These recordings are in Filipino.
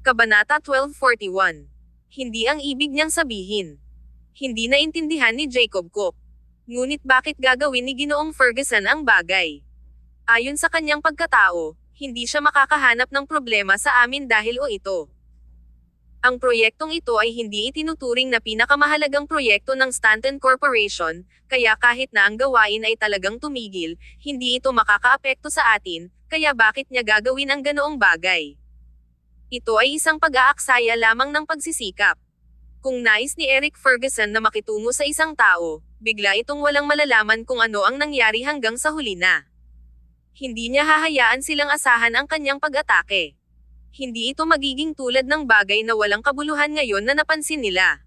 Kabanata 1241. Hindi ang ibig niyang sabihin. Hindi naintindihan ni Jacob Cook. Ngunit bakit gagawin ni Ginoong Ferguson ang bagay? Ayon sa kanyang pagkatao, hindi siya makakahanap ng problema sa amin dahil o ito. Ang proyektong ito ay hindi itinuturing na pinakamahalagang proyekto ng Stanton Corporation, kaya kahit na ang gawain ay talagang tumigil, hindi ito makakaapekto sa atin, kaya bakit niya gagawin ang ganoong bagay? Ito ay isang pag-aaksaya lamang ng pagsisikap. Kung nais ni Eric Ferguson na makitungo sa isang tao, bigla itong walang malalaman kung ano ang nangyari hanggang sa huli na. Hindi niya hahayaan silang asahan ang kanyang pag-atake. Hindi ito magiging tulad ng bagay na walang kabuluhan ngayon na napansin nila.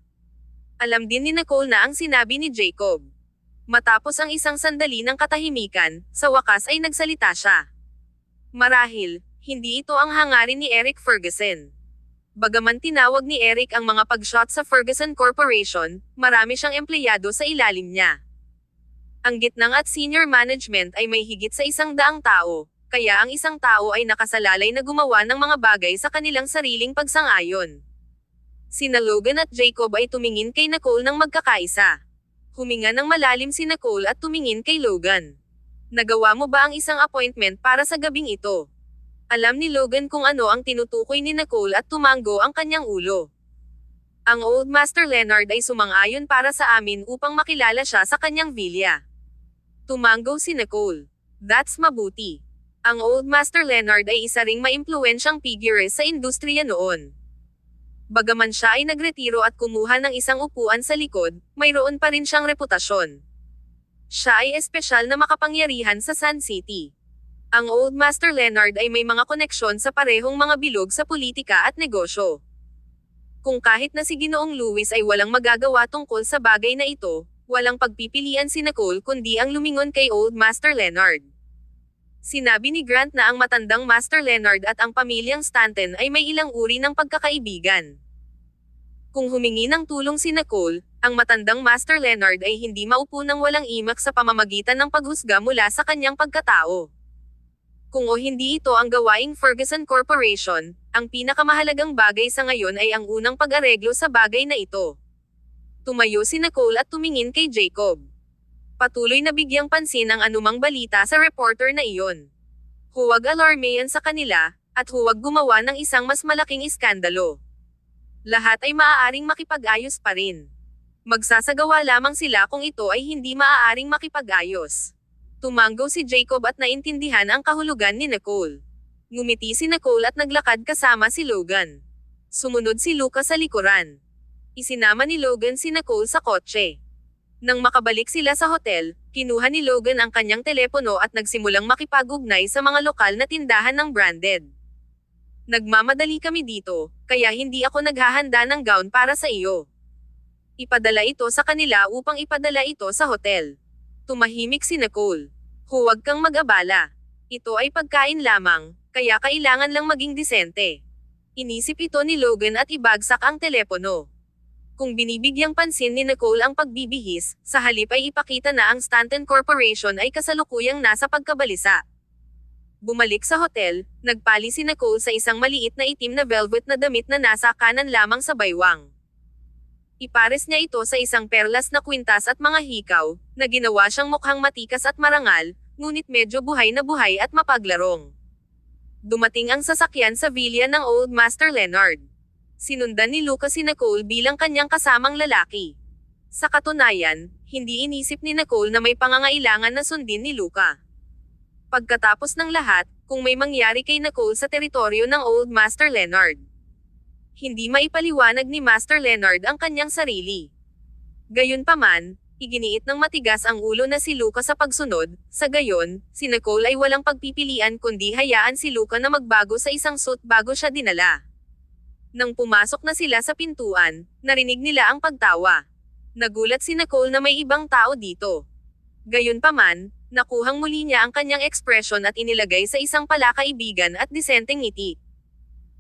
Alam din ni Nicole na ang sinabi ni Jacob. Matapos ang isang sandali ng katahimikan, sa wakas ay nagsalita siya. Marahil, hindi ito ang hangarin ni Eric Ferguson. Bagaman tinawag ni Eric ang mga pag-shot sa Ferguson Corporation, marami siyang empleyado sa ilalim niya. Ang gitnang at senior management ay may higit sa 100 tao, kaya ang isang tao ay nakasalalay na gumawa ng mga bagay sa kanilang sariling pagsang-ayon. Sina Logan at Jacob ay tumingin kay Nicole ng magkakaisa. Huminga ng malalim si Nicole at tumingin kay Logan. Nagawa mo ba ang isang appointment para sa gabing ito? Alam ni Logan kung ano ang tinutukoy ni Nicole at tumanggo ang kanyang ulo. Ang Old Master Leonard ay sumang-ayon para sa amin upang makilala siya sa kanyang vilya. Tumanggo si Nicole. That's mabuti. Ang Old Master Leonard ay isa ring maimpluwensyang figure sa industriya noon. Bagaman siya ay nagretiro at kumuha ng isang upuan sa likod, mayroon pa rin siyang reputasyon. Siya ay espesyal na makapangyarihan sa Sun City. Ang Old Master Leonard ay may mga koneksyon sa parehong mga bilog sa politika at negosyo. Kung kahit na si Ginoong Lewis ay walang magagawa tungkol sa bagay na ito, walang pagpipilian si Nicole kundi ang lumingon kay Old Master Leonard. Sinabi ni Grant na ang matandang Master Leonard at ang pamilyang Stanton ay may ilang uri ng pagkakaibigan. Kung humingi ng tulong si Nicole, ang matandang Master Leonard ay hindi maupo ng walang imak sa pamamagitan ng paghusga mula sa kanyang pagkatao. Kung o hindi ito ang gawaing Ferguson Corporation, ang pinakamahalagang bagay sa ngayon ay ang unang pag-areglo sa bagay na ito. Tumayo si Nicole at tumingin kay Jacob. Patuloy na bigyang pansin ang anumang balita sa reporter na iyon. Huwag alarmehan sa kanila, at huwag gumawa ng isang mas malaking iskandalo. Lahat ay maaaring makipag-ayos pa rin. Magsasagawa lamang sila kung ito ay hindi maaaring makipag-ayos. Tumanggo si Jacob at naintindihan ang kahulugan ni Nicole. Ngumiti si Nicole at naglakad kasama si Logan. Sumunod si Luca sa likuran. Isinama ni Logan si Nicole sa kotse. Nang makabalik sila sa hotel, kinuha ni Logan ang kanyang telepono at nagsimulang makipag-ugnay sa mga lokal na tindahan ng branded. Nagmamadali kami dito, kaya hindi ako naghahanda ng gown para sa iyo. Ipadala ito sa kanila upang ipadala ito sa hotel. Tumahimik si Nicole. Huwag kang mag-abala. Ito ay pagkain lamang, kaya kailangan lang maging disente. Inisip ito ni Logan at ibagsak ang telepono. Kung binibigyang pansin ni Nicole ang pagbibihis, sa halip ay ipakita na ang Stanton Corporation ay kasalukuyang nasa pagkabalisa. Bumalik sa hotel, nagpali si Nicole sa isang maliit na itim na velvet na damit na nasa kanan lamang sa baywang. Ipares niya ito sa isang perlas na kwintas at mga hikaw, na ginawa siyang mukhang matikas at marangal, ngunit medyo buhay na buhay at mapaglarong. Dumating ang sasakyan sa vilya ng Old Master Leonard. Sinundan ni Luca si Nicole bilang kanyang kasamang lalaki. Sa katunayan, hindi inisip ni Nicole na may pangangailangan na sundin ni Luca. Pagkatapos ng lahat, kung may mangyari kay Nicole sa teritoryo ng Old Master Leonard, hindi maipaliwanag ni Master Leonard ang kanyang sarili. Gayunpaman, iginiit ng matigas ang ulo na si Luca sa pagsunod, sa gayon, si Nicole ay walang pagpipilian kundi hayaan si Luca na magbago sa isang suit bago siya dinala. Nang pumasok na sila sa pintuan, narinig nila ang pagtawa. Nagulat si Nicole na may ibang tao dito. Gayunpaman, nakuhang muli niya ang kanyang ekspresyon at inilagay sa isang palakaibigan at disenteng ngiti.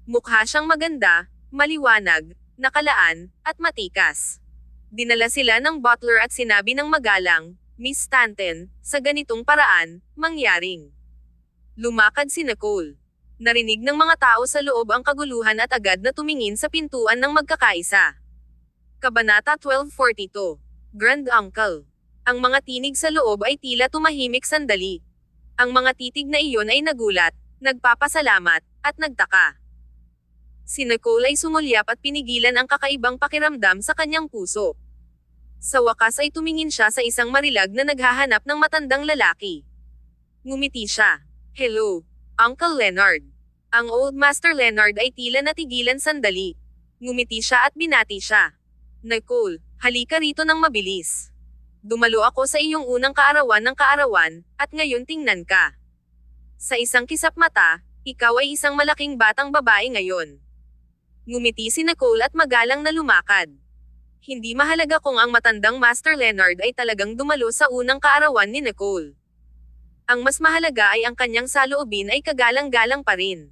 Mukha siyang maganda, maliwanag, nakalaan, at matikas. Dinala sila ng butler at sinabi ng magalang, Miss Stanton, sa ganitong paraan, mangyaring. Lumakad si Nicole. Narinig ng mga tao sa loob ang kaguluhan at agad na tumingin sa pintuan ng magkakaisa. Kabanata 1242. Grand Uncle. Ang mga tinig sa loob ay tila tumahimik sandali. Ang mga titig na iyon ay nagulat, nagpapasalamat, at nagtaka. Si Nicole ay sumulyap at pinigilan ang kakaibang pakiramdam sa kanyang puso. Sa wakas ay tumingin siya sa isang marilag na naghahanap ng matandang lalaki. Ngumiti siya. Hello, Uncle Leonard. Ang Old Master Leonard ay tila natigilan sandali. Ngumiti siya at binati siya. Nicole, halika rito ng mabilis. Dumalo ako sa iyong unang kaarawan ng kaarawan, at ngayon tingnan ka. Sa isang kisap mata, ikaw ay isang malaking batang babae ngayon. Ngumiti si Nicole at magalang na lumakad. Hindi mahalaga kung ang matandang Master Leonard ay talagang dumalo sa unang kaarawan ni Nicole. Ang mas mahalaga ay ang kanyang saloobin ay kagalang-galang pa rin.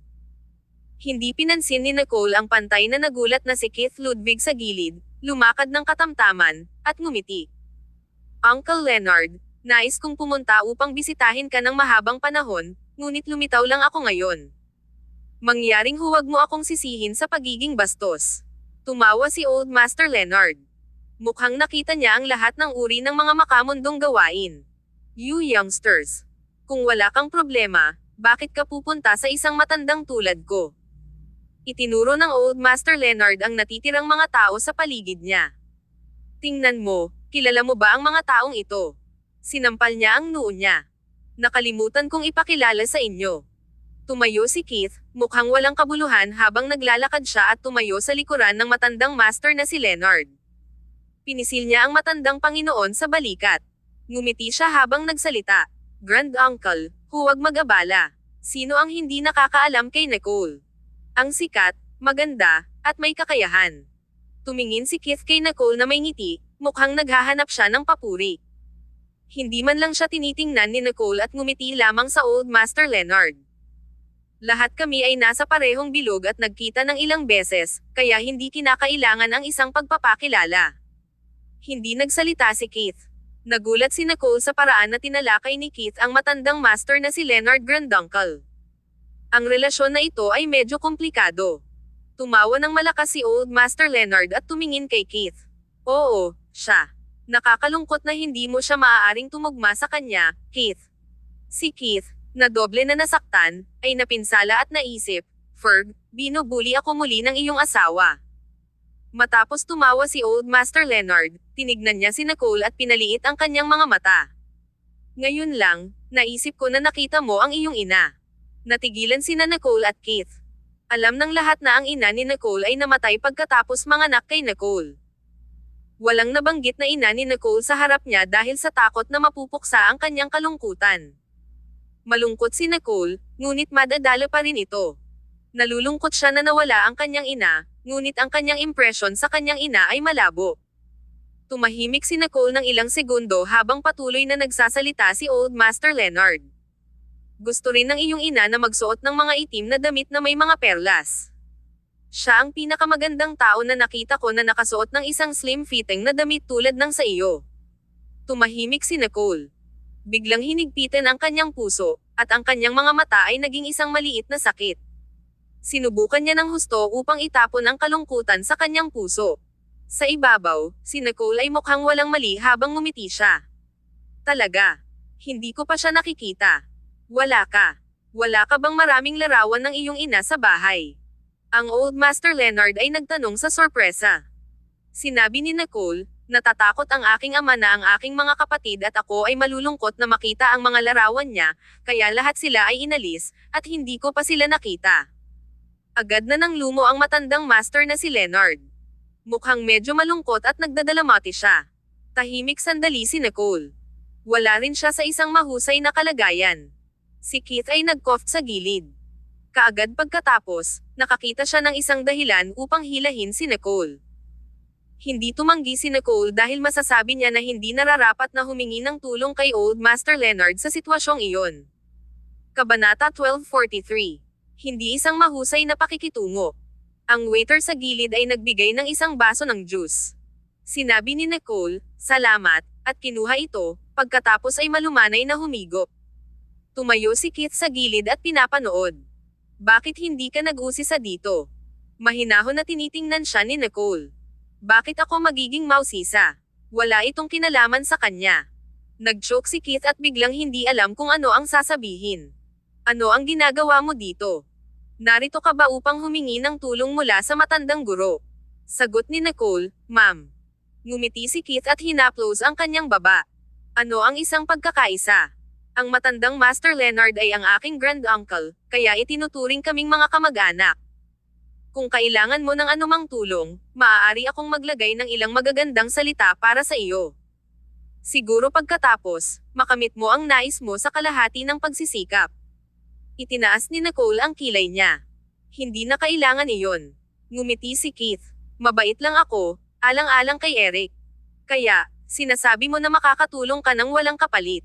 Hindi pinansin ni Nicole ang pantay na nagulat na si Keith Ludwig sa gilid, lumakad ng katamtaman, at ngumiti. Uncle Leonard, nais kong pumunta upang bisitahin ka ng mahabang panahon, ngunit lumitaw lang ako ngayon. Mangyaring huwag mo akong sisihin sa pagiging bastos. Tumawa si Old Master Leonard. Mukhang nakita niya ang lahat ng uri ng mga makamundong gawain. You youngsters. Kung wala kang problema, bakit ka pupunta sa isang matandang tulad ko? Itinuro ng Old Master Leonard ang natitirang mga tao sa paligid niya. Tingnan mo, kilala mo ba ang mga taong ito? Sinampal niya ang noo niya. Nakalimutan kong ipakilala sa inyo. Tumayo si Keith, mukhang walang kabuluhan habang naglalakad siya at tumayo sa likuran ng matandang master na si Leonard. Pinisil niya ang matandang Panginoon sa balikat. Ngumiti siya habang nagsalita. Grand Uncle, huwag mag-abala. Sino ang hindi nakakaalam kay Nicole? Ang sikat, maganda, at may kakayahan. Tumingin si Keith kay Nicole na may ngiti, mukhang naghahanap siya ng papuri. Hindi man lang siya tinitingnan ni Nicole at ngumiti lamang sa Old Master Leonard. Lahat kami ay nasa parehong bilog at nagkita ng ilang beses, kaya hindi kinakailangan ang isang pagpapakilala. Hindi nagsalita si Keith. Nagulat si Nicole sa paraan na tinalakay ni Keith ang matandang master na si Leonard Granduncle. Ang relasyon na ito ay medyo komplikado. Tumawa ng malakas si Old Master Leonard at tumingin kay Keith. Oo, siya. Nakakalungkot na hindi mo siya maaaring tumugma sa kanya, Keith. Si Keith, na doble na nasaktan, ay napinsala at naisip, Ferg, binubuli ako muli ng iyong asawa. Matapos tumawa si Old Master Leonard, tinignan niya si Nicole at pinaliit ang kanyang mga mata. Ngayon lang, naisip ko na nakita mo ang iyong ina. Natigilan sina Nicole at Keith. Alam ng lahat na ang ina ni Nicole ay namatay pagkatapos manganak kay Nicole. Walang nabanggit na ina ni Nicole sa harap niya dahil sa takot na mapupuksa ang kanyang kalungkutan. Malungkot si Nicole, ngunit madadala pa rin ito. Nalulungkot siya na nawala ang kanyang ina, ngunit ang kanyang impresyon sa kanyang ina ay malabo. Tumahimik si Nicole ng ilang segundo habang patuloy na nagsasalita si Old Master Leonard. Gusto rin ng iyong ina na magsuot ng mga itim na damit na may mga perlas. Siya ang pinakamagandang tao na nakita ko na nakasuot ng isang slim-fitting na damit tulad ng sa iyo. Tumahimik si Nicole. Biglang hinigpitan ang kanyang puso, at ang kanyang mga mata ay naging isang maliit na sakit. Sinubukan niya ng husto upang itapon ang kalungkutan sa kanyang puso. Sa ibabaw, si Nicole ay mukhang walang mali habang ngumiti siya. Talaga. Hindi ko pa siya nakikita. Wala ka. Wala ka bang maraming larawan ng iyong ina sa bahay? Ang Old Master Leonard ay nagtanong sa sorpresa. Sinabi ni Nicole, natatakot ang aking ama na ang aking mga kapatid at ako ay malulungkot na makita ang mga larawan niya, kaya lahat sila ay inalis, at hindi ko pa sila nakita. Agad na nang lumo ang matandang master na si Leonard. Mukhang medyo malungkot at nagdadalamati siya. Tahimik sandali si Nicole. Wala rin siya sa isang mahusay na kalagayan. Si Keith ay nag-cough sa gilid. Kaagad pagkatapos, nakakita siya ng isang dahilan upang hilahin si Nicole. Hindi tumanggi si Nicole dahil masasabi niya na hindi nararapat na humingi ng tulong kay Old Master Leonard sa sitwasyong iyon. Kabanata 1243. Hindi isang mahusay na pakikitungo. Ang waiter sa gilid ay nagbigay ng isang baso ng juice. Sinabi ni Nicole, salamat, at kinuha ito, pagkatapos ay malumanay na humigop. Tumayo si Keith sa gilid at pinapanood. Bakit hindi ka nag-usisa dito? Mahinahon na tinitingnan siya ni Nicole. Bakit ako magiging mausisa? Wala itong kinalaman sa kanya. Nag-joke si Keith at biglang hindi alam kung ano ang sasabihin. Ano ang ginagawa mo dito? Narito ka ba upang humingi ng tulong mula sa matandang guro? Sagot ni Nicole, Ma'am. Ngumiti si Keith at hinaplos ang kanyang baba. Ano ang isang pagkakaisa? Ang matandang Master Leonard ay ang aking grand-uncle, kaya itinuturing kaming mga kamag-anak. Kung kailangan mo ng anumang tulong, maaari akong maglagay ng ilang magagandang salita para sa iyo. Siguro pagkatapos, makamit mo ang nais mo sa kalahati ng pagsisikap. Itinaas ni Nicole ang kilay niya. Hindi na kailangan iyon. Ngumiti si Keith. Mabait lang ako, alang-alang kay Eric. Kaya, sinasabi mo na makakatulong ka ng walang kapalit.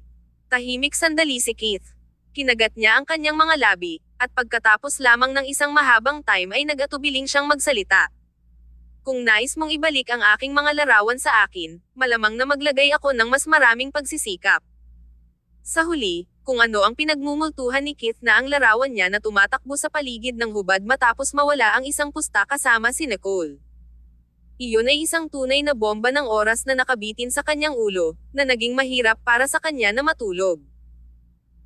Tahimik sandali si Keith. Kinagat niya ang kanyang mga labi, at pagkatapos lamang ng isang mahabang time ay nag-atubiling siyang magsalita. Kung nais mong ibalik ang aking mga larawan sa akin, malamang na maglagay ako ng mas maraming pagsisikap. Sa huli, kung ano ang pinagmumultuhan ni Keith na ang larawan niya na tumatakbo sa paligid ng hubad matapos mawala ang isang pusta kasama si Nicole. Iyon ay isang tunay na bomba ng oras na nakabitin sa kanyang ulo, na naging mahirap para sa kanya na matulog.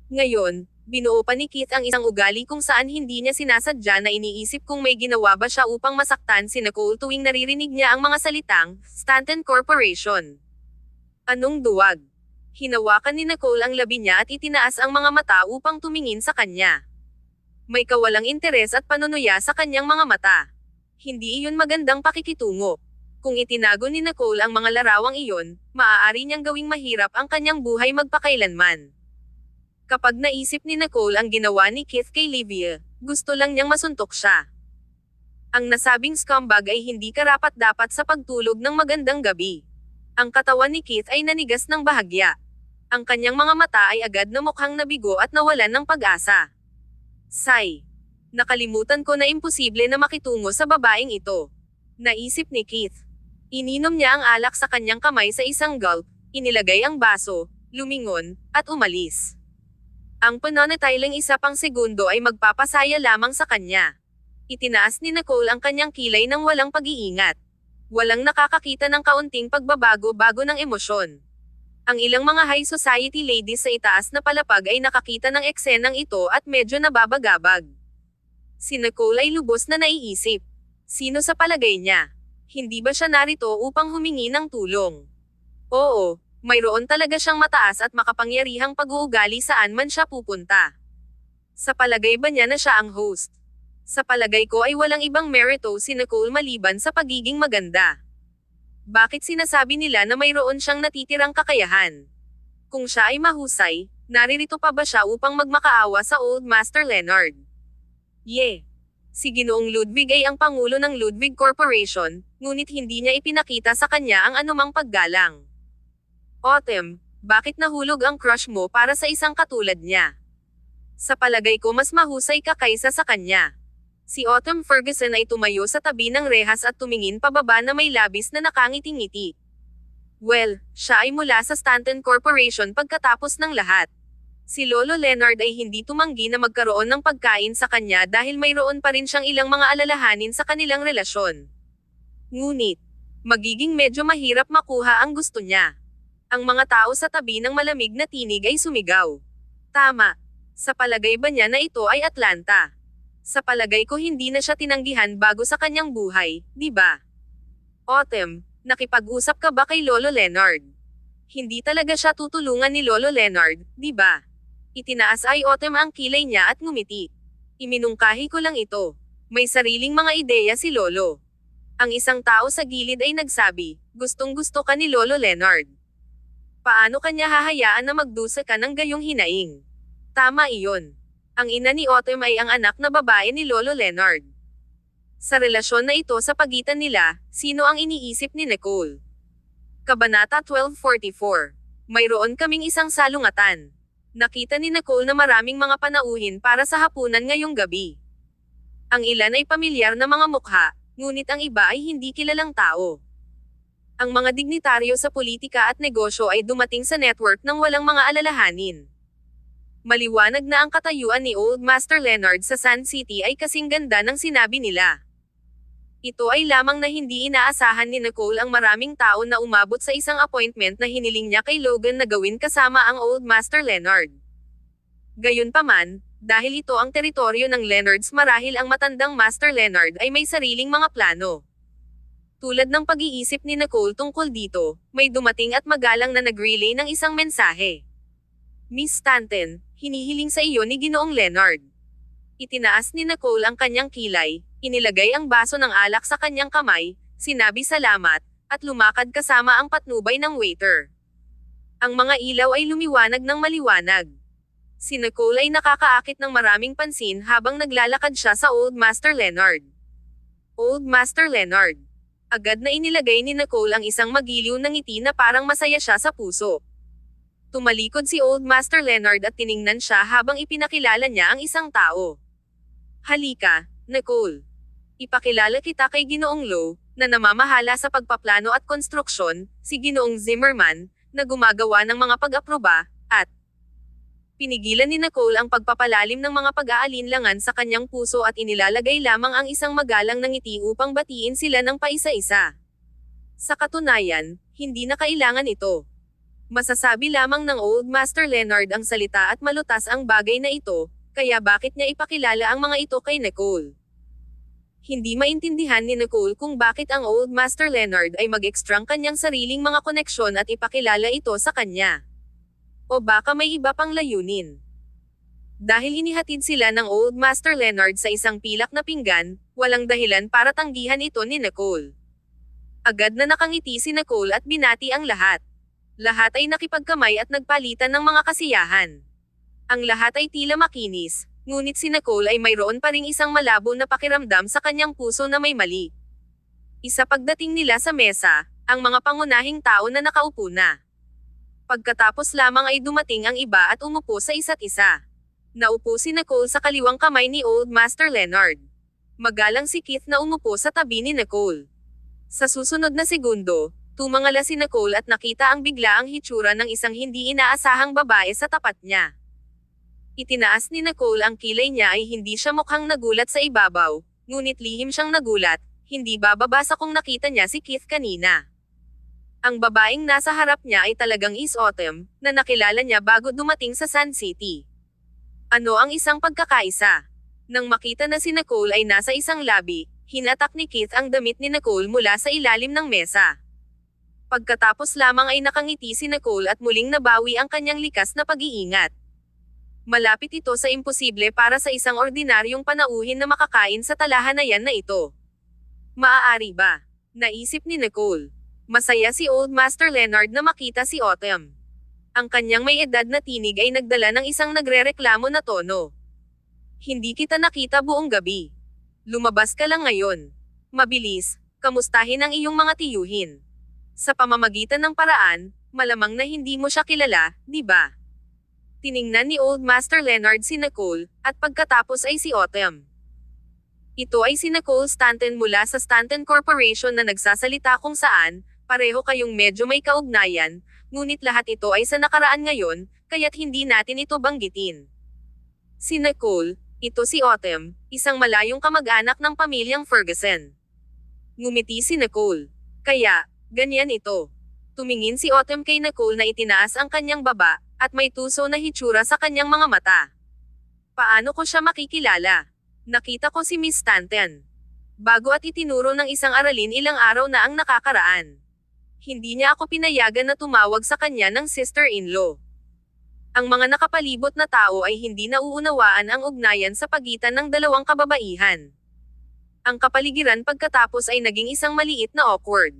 Ngayon, binuo pa ni Keith ang isang ugali kung saan hindi niya sinasadya na iniisip kung may ginawa ba siya upang masaktan si Nicole tuwing naririnig niya ang mga salitang, Stanton Corporation. Anong duwag? Hinawakan ni Nicole ang labi niya at itinaas ang mga mata upang tumingin sa kanya. May kawalang interes at panunuya sa kanyang mga mata. Hindi iyon magandang pakikitungo. Kung itinago ni Nicole ang mga larawang iyon, maaari niyang gawing mahirap ang kanyang buhay magpakailanman. Kapag naisip ni Nicole ang ginawa ni Keith kay Livia, gusto lang niyang masuntok siya. Ang nasabing scumbag ay hindi karapat-dapat sa pagtulog ng magandang gabi. Ang katawan ni Keith ay nanigas ng bahagya. Ang kanyang mga mata ay agad na mukhang nabigo at nawalan ng pag-asa. Sigh. Nakalimutan ko na imposible na makitungo sa babaeng ito. Naisip ni Keith. Ininom niya ang alak sa kanyang kamay sa isang gulp, inilagay ang baso, lumingon, at umalis. Ang pananatiling isa pang segundo ay magpapasaya lamang sa kanya. Itinaas ni Nicole ang kanyang kilay ng walang pag-iingat. Walang nakakakita ng kaunting pagbabago-bago ng emosyon. Ang ilang mga high society ladies sa itaas na palapag ay nakakita ng eksenang ito at medyo nababagabag. Si Nicole ay lubos na naiisip. Sino sa palagay niya? Hindi ba siya narito upang humingi ng tulong? Oo. Mayroon talaga siyang mataas at makapangyarihang pag-uugali saan man siya pupunta. Sa palagay ba niya na siya ang host? Sa palagay ko ay walang ibang merito si Nicole maliban sa pagiging maganda. Bakit sinasabi nila na mayroon siyang natitirang kakayahan? Kung siya ay mahusay, naririto pa ba siya upang magmakaawa sa Old Master Leonard? Si Ginoong Ludwig ay ang pangulo ng Ludwig Corporation, ngunit hindi niya ipinakita sa kanya ang anumang paggalang. Autumn, bakit nahulog ang crush mo para sa isang katulad niya? Sa palagay ko mas mahusay ka kaysa sa kanya. Si Autumn Ferguson ay tumayo sa tabi ng rehas at tumingin pababa na may labis na nakangiti-ngiti. Well, siya ay mula sa Stanton Corporation pagkatapos ng lahat. Si Lolo Leonard ay hindi tumanggi na magkaroon ng pagkain sa kanya dahil mayroon pa rin siyang ilang mga alalahanin sa kanilang relasyon. Ngunit, magiging medyo mahirap makuha ang gusto niya. Ang mga tao sa tabi ng malamig na tinig ay sumigaw. Tama. Sa palagay ba niya na ito ay Atlanta? Sa palagay ko hindi na siya tinanggihan bago sa kanyang buhay, di ba? Autumn, nakipag-usap ka ba kay Lolo Leonard? Hindi talaga siya tutulungan ni Lolo Leonard, di ba? Itinaas ay Autumn ang kilay niya at ngumiti. Iminungkahi ko lang ito. May sariling mga ideya si Lolo. Ang isang tao sa gilid ay nagsabi, gustong-gusto ka ni Lolo Leonard. Paano kanya hahayaan na magdusa ka ng gayong hinaing? Tama iyon. Ang ina ni Autumn ay ang anak na babae ni Lolo Leonard. Sa relasyon na ito sa pagitan nila, sino ang iniisip ni Nicole? Kabanata 1244. Mayroon kaming isang salungatan. Nakita ni Nicole na maraming mga panauhin para sa hapunan ngayong gabi. Ang ilan ay pamilyar na mga mukha, ngunit ang iba ay hindi kilalang tao. Ang mga dignitaryo sa politika at negosyo ay dumating sa network ng walang mga alalahanin. Maliwanag na ang katayuan ni Old Master Leonard sa Sand City ay kasing ganda ng sinabi nila. Ito ay lamang na hindi inaasahan ni Nicole ang maraming tao na umabot sa isang appointment na hiniling niya kay Logan na gawin kasama ang Old Master Leonard. Gayunpaman, dahil ito ang teritoryo ng Leonards marahil ang matandang Master Leonard ay may sariling mga plano. Tulad ng pag-iisip ni Nicole tungkol dito, may dumating at magalang na nag-relay ng isang mensahe. Miss Stanton, hinihiling sa iyo ni Ginoong Leonard. Itinaas ni Nicole ang kanyang kilay, inilagay ang baso ng alak sa kanyang kamay, sinabi salamat, at lumakad kasama ang patnubay ng waiter. Ang mga ilaw ay lumiwanag ng maliwanag. Si Nicole ay nakakaakit ng maraming pansin habang naglalakad siya sa Old Master Leonard. Old Master Leonard. Agad na inilagay ni Nicole ang isang magiliw na ngiti na parang masaya siya sa puso. Tumalikod si Old Master Leonard at tiningnan siya habang ipinakilala niya ang isang tao. Halika, Nicole. Ipakilala kita kay Ginoong Lowe, na namamahala sa pagpaplano at konstruksyon, si Ginoong Zimmerman, na gumagawa ng mga pag-aproba, at pinigilan ni Nicole ang pagpapalalim ng mga pag-aalinlangan sa kanyang puso at inilalagay lamang ang isang magalang na ngiti upang batiin sila ng paisa-isa. Sa katunayan, hindi na kailangan ito. Masasabi lamang ng Old Master Leonard ang salita at malutas ang bagay na ito, kaya bakit niya ipakilala ang mga ito kay Nicole? Hindi maintindihan ni Nicole kung bakit ang Old Master Leonard ay mag-extract kanyang sariling mga koneksyon at ipakilala ito sa kanya. O baka may iba pang layunin. Dahil inihatid sila ng Old Master Leonard sa isang pilak na pinggan, walang dahilan para tanggihan ito ni Nicole. Agad na nakangiti si Nicole at binati ang lahat. Lahat ay nakipagkamay at nagpalitan ng mga kasiyahan. Ang lahat ay tila makinis, ngunit si Nicole ay mayroon pa ring isang malabo na pakiramdam sa kanyang puso na may mali. Isa pagdating nila sa mesa, ang mga pangunahing tao na nakaupo na. Pagkatapos lamang ay dumating ang iba at umupo sa isa't isa. Naupo si Nicole sa kaliwang kamay ni Old Master Leonard. Magalang si Keith na umupo sa tabi ni Nicole. Sa susunod na segundo, tumangala si Nicole at nakita ang biglaang hitsura ng isang hindi inaasahang babae sa tapat niya. Itinaas ni Nicole ang kilay niya ay hindi siya mukhang nagulat sa ibabaw, ngunit lihim siyang nagulat, hindi bababa sa kung nakita niya si Keith kanina. Ang babaeng nasa harap niya ay talagang Is Autumn, na nakilala niya bago dumating sa Sand City. Ano ang isang pagkakaisa? Nang makita na si Nicole ay nasa isang labi, hinatak ni Keith ang damit ni Nicole mula sa ilalim ng mesa. Pagkatapos lamang ay nakangiti si Nicole at muling nabawi ang kanyang likas na pag-iingat. Malapit ito sa imposible para sa isang ordinaryong panauhin na makakain sa talahanayan na ito. Maaari ba? Naisip ni Nicole. Masaya si Old Master Leonard na makita si Autumn. Ang kanyang may edad na tinig ay nagdala ng isang nagrereklamo na tono. Hindi kita nakita buong gabi. Lumabas ka lang ngayon. Mabilis, kamustahin ang iyong mga tiyuhin. Sa pamamagitan ng paraan, malamang na hindi mo siya kilala, di ba? Tiningnan ni Old Master Leonard si Nicole, at pagkatapos ay si Autumn. Ito ay si Nicole Stanton mula sa Stanton Corporation na nagsasalita kung saan, pareho kayong medyo may kaugnayan, ngunit lahat ito ay sa nakaraan ngayon, kaya't hindi natin ito banggitin. Si Nicole, ito si Autumn, isang malayong kamag-anak ng pamilyang Ferguson. Ngumiti si Nicole. Kaya, ganyan ito. Tumingin si Autumn kay Nicole na itinaas ang kanyang baba, at may tuso na hitsura sa kanyang mga mata. Paano ko siya makikilala? Nakita ko si Miss Stanton. Bago at itinuro ng isang aralin ilang araw na ang nakakaraan. Hindi niya ako pinayagan na tumawag sa kanya ng sister-in-law. Ang mga nakapalibot na tao ay hindi nauunawaan ang ugnayan sa pagitan ng dalawang kababaihan. Ang kapaligiran pagkatapos ay naging isang maliit na awkward.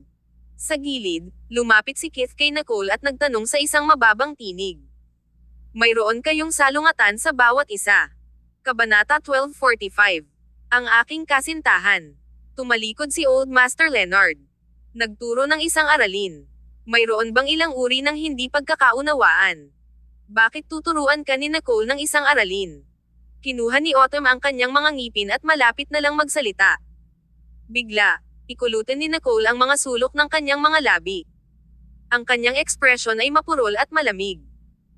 Sa gilid, lumapit si Keith kay Nicole at nagtanong sa isang mababang tinig. Mayroon kayong salungatan sa bawat isa. Kabanata 1245. Ang aking kasintahan. Tumalikod si Old Master Leonard. Nagturo ng isang aralin. Mayroon bang ilang uri ng hindi pagkakaunawaan? Bakit tuturuan ka ni Nicole ng isang aralin? Kinuha ni Autumn ang kanyang mga ngipin at malapit na lang magsalita. Bigla, ikulutan ni Nicole ang mga sulok ng kanyang mga labi. Ang kanyang ekspresyon ay mapurol at malamig.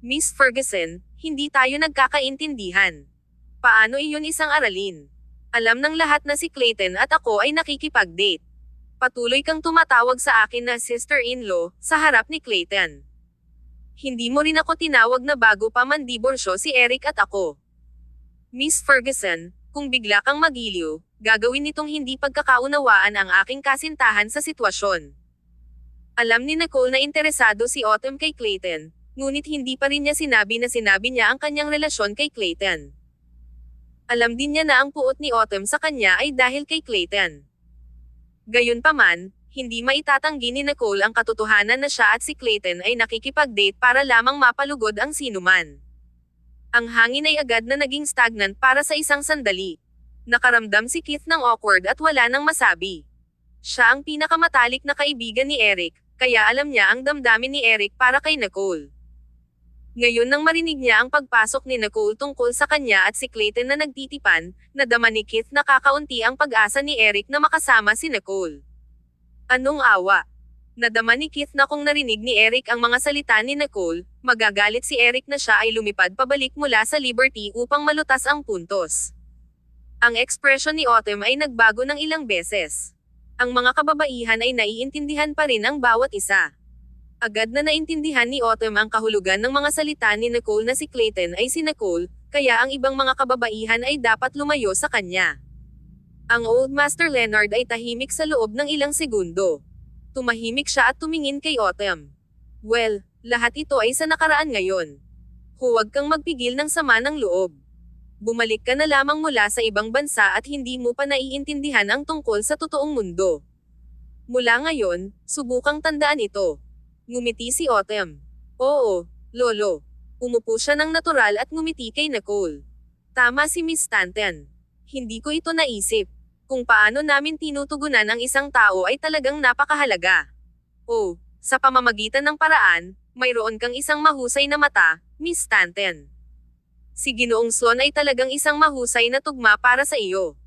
Miss Ferguson, hindi tayo nagkakaintindihan. Paano iyon isang aralin? Alam ng lahat na si Clayton at ako ay nakikipag-date. Patuloy kang tumatawag sa akin na sister-in-law, sa harap ni Clayton. Hindi mo rin ako tinawag na bago pa mandiborsyo si Eric at ako. Miss Ferguson, kung bigla kang magiliw, gagawin nitong hindi pagkakaunawaan ang aking kasintahan sa sitwasyon. Alam ni Nicole na interesado si Autumn kay Clayton, ngunit hindi pa rin niya sinabi na sinabi niya ang kanyang relasyon kay Clayton. Alam din niya na ang puot ni Autumn sa kanya ay dahil kay Clayton. Gayunpaman, hindi maitatanggi ni Nicole ang katotohanan na siya at si Clayton ay nakikipag-date para lamang mapalugod ang sinuman. Ang hangin ay agad na naging stagnant para sa isang sandali. Nakaramdam si Keith ng awkward at wala nang masabi. Siya ang pinakamatalik na kaibigan ni Eric, kaya alam niya ang damdamin ni Eric para kay Nicole. Ngayon nang marinig niya ang pagpasok ni Nicole tungkol sa kanya at si Clayton na nagtitipan, nadama ni Keith na kakaunti ang pag-asa ni Eric na makasama si Nicole. Anong awa? Nadama ni Keith na kung narinig ni Eric ang mga salita ni Nicole, magagalit si Eric na siya ay lumipad pabalik mula sa Liberty upang malutas ang puntos. Ang ekspresyon ni Autumn ay nagbago ng ilang beses. Ang mga kababaihan ay naiintindihan pa rin ang bawat isa. Agad na naintindihan ni Autumn ang kahulugan ng mga salita ni Nicole na si Clayton ay si Nicole, kaya ang ibang mga kababaihan ay dapat lumayo sa kanya. Ang Old Master Leonard ay tahimik sa loob ng ilang segundo. Tumahimik siya at tumingin kay Autumn. Well, lahat ito ay sa nakaraan ngayon. Huwag kang magpigil ng sama ng loob. Bumalik ka na lamang mula sa ibang bansa at hindi mo pa naiintindihan ang tungkol sa totoong mundo. Mula ngayon, subukang tandaan ito. Ngumiti si Autumn. Oo, Lolo. Umupo siya ng natural at ngumiti kay Nicole. Tama si Miss Stanton. Hindi ko ito naisip. Kung paano namin tinutugunan ang isang tao ay talagang napakahalaga. Oh, sa pamamagitan ng paraan, mayroon kang isang mahusay na mata, Miss Stanton. Si Ginoong Sloan ay talagang isang mahusay na tugma para sa iyo.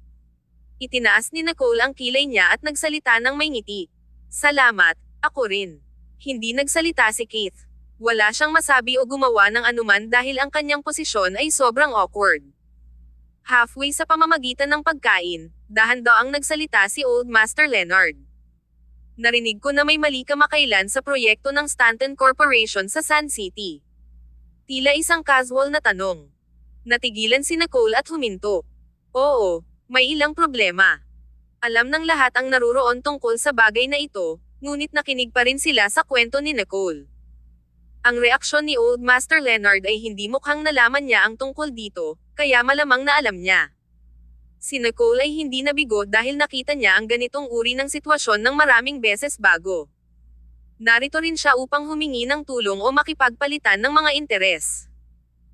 Itinaas ni Nicole ang kilay niya at nagsalita ng may ngiti. Salamat, ako rin. Hindi nagsalita si Keith. Wala siyang masabi o gumawa ng anuman dahil ang kanyang posisyon ay sobrang awkward. Halfway sa pamamagitan ng pagkain, dahan-daang nagsalita si Old Master Leonard. Narinig ko na may mali kamakailan sa proyekto ng Stanton Corporation sa Sun City. Tila isang casual na tanong. Natigilan si Nicole at huminto. Oo, may ilang problema. Alam ng lahat ang naruroon tungkol sa bagay na ito, ngunit nakinig pa rin sila sa kwento ni Nicole. Ang reaksyon ni Old Master Leonard ay hindi mukhang nalaman niya ang tungkol dito, kaya malamang na alam niya. Si Nicole ay hindi nabigo dahil nakita niya ang ganitong uri ng sitwasyon ng maraming beses bago. Narito rin siya upang humingi ng tulong o makipagpalitan ng mga interes.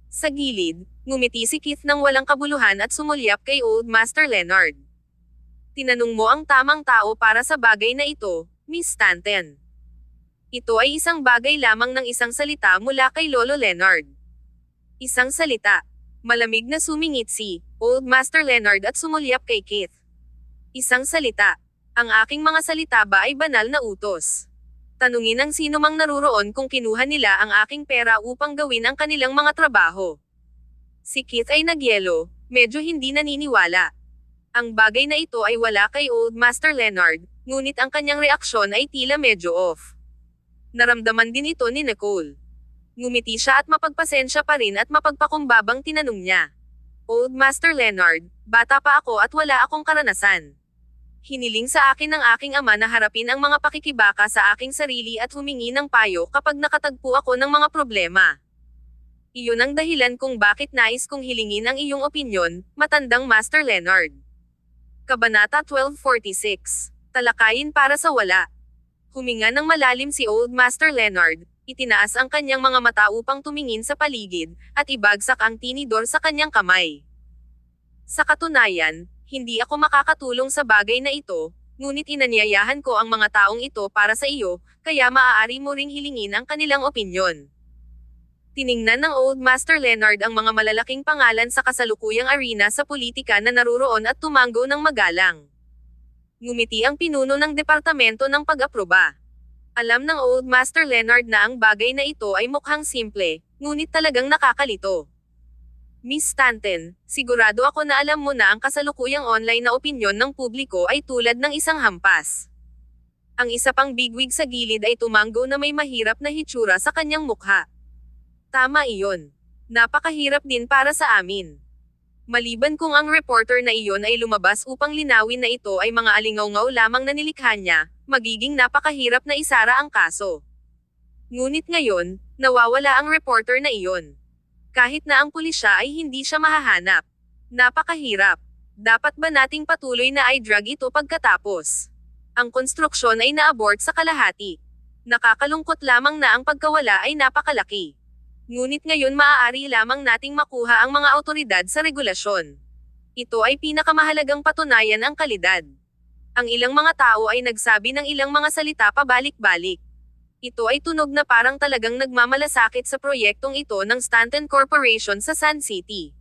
Sa gilid, ngumiti si Keith ng walang kabuluhan at sumulyap kay Old Master Leonard. Tinanong mo ang tamang tao para sa bagay na ito, Miss Stanton. Ito ay isang bagay lamang ng isang salita mula kay Lolo Leonard. Isang salita. Malamig na sumingit si Old Master Leonard at sumulyap kay Keith. Isang salita. Ang aking mga salita ba ay banal na utos? Tanungin ang sino mang naruroon kung kinuha nila ang aking pera upang gawin ang kanilang mga trabaho. Si Keith ay nagyelo, medyo hindi naniniwala. Ang bagay na ito ay wala kay Old Master Leonard, ngunit ang kanyang reaksyon ay tila medyo off. Naramdaman din ito ni Nicole. Ngumiti siya at mapagpasensya pa rin at mapagpakumbabang tinanong niya. Old Master Leonard, bata pa ako at wala akong karanasan. Hiniling sa akin ng aking ama na harapin ang mga pakikibaka sa aking sarili at humingi ng payo kapag nakatagpo ako ng mga problema. Iyon ang dahilan kung bakit nais kong hilingin ang iyong opinyon, matandang Master Leonard. Kabanata 1246. Talakayin para sa wala. Huminga ng malalim si Old Master Leonard, itinaas ang kanyang mga mata upang tumingin sa paligid, at ibagsak ang tinidor sa kanyang kamay. Sa katunayan, hindi ako makakatulong sa bagay na ito, ngunit inanyayahan ko ang mga taong ito para sa iyo, kaya maaari mo ring hilingin ang kanilang opinyon. Tiningnan ng Old Master Leonard ang mga malalaking pangalan sa kasalukuyang arena sa politika na naruroon at tumanggo ng magalang. Ngumiti ang pinuno ng departamento ng pag-aproba. Alam ng Old Master Leonard na ang bagay na ito ay mukhang simple, ngunit talagang nakakalito. Miss Stanton, sigurado ako na alam mo na ang kasalukuyang online na opinyon ng publiko ay tulad ng isang hampas. Ang isa pang bigwig sa gilid ay tumanggo na may mahirap na hitsura sa kanyang mukha. Tama iyon. Napakahirap din para sa amin. Maliban kung ang reporter na iyon ay lumabas upang linawin na ito ay mga alingaw-ngaw lamang na nilikha niya, magiging napakahirap na isara ang kaso. Ngunit ngayon, nawawala ang reporter na iyon. Kahit na ang pulisya ay hindi siya mahahanap. Napakahirap. Dapat ba nating patuloy na i-drug ito pagkatapos? Ang konstruksyon ay na-abort sa kalahati. Nakakalungkot lamang na ang pagkawala ay napakalaki. Ngunit ngayon maaari lamang nating makuha ang mga awtoridad sa regulasyon. Ito ay pinakamahalagang patunayan ang kalidad. Ang ilang mga tao ay nagsabi ng ilang mga salita pabalik-balik. Ito ay tunog na parang talagang nagmamalasakit sa proyektong ito ng Stanton Corporation sa Sun City.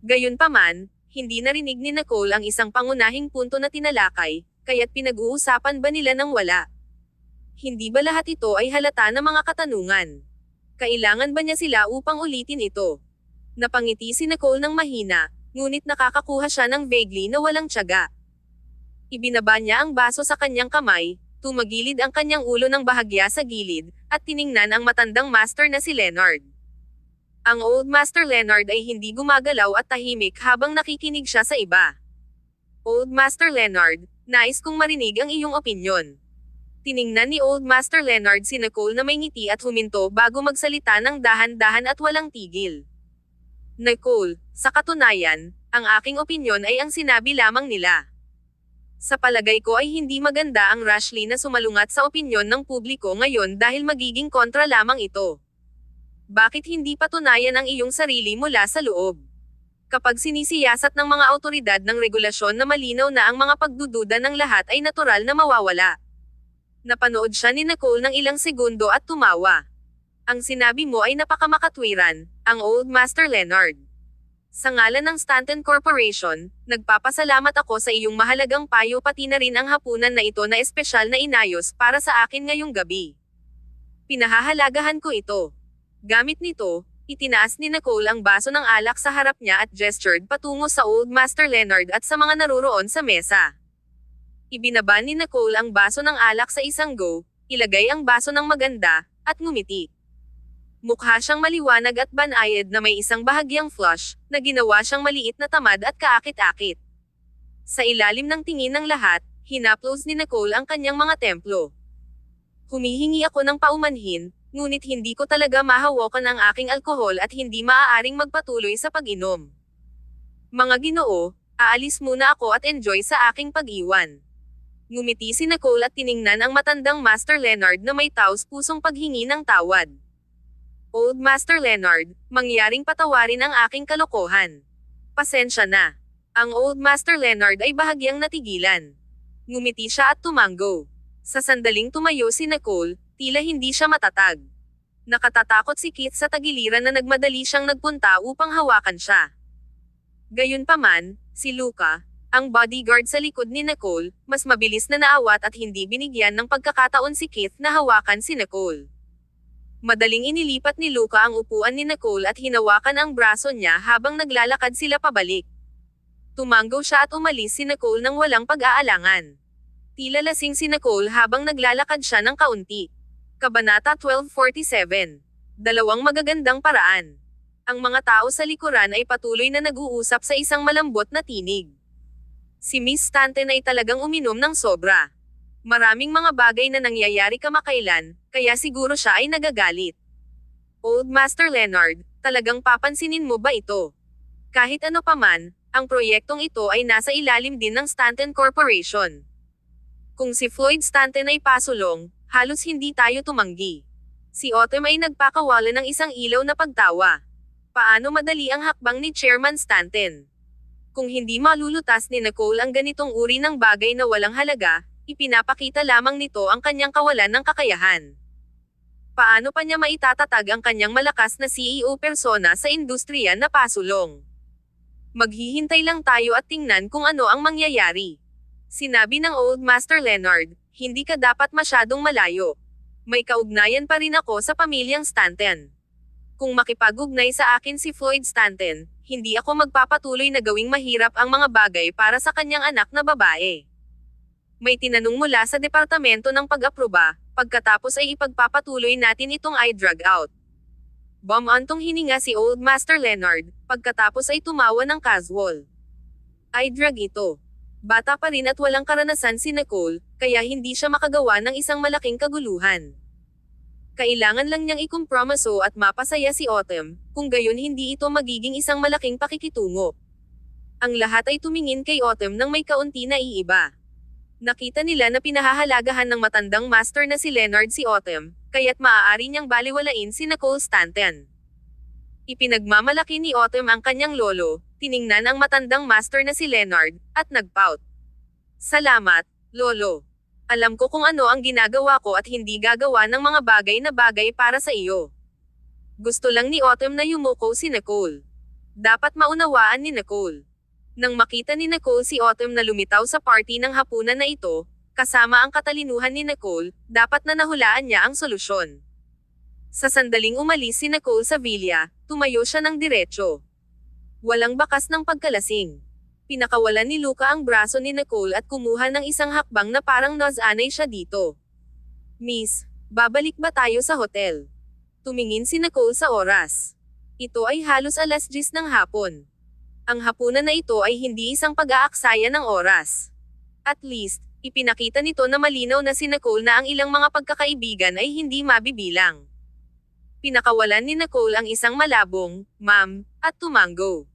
Gayunpaman, hindi narinig ni Nicole ang isang pangunahing punto na tinalakay, kaya't pinag-uusapan ba nila ng wala? Hindi ba lahat ito ay halata na mga katanungan? Kailangan ba niya sila upang ulitin ito? Napangiti si Nicole ng mahina, ngunit nakakakuha siya ng vaguely na walang tiyaga. Ibinaba niya ang baso sa kanyang kamay, tumagilid ang kanyang ulo ng bahagya sa gilid, at tiningnan ang matandang master na si Leonard. Ang Old Master Leonard ay hindi gumagalaw at tahimik habang nakikinig siya sa iba. Old Master Leonard, nais kong marinig ang iyong opinyon. Tiningnan ni Old Master Leonard si Nicole na may ngiti at huminto bago magsalita ng dahan-dahan at walang tigil. Nicole, sa katunayan, ang aking opinyon ay ang sinabi lamang nila. Sa palagay ko ay hindi maganda ang Rashley na sumalungat sa opinyon ng publiko ngayon dahil magiging kontra lamang ito. Bakit hindi patunayan ang iyong sarili mula sa loob? Kapag sinisiyasat ng mga awtoridad ng regulasyon na malinaw na ang mga pagdududa ng lahat ay natural na mawawala. Napanood siya ni Nicole ng ilang segundo at tumawa. Ang sinabi mo ay napakamakatwiran, ang Old Master Leonard. Sa ngalan ng Stanton Corporation, nagpapasalamat ako sa iyong mahalagang payo pati na rin ang hapunan na ito na espesyal na inayos para sa akin ngayong gabi. Pinahahalagahan ko ito. Gamit nito, itinaas ni Nicole ang baso ng alak sa harap niya at gestured patungo sa Old Master Leonard at sa mga naroroon sa mesa. Ibinaba ni Nicole ang baso ng alak sa isang go, ilagay ang baso ng maganda, at ngumiti. Mukha siyang maliwanag at banayad na may isang bahagyang flush, na ginawa siyang maliit na tamad at kaakit-akit. Sa ilalim ng tingin ng lahat, hinaplos ni Nicole ang kanyang mga templo. Humihingi ako ng paumanhin, ngunit hindi ko talaga mahawakan ang aking alkohol at hindi maaaring magpatuloy sa pag-inom. Mga Ginoo, aalis muna ako at enjoy sa aking pag-iwan. Ngumiti si Nicole at tiningnan ang matandang Master Leonard na may taos-pusong paghingi ng tawad. Old Master Leonard, mangyaring patawarin ang aking kalokohan. Pasensya na. Ang Old Master Leonard ay bahagyang natigilan. Ngumiti siya at tumanggo. Sa sandaling tumayo si Nicole, tila hindi siya matatag. Nakatatakot si Keith sa tagiliran na nagmadali siyang nagpunta upang hawakan siya. Gayunpaman, si Luca, ang bodyguard sa likod ni Nicole, mas mabilis na naawat at hindi binigyan ng pagkakataon si Keith na hawakan si Nicole. Madaling inilipat ni Luca ang upuan ni Nicole at hinawakan ang braso niya habang naglalakad sila pabalik. Tumanggo siya at umalis si Nicole nang walang pag-aalangan. Tila lasing si Nicole habang naglalakad siya ng kaunti. Kabanata 1247. Dalawang magagandang paraan. Ang mga tao sa likuran ay patuloy na nag-uusap sa isang malambot na tinig. Si Miss Stanton ay talagang uminom ng sobra. Maraming mga bagay na nangyayari kamakailan, kaya siguro siya ay nagagalit. Old Master Leonard, talagang papansinin mo ba ito? Kahit ano paman, ang proyektong ito ay nasa ilalim din ng Stanton Corporation. Kung si Floyd Stanton ay pasulong, halos hindi tayo tumanggi. Si Autumn ay nagpakawala ng isang ilaw na pagtawa. Paano madali ang hakbang ni Chairman Stanton? Kung hindi malulutas ni Nicole ang ganitong uri ng bagay na walang halaga, ipinapakita lamang nito ang kanyang kawalan ng kakayahan. Paano pa niya maitatatag ang kanyang malakas na CEO persona sa industriya na pasulong? Maghihintay lang tayo at tingnan kung ano ang mangyayari. Sinabi ng Old Master Leonard, hindi ka dapat masyadong malayo. May kaugnayan pa rin ako sa pamilyang Stanton. Kung makipag-ugnay sa akin si Floyd Stanton, hindi ako magpapatuloy na gawing mahirap ang mga bagay para sa kanyang anak na babae. May tinanong mula sa departamento ng pag-aproba, pagkatapos ay ipagpapatuloy natin itong i-drag out. Bumantong hininga si Old Master Leonard, pagkatapos ay tumawa ng casual. I-drag ito. Bata pa rin at walang karanasan si Nicole, kaya hindi siya makagawa ng isang malaking kaguluhan. Kailangan lang niyang ikompromiso at mapasaya si Autumn, kung gayon hindi ito magiging isang malaking pakikitungo. Ang lahat ay tumingin kay Autumn nang may kaunti na iiba. Nakita nila na pinahahalagahan ng matandang master na si Leonard si Autumn, kaya't maaari niyang baliwalain si Nicole Stanton. Ipinagmamalaki ni Autumn ang kanyang lolo, tiningnan ang matandang master na si Leonard, at nagpout. Salamat, lolo. Alam ko kung ano ang ginagawa ko at hindi gagawa ng mga bagay para sa iyo. Gusto lang ni Autumn na yumuko si Nicole. Dapat maunawaan ni Nicole. Nang makita ni Nicole si Autumn na lumitaw sa party ng hapunan na ito, kasama ang katalinuhan ni Nicole, dapat na nahulaan niya ang solusyon. Sa sandaling umalis si Nicole sa villa, tumayo siya ng diretsyo. Walang bakas ng pagkalasing. Pinakawalan ni Luca ang braso ni Nicole at kumuha ng isang hakbang na parang anay siya dito. Miss, babalik ba tayo sa hotel? Tumingin si Nicole sa oras. Ito ay halos 10:00 ng hapon. Ang hapunan na ito ay hindi isang pag-aaksaya ng oras. At least, ipinakita nito na malinaw na si Nicole na ang ilang mga pagkakaibigan ay hindi mabibilang. Pinakawalan ni Nicole ang isang malabong, "Ma'am," at tumango.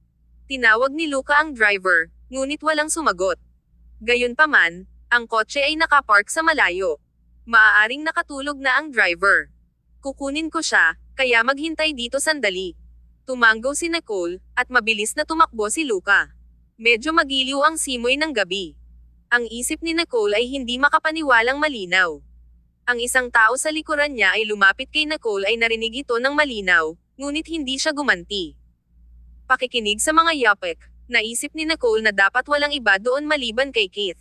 Tinawag ni Luca ang driver, ngunit walang sumagot. Gayunpaman, ang kotse ay nakapark sa malayo. Maaaring nakatulog na ang driver. Kukunin ko siya, kaya maghintay dito sandali. Tumango si Nicole, at mabilis na tumakbo si Luca. Medyo magiliw ang simoy ng gabi. Ang isip ni Nicole ay hindi makapaniwalang malinaw. Ang isang tao sa likuran niya ay lumapit kay Nicole ay narinig ito ng malinaw, ngunit hindi siya gumanti. Pakikinig sa mga yapek, naisip ni Nicole na dapat walang iba doon maliban kay Keith.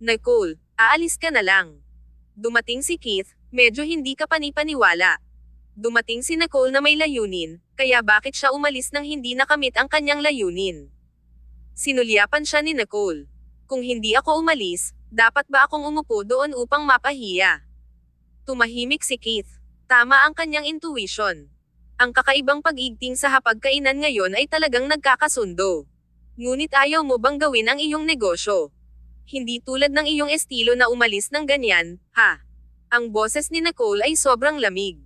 Nicole, aalis ka na lang. Dumating si Keith, medyo hindi ka panipaniwala. Dumating si Nicole na may layunin, kaya bakit siya umalis nang hindi nakamit ang kanyang layunin? Sinulyapan siya ni Nicole. Kung hindi ako umalis, dapat ba akong umupo doon upang mapahiya? Tumahimik si Keith. Tama ang kanyang intuition. Ang kakaibang pag-igting sa hapagkainan ngayon ay talagang nagkakasundo. Ngunit ayaw mo bang gawin ang iyong negosyo? Hindi tulad ng iyong estilo na umalis ng ganyan, ha? Ang boses ni Nicole ay sobrang lamig.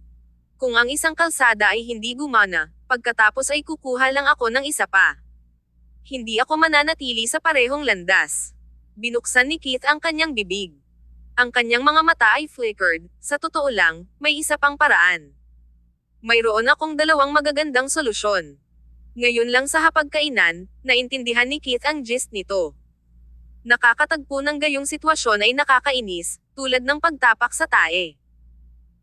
Kung ang isang kalsada ay hindi gumana, pagkatapos ay kukuha lang ako ng isa pa. Hindi ako mananatili sa parehong landas. Binuksan ni Keith ang kanyang bibig. Ang kanyang mga mata ay flickered, sa totoo lang, may isa pang paraan. Mayroon akong dalawang magagandang solusyon. Ngayon lang sa hapagkainan, naintindihan ni Keith ang gist nito. Nakakatagpo ng gayong sitwasyon ay nakakainis, tulad ng pagtapak sa tae.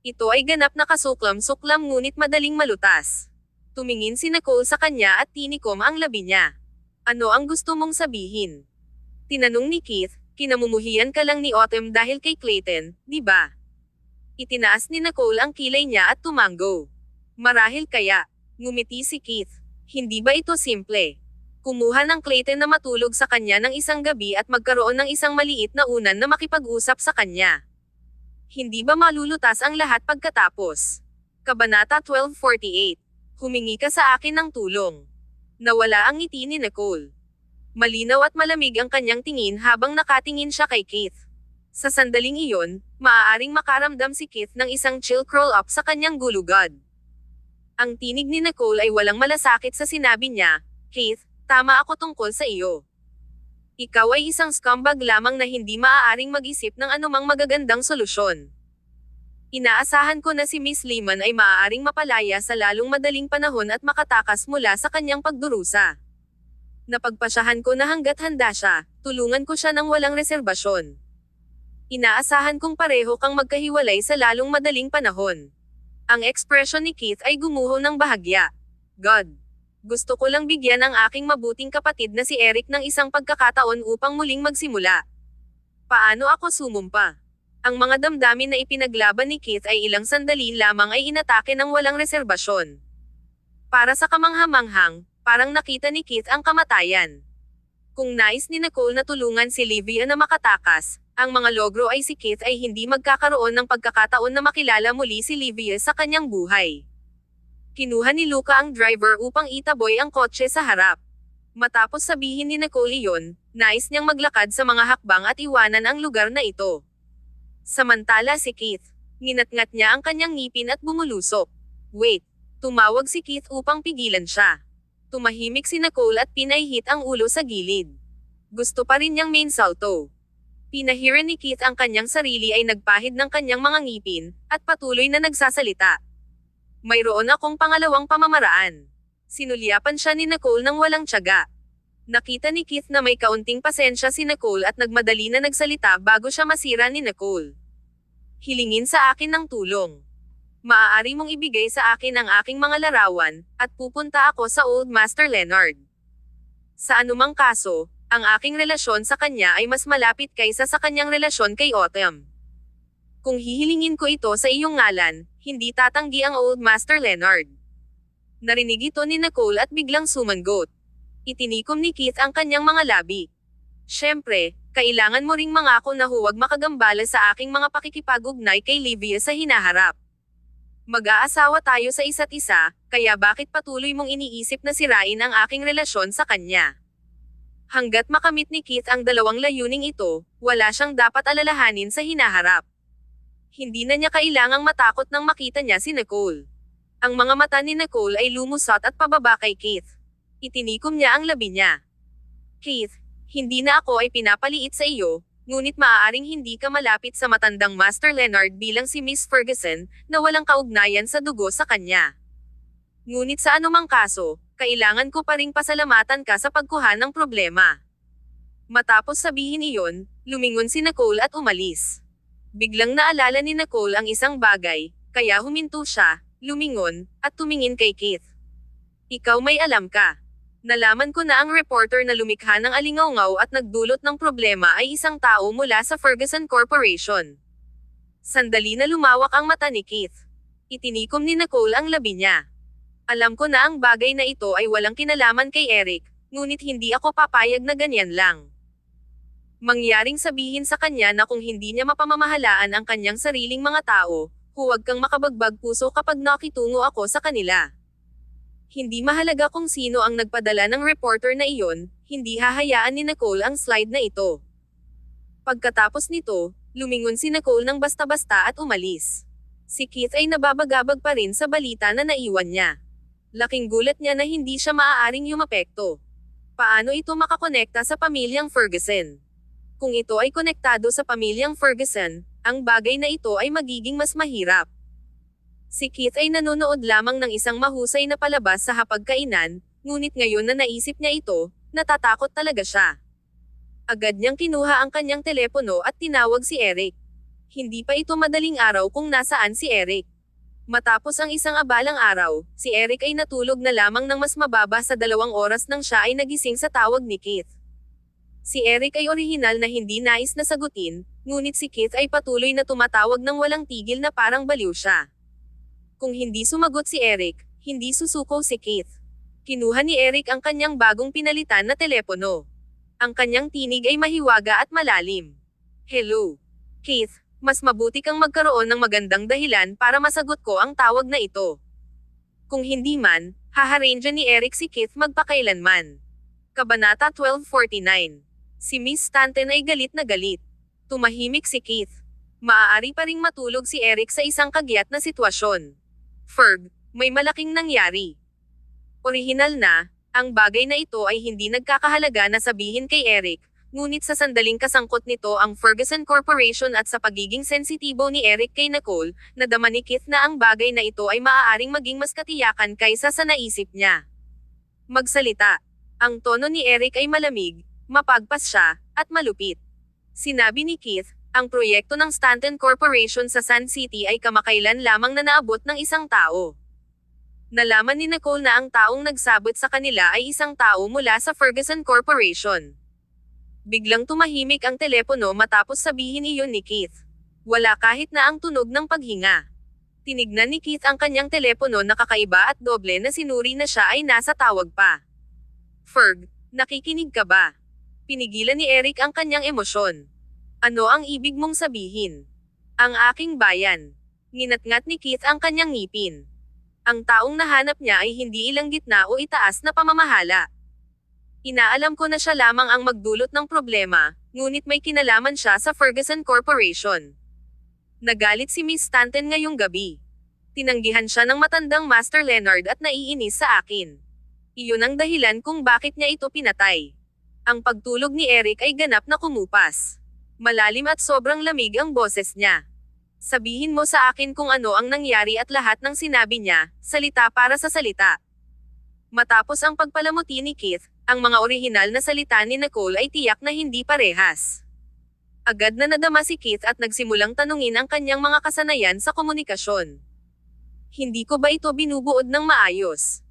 Ito ay ganap na kasuklam-suklam ngunit madaling malutas. Tumingin si Nicole sa kanya at tinikom ang labi niya. Ano ang gusto mong sabihin? Tinanong ni Keith, kinamumuhian ka lang ni Autumn dahil kay Clayton, di ba? Itinaas ni Nicole ang kilay niya at tumango. Marahil kaya, ngumiti si Keith. Hindi ba ito simple? Kumuha ng Clayton na matulog sa kanya ng isang gabi at magkaroon ng isang maliit na unan na makipag-usap sa kanya. Hindi ba malulutas ang lahat pagkatapos? Kabanata 12:48. Humingi ka sa akin ng tulong. Nawala ang ngiti ni Nicole. Malinaw at malamig ang kanyang tingin habang nakatingin siya kay Keith. Sa sandaling iyon, maaaring makaramdam si Keith ng isang chill crawl up sa kanyang gulugod. Ang tinig ni Nicole ay walang malasakit sa sinabi niya, "Keith, tama ako tungkol sa iyo. Ikaw ay isang scumbag lamang na hindi maaaring mag-isip ng anumang magagandang solusyon. Inaasahan ko na si Miss Lehman ay maaaring mapalaya sa lalong madaling panahon at makatakas mula sa kanyang pagdurusa. Napagpasyahan ko na hanggat handa siya, tulungan ko siya ng walang reserbasyon. Inaasahan kong pareho kang magkahiwalay sa lalong madaling panahon." Ang ekspresyon ni Keith ay gumuho ng bahagya. "God. Gusto ko lang bigyan ang aking mabuting kapatid na si Eric ng isang pagkakataon upang muling magsimula. Paano ako sumumpa?" Ang mga damdamin na ipinaglaban ni Keith ay ilang sandali lamang ay inatake ng walang reserbasyon. Para sa kamanghamanghang, parang nakita ni Keith ang kamatayan. Kung nais ni Nicole na tulungan si Livia na makatakas, ang mga logro ay si Keith ay hindi magkakaroon ng pagkakataon na makilala muli si Livia sa kanyang buhay. Kinuha ni Luca ang driver upang itaboy ang kotse sa harap. Matapos sabihin ni Nicole iyon, nais niyang maglakad sa mga hakbang at iwanan ang lugar na ito. Samantala si Keith, nginat-ngat niya ang kanyang ngipin at bumulusok. Wait! Tumawag si Keith upang pigilan siya. Tumahimik si Nicole at pinahihit ang ulo sa gilid. Gusto pa rin niyang main salto. Pinahiran ni Keith ang kanyang sarili ay nagpahid ng kanyang mga ngipin, at patuloy na nagsasalita. Mayroon akong pangalawang pamamaraan. Sinulyapan siya ni Nicole nang walang tiyaga. Nakita ni Keith na may kaunting pasensya si Nicole at nagmadali na nagsalita bago siya masira ni Nicole. Hilingin sa akin ng tulong. Maaari mong ibigay sa akin ang aking mga larawan, at pupunta ako sa Old Master Leonard. Sa anumang kaso, ang aking relasyon sa kanya ay mas malapit kaysa sa kanyang relasyon kay Autumn. Kung hihilingin ko ito sa iyong ngalan, hindi tatanggi ang Old Master Leonard. Narinig ito ni Nicole at biglang sumangot. Itinikom ni Keith ang kanyang mga labi. Siyempre, kailangan mo ring mangako na huwag makagambala sa aking mga pakikipag-ugnay kay Livia sa hinaharap. Mag-aasawa tayo sa isa't isa, kaya bakit patuloy mong iniisip na sirain ang aking relasyon sa kanya? Hanggat makamit ni Keith ang dalawang layuning ito, wala siyang dapat alalahanin sa hinaharap. Hindi na niya kailangang matakot nang makita niya si Nicole. Ang mga mata ni Nicole ay lumusot at pababa kay Keith. Itinikom niya ang labi niya. Keith, hindi na ako ay pinapaliit sa iyo, ngunit maaaring hindi ka malapit sa matandang Master Leonard bilang si Miss Ferguson, na walang kaugnayan sa dugo sa kanya. Ngunit sa anumang kaso, kailangan ko pa ring pasalamatan ka sa pagkuha ng problema. Matapos sabihin iyon, lumingon si Nicole at umalis. Biglang naalala ni Nicole ang isang bagay, kaya huminto siya, lumingon, at tumingin kay Keith. Ikaw may alam ka. Nalaman ko na ang reporter na lumikha ng alingawngaw at nagdulot ng problema ay isang tao mula sa Ferguson Corporation. Sandali na lumawak ang mata ni Keith. Itinikom ni Nicole ang labi niya. Alam ko na ang bagay na ito ay walang kinalaman kay Eric, ngunit hindi ako papayag na ganyan lang. Mangyaring sabihin sa kanya na kung hindi niya mapamamahalaan ang kanyang sariling mga tao, huwag kang makabagbag puso kapag nakitungo ako sa kanila. Hindi mahalaga kung sino ang nagpadala ng reporter na iyon, hindi hahayaan ni Nicole ang slide na ito. Pagkatapos nito, lumingon si Nicole ng basta-basta at umalis. Si Keith ay nababagabag pa rin sa balita na naiwan niya. Laking gulat niya na hindi siya maaaring yumapekto. Paano ito makakonekta sa pamilyang Ferguson? Kung ito ay konektado sa pamilyang Ferguson, ang bagay na ito ay magiging mas mahirap. Si Keith ay nanonood lamang ng isang mahusay na palabas sa hapagkainan, ngunit ngayon na naisip niya ito, natatakot talaga siya. Agad niyang kinuha ang kanyang telepono at tinawag si Eric. Hindi pa ito madaling araw kung nasaan si Eric. Matapos ang isang abalang araw, si Eric ay natulog na lamang ng mas mababa sa 2 oras nang siya ay nagising sa tawag ni Keith. Si Eric ay orihinal na hindi nais na sagutin, ngunit si Keith ay patuloy na tumatawag ng walang tigil na parang baliw siya. Kung hindi sumagot si Eric, hindi susuko si Keith. Kinuha ni Eric ang kanyang bagong pinalitan na telepono. Ang kanyang tinig ay mahiwaga at malalim. Hello, Keith, mas mabuti kang magkaroon ng magandang dahilan para masagot ko ang tawag na ito. Kung hindi man, haharangya ni Eric si Keith magpakailanman. Kabanata 1249. Si Miss Stanton ay galit na galit. Tumahimik si Keith. Maaari pa ring matulog si Eric sa isang kagyat na sitwasyon. Ferg, may malaking nangyari. Orihinal na, ang bagay na ito ay hindi nagkakahalaga na sabihin kay Eric, ngunit sa sandaling kasangkot nito ang Ferguson Corporation at sa pagiging sensitibo ni Eric kay Nicole, nadama ni Keith na ang bagay na ito ay maaaring maging mas katiyakan kaysa sa naisip niya. Magsalita. Ang tono ni Eric ay malamig, mapagpas siya, at malupit. Sinabi ni Keith, ang proyekto ng Stanton Corporation sa Sun City ay kamakailan lamang na naabot ng isang tao. Nalaman ni Nicole na ang taong nagsabot sa kanila ay isang tao mula sa Ferguson Corporation. Biglang tumahimik ang telepono matapos sabihin iyon ni Keith. Wala kahit na ang tunog ng paghinga. Tinignan ni Keith ang kanyang telepono na kakaiba at doble na sinuri na siya ay nasa tawag pa. Ferg, nakikinig ka ba? Pinigilan ni Eric ang kanyang emosyon. Ano ang ibig mong sabihin? Ang aking bayan. Nginatngat ni Keith ang kanyang ngipin. Ang taong nahanap niya ay hindi ilang gitna o itaas na pamamahala. Inaalam ko na siya lamang ang magdulot ng problema, ngunit may kinalaman siya sa Ferguson Corporation. Nagalit si Miss Stanton ngayong gabi. Tinanggihan siya ng matandang Master Leonard at naiinis sa akin. Iyon ang dahilan kung bakit niya ito pinatay. Ang pagtulog ni Eric ay ganap na kumupas. Malalim at sobrang lamig ang boses niya. Sabihin mo sa akin kung ano ang nangyari at lahat ng sinabi niya, salita para sa salita. Matapos ang pagpalamuti ni Keith, ang mga orihinal na salita ni Nicole ay tiyak na hindi parehas. Agad na nadama si Keith at nagsimulang tanungin ang kanyang mga kasanayan sa komunikasyon. Hindi ko ba ito binubuod ng maayos?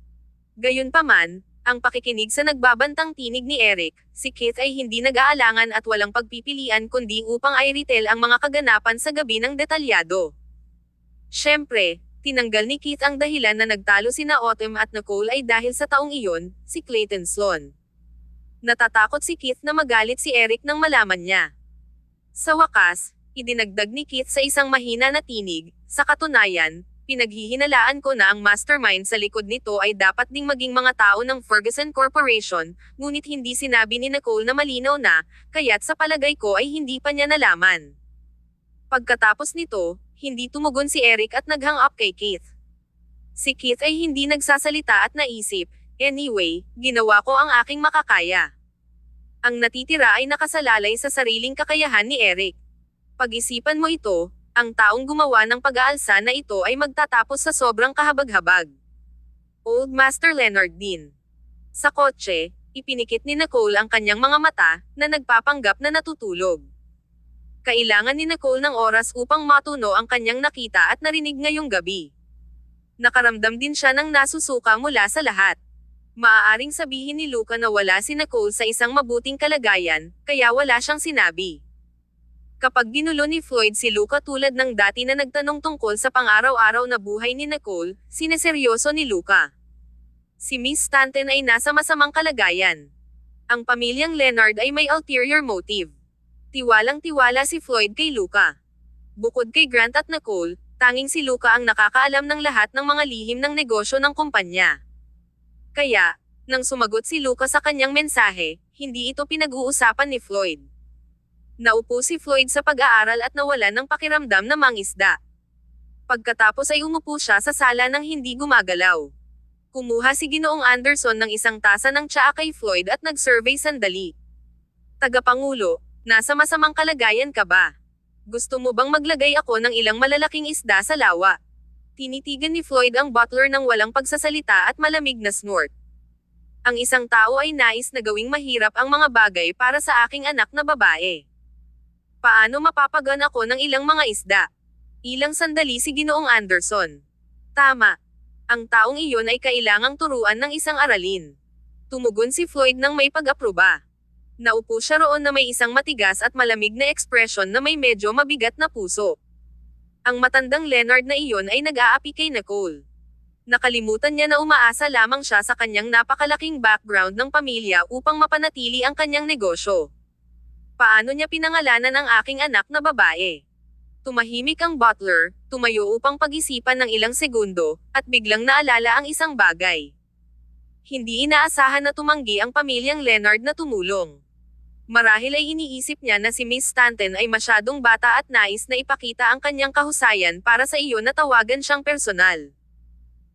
Gayunpaman, ang pakikinig sa nagbabantang tinig ni Eric, si Keith ay hindi nag-aalangan at walang pagpipilian kundi upang i-retell ang mga kaganapan sa gabi ng detalyado. Siyempre, tinanggal ni Keith ang dahilan na nagtalo sina Autumn at Nicole ay dahil sa taong iyon, si Clayton Sloan. Natatakot si Keith na magalit si Eric nang malaman niya. Sa wakas, idinagdag ni Keith sa isang mahina na tinig, sa katunayan, pinaghihinalaan ko na ang mastermind sa likod nito ay dapat ding maging mga tao ng Ferguson Corporation, ngunit hindi sinabi ni Nicole na malinaw na, kaya't sa palagay ko ay hindi pa niya nalaman. Pagkatapos nito, hindi tumugon si Eric at naghang up kay Keith. Si Keith ay hindi nagsasalita at naisip, anyway, ginawa ko ang aking makakaya. Ang natitira ay nakasalalay sa sariling kakayahan ni Eric. Pag-isipan mo ito, ang taong gumawa ng pag-aalsa na ito ay magtatapos sa sobrang kahabag-habag. Old Master Leonard din. Sa kotse, ipinikit ni Nicole ang kanyang mga mata, na nagpapanggap na natutulog. Kailangan ni Nicole ng oras upang matuno ang kanyang nakita at narinig ngayong gabi. Nakaramdam din siya ng nasusuka mula sa lahat. Maaaring sabihin ni Luca na wala si Nicole sa isang mabuting kalagayan, kaya wala siyang sinabi. Kapag ginulo ni Floyd si Luca tulad ng dati na nagtanong tungkol sa pang-araw-araw na buhay ni Nicole, sineseryoso ni Luca. Si Miss Stanton ay nasa masamang kalagayan. Ang pamilyang Leonard ay may ulterior motive. Tiwalang-tiwala si Floyd kay Luca. Bukod kay Grant at Nicole, tanging si Luca ang nakakaalam ng lahat ng mga lihim ng negosyo ng kumpanya. Kaya, nang sumagot si Luca sa kanyang mensahe, hindi ito pinag-uusapan ni Floyd. Naupo si Floyd sa pag-aaral at nawalan ng pakiramdam na mangisda. Pagkatapos ay umupo siya sa sala nang hindi gumagalaw. Kumuha si Ginoong Anderson ng isang tasa ng tsaa kay Floyd at nag-survey sandali. Tagapangulo, nasa masamang kalagayan ka ba? Gusto mo bang maglagay ako ng ilang malalaking isda sa lawa? Tinitigan ni Floyd ang butler ng walang pagsasalita at malamig na snort. Ang isang tao ay nais na gawing mahirap ang mga bagay para sa aking anak na babae. Paano mapapagan ako ng ilang mga isda? Ilang sandali si Ginoong Anderson. Tama. Ang taong iyon ay kailangang turuan ng isang aralin. Tumugon si Floyd nang may pag-aproba. Naupo siya roon na may isang matigas at malamig na ekspresyon na may medyo mabigat na puso. Ang matandang Leonard na iyon ay nag-aapi kay Nicole. Nakalimutan niya na umaasa lamang siya sa kanyang napakalaking background ng pamilya upang mapanatili ang kanyang negosyo. Paano niya pinangalanan ang aking anak na babae? Tumahimik ang butler, tumayo upang pag-isipan ng ilang segundo, at biglang naalala ang isang bagay. Hindi inaasahan na tumanggi ang pamilyang Leonard na tumulong. Marahil ay iniisip niya na si Miss Stanton ay masyadong bata at nais na ipakita ang kanyang kahusayan para sa iyo na tawagan siyang personal.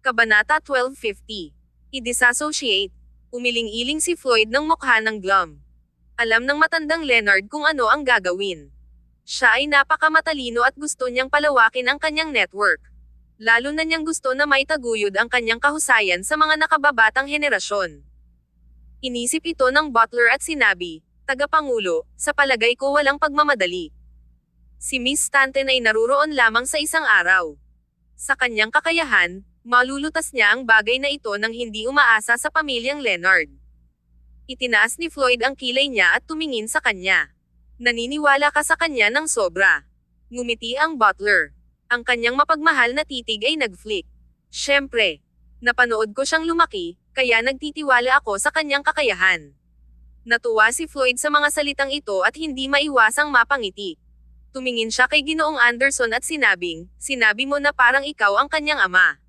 Kabanata 1250. I-disassociate. Umiling-iling si Floyd ng mukha ng glum. Alam ng matandang Leonard kung ano ang gagawin. Siya ay napakamatalino at gusto niyang palawakin ang kanyang network. Lalo na niyang gusto na maitaguyod ang kanyang kahusayan sa mga nakababatang henerasyon. Inisip ito ng butler at sinabi, Tagapangulo, sa palagay ko walang pagmamadali. Si Miss Stanton ay naruroon lamang sa isang araw. Sa kanyang kakayahan, malulutas niya ang bagay na ito nang hindi umaasa sa pamilyang Leonard. Itinaas ni Floyd ang kilay niya at tumingin sa kanya. Naniniwala ka sa kanya ng sobra. Ngumiti ang butler. Ang kanyang mapagmahal na titig ay nag-flick. Siyempre, napanood ko siyang lumaki, kaya nagtitiwala ako sa kanyang kakayahan. Natuwa si Floyd sa mga salitang ito at hindi maiwasang mapangiti. Tumingin siya kay Ginoong Anderson at sinabi mo na parang ikaw ang kanyang ama.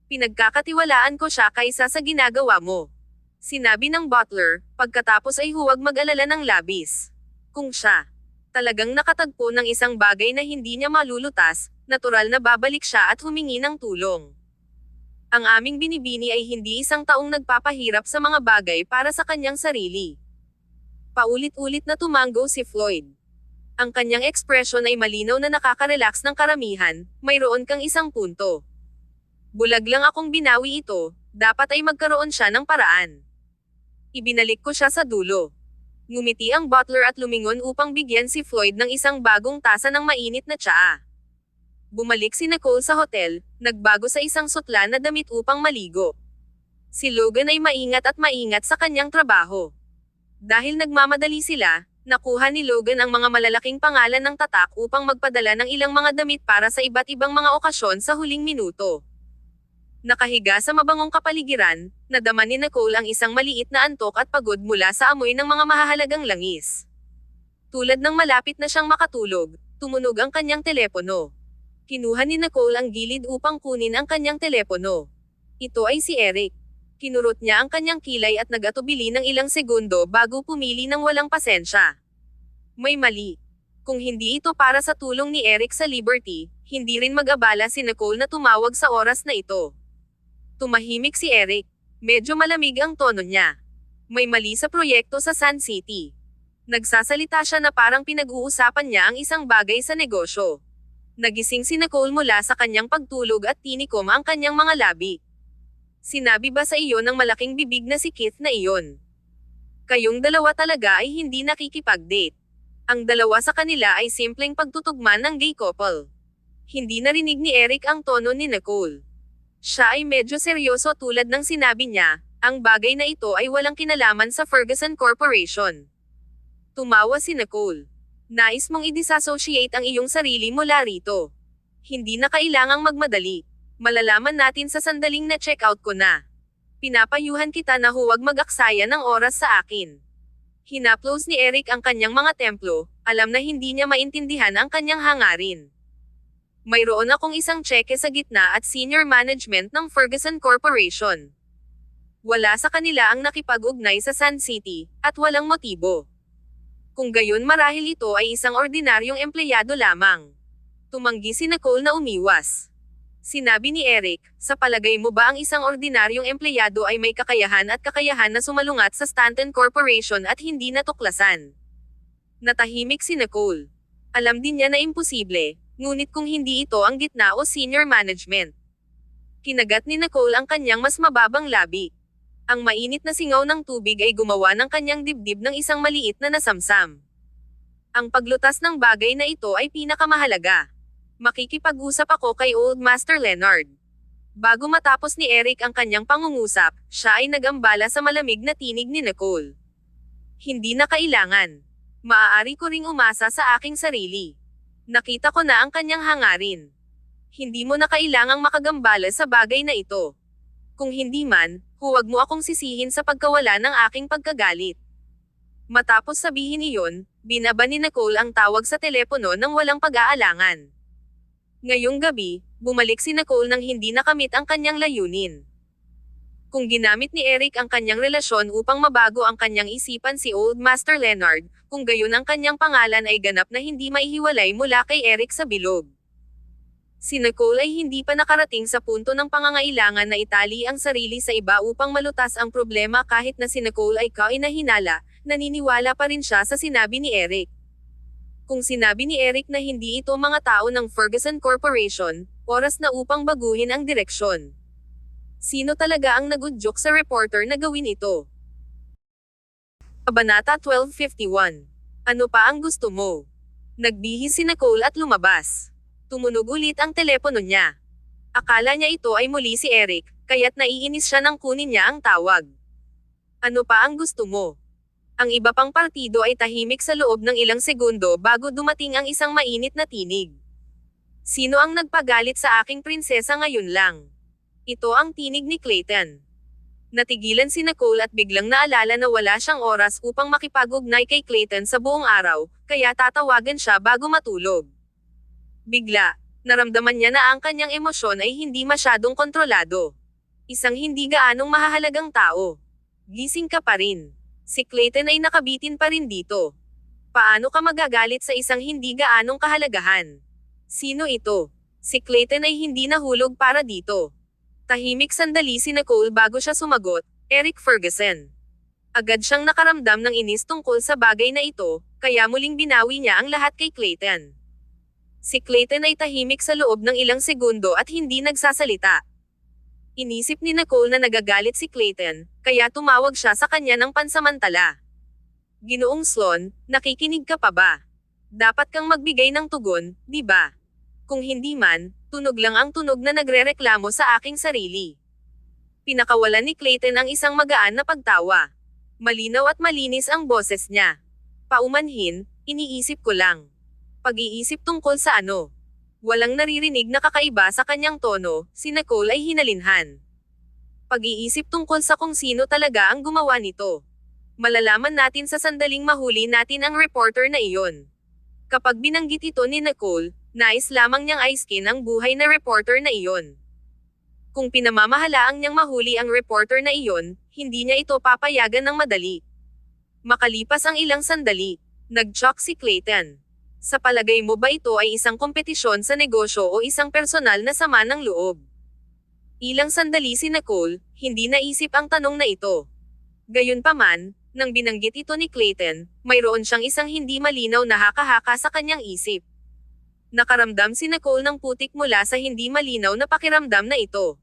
Pinagkakatiwalaan ko siya kaysa sa ginagawa mo. Sinabi ng butler, pagkatapos ay huwag mag-alala ng labis. Kung siya talagang nakatagpo ng isang bagay na hindi niya malulutas, natural na babalik siya at humingi ng tulong. Ang aming binibini ay hindi isang taong nagpapahirap sa mga bagay para sa kanyang sarili. Paulit-ulit na tumanggo si Floyd. Ang kanyang ekspresyon ay malinaw na nakaka-relax ng karamihan, mayroon kang isang punto. Bulag lang akong binawi ito, dapat ay magkaroon siya ng paraan. Ibinalik ko siya sa dulo. Ngumiti ang butler at lumingon upang bigyan si Floyd ng isang bagong tasa ng mainit na tsaa. Bumalik si Nicole sa hotel, nagbago sa isang sutla na damit upang maligo. Si Logan ay maingat sa kanyang trabaho. Dahil nagmamadali sila, nakuha ni Logan ang mga malalaking pangalan ng tatak upang magpadala ng ilang mga damit para sa iba't ibang mga okasyon sa huling minuto. Nakahiga sa mabangong kapaligiran, nadama ni Nicole ang isang maliit na antok at pagod mula sa amoy ng mga mahahalagang langis. Tulad ng malapit na siyang makatulog, tumunog ang kanyang telepono. Kinuha ni Nicole ang gilid upang kunin ang kanyang telepono. Ito ay si Eric. Kinurot niya ang kanyang kilay at nag-atubili ng ilang segundo bago pumili ng walang pasensya. May mali. Kung hindi ito para sa tulong ni Eric sa Liberty, hindi rin mag-abala si Nicole na tumawag sa oras na ito. Tumahimik si Eric. Medyo malamig ang tono niya. May mali sa proyekto sa Sun City. Nagsasalita siya na parang pinag-uusapan niya ang isang bagay sa negosyo. Nagising si Nicole mula sa kanyang pagtulog at tinikom ang kanyang mga labi. Sinabi ba sa iyo ng malaking bibig na si Keith na iyon? Kayong dalawa talaga ay hindi nakikipag-date. Ang dalawa sa kanila ay simpleng pagtutugma ng gay couple. Hindi narinig ni Eric ang tono ni Nicole. Siya ay medyo seryoso tulad ng sinabi niya, ang bagay na ito ay walang kinalaman sa Ferguson Corporation. Tumawa si Nicole. Nais mong i-disassociate ang iyong sarili mula rito. Hindi na kailangang magmadali. Malalaman natin sa sandaling na check-out ko na. Pinapayuhan kita na huwag mag-aksaya ng oras sa akin. Hinaplos ni Eric ang kanyang mga templo, alam na hindi niya maintindihan ang kanyang hangarin. Mayroon akong isang tseke sa gitna at senior management ng Ferguson Corporation. Wala sa kanila ang nakipag-ugnay sa Sun City, at walang motibo. Kung gayon marahil ito ay isang ordinaryong empleyado lamang. Tumanggi si Nicole na umiwas. Sinabi ni Eric, sa palagay mo ba ang isang ordinaryong empleyado ay may kakayahan na sumalungat sa Stanton Corporation at hindi natuklasan? Natahimik si Nicole. Alam din niya na imposible. Ngunit kung hindi ito ang gitna o senior management. Kinagat ni Nicole ang kanyang mas mababang labi. Ang mainit na singaw ng tubig ay gumawa ng kanyang dibdib ng isang maliit na nasamsam. Ang paglutas ng bagay na ito ay pinakamahalaga. Makikipag-usap ako kay Old Master Leonard. Bago matapos ni Eric ang kanyang pangungusap, siya ay nagambala sa malamig na tinig ni Nicole. Hindi na kailangan. Maaari ko ring umasa sa aking sarili. Nakita ko na ang kanyang hangarin. Hindi mo na kailangang makagambala sa bagay na ito. Kung hindi man, huwag mo akong sisihin sa pagkawala ng aking pagkagalit. Matapos sabihin iyon, binaba ni Nicole ang tawag sa telepono nang walang pag-aalangan. Ngayong gabi, bumalik si Nicole nang hindi nakamit ang kanyang layunin. Kung ginamit ni Eric ang kanyang relasyon upang mabago ang kanyang isipan si Old Master Leonard, kung gayon ang kanyang pangalan ay ganap na hindi maihiwalay mula kay Eric sa bilog. Si Nicole ay hindi pa nakarating sa punto ng pangangailangan na itali ang sarili sa iba upang malutas ang problema kahit na si Nicole ay kainahinala, naniniwala pa rin siya sa sinabi ni Eric. Kung sinabi ni Eric na hindi ito mga tao ng Ferguson Corporation, oras na upang baguhin ang direksyon. Sino talaga ang nagudyok sa reporter na gawin ito? Kabanata 1251. Ano pa ang gusto mo? Nagbihis si Nicole at lumabas. Tumunog ulit ang telepono niya. Akala niya ito ay muli si Eric, kaya't naiinis siya nang kunin niya ang tawag. Ano pa ang gusto mo? Ang iba pang partido ay tahimik sa loob ng ilang segundo bago dumating ang isang mainit na tinig. Sino ang nagpagalit sa aking prinsesa ngayon lang? Ito ang tinig ni Clayton. Natigilan si Nicole at biglang naalala na wala siyang oras upang makipag-ugnay kay Clayton sa buong araw, kaya tatawagan siya bago matulog. Bigla, naramdaman niya na ang kanyang emosyon ay hindi masyadong kontrolado. Isang hindi gaanong mahahalagang tao. Gising ka pa rin. Si Clayton ay nakabitin pa rin dito. Paano ka magagalit sa isang hindi gaanong kahalagahan? Sino ito? Si Clayton ay hindi nahulog para dito. Tahimik sandali si Nicole bago siya sumagot, Eric Ferguson. Agad siyang nakaramdam ng inis tungkol sa bagay na ito, kaya muling binawi niya ang lahat kay Clayton. Si Clayton ay tahimik sa loob ng ilang segundo at hindi nagsasalita. Inisip ni Nicole na nagagalit si Clayton, kaya tumawag siya sa kanya ng pansamantala. Ginoong Sloan, nakikinig ka pa ba? Dapat kang magbigay ng tugon, di ba? Kung hindi man, tunog lang ang tunog na nagrereklamo sa aking sarili. Pinakawalan ni Clayton ang isang magaan na pagtawa. Malinaw at malinis ang boses niya. Paumanhin, iniisip ko lang. Pag-iisip tungkol sa ano? Walang naririnig na kakaiba sa kanyang tono, si Nicole ay hinalinhan. Pag-iisip tungkol sa kung sino talaga ang gumawa nito. Malalaman natin sa sandaling mahuli natin ang reporter na iyon. Kapag binanggit ito ni Nicole, nais lamang niyang i-skin ang buhay na reporter na iyon. Kung pinamamahalaang niyang mahuli ang reporter na iyon, hindi niya ito papayagan ng madali. Makalipas ang ilang sandali, nag-choke si Clayton. Sa palagay mo ba ito ay isang kompetisyon sa negosyo o isang personal na sama ng loob? Ilang sandali si Nicole, hindi naisip ang tanong na ito. Gayunpaman, nang binanggit ito ni Clayton, mayroon siyang isang hindi malinaw na haka-haka sa kanyang isip. Nakaramdam si Nicole ng putik mula sa hindi malinaw na pakiramdam na ito.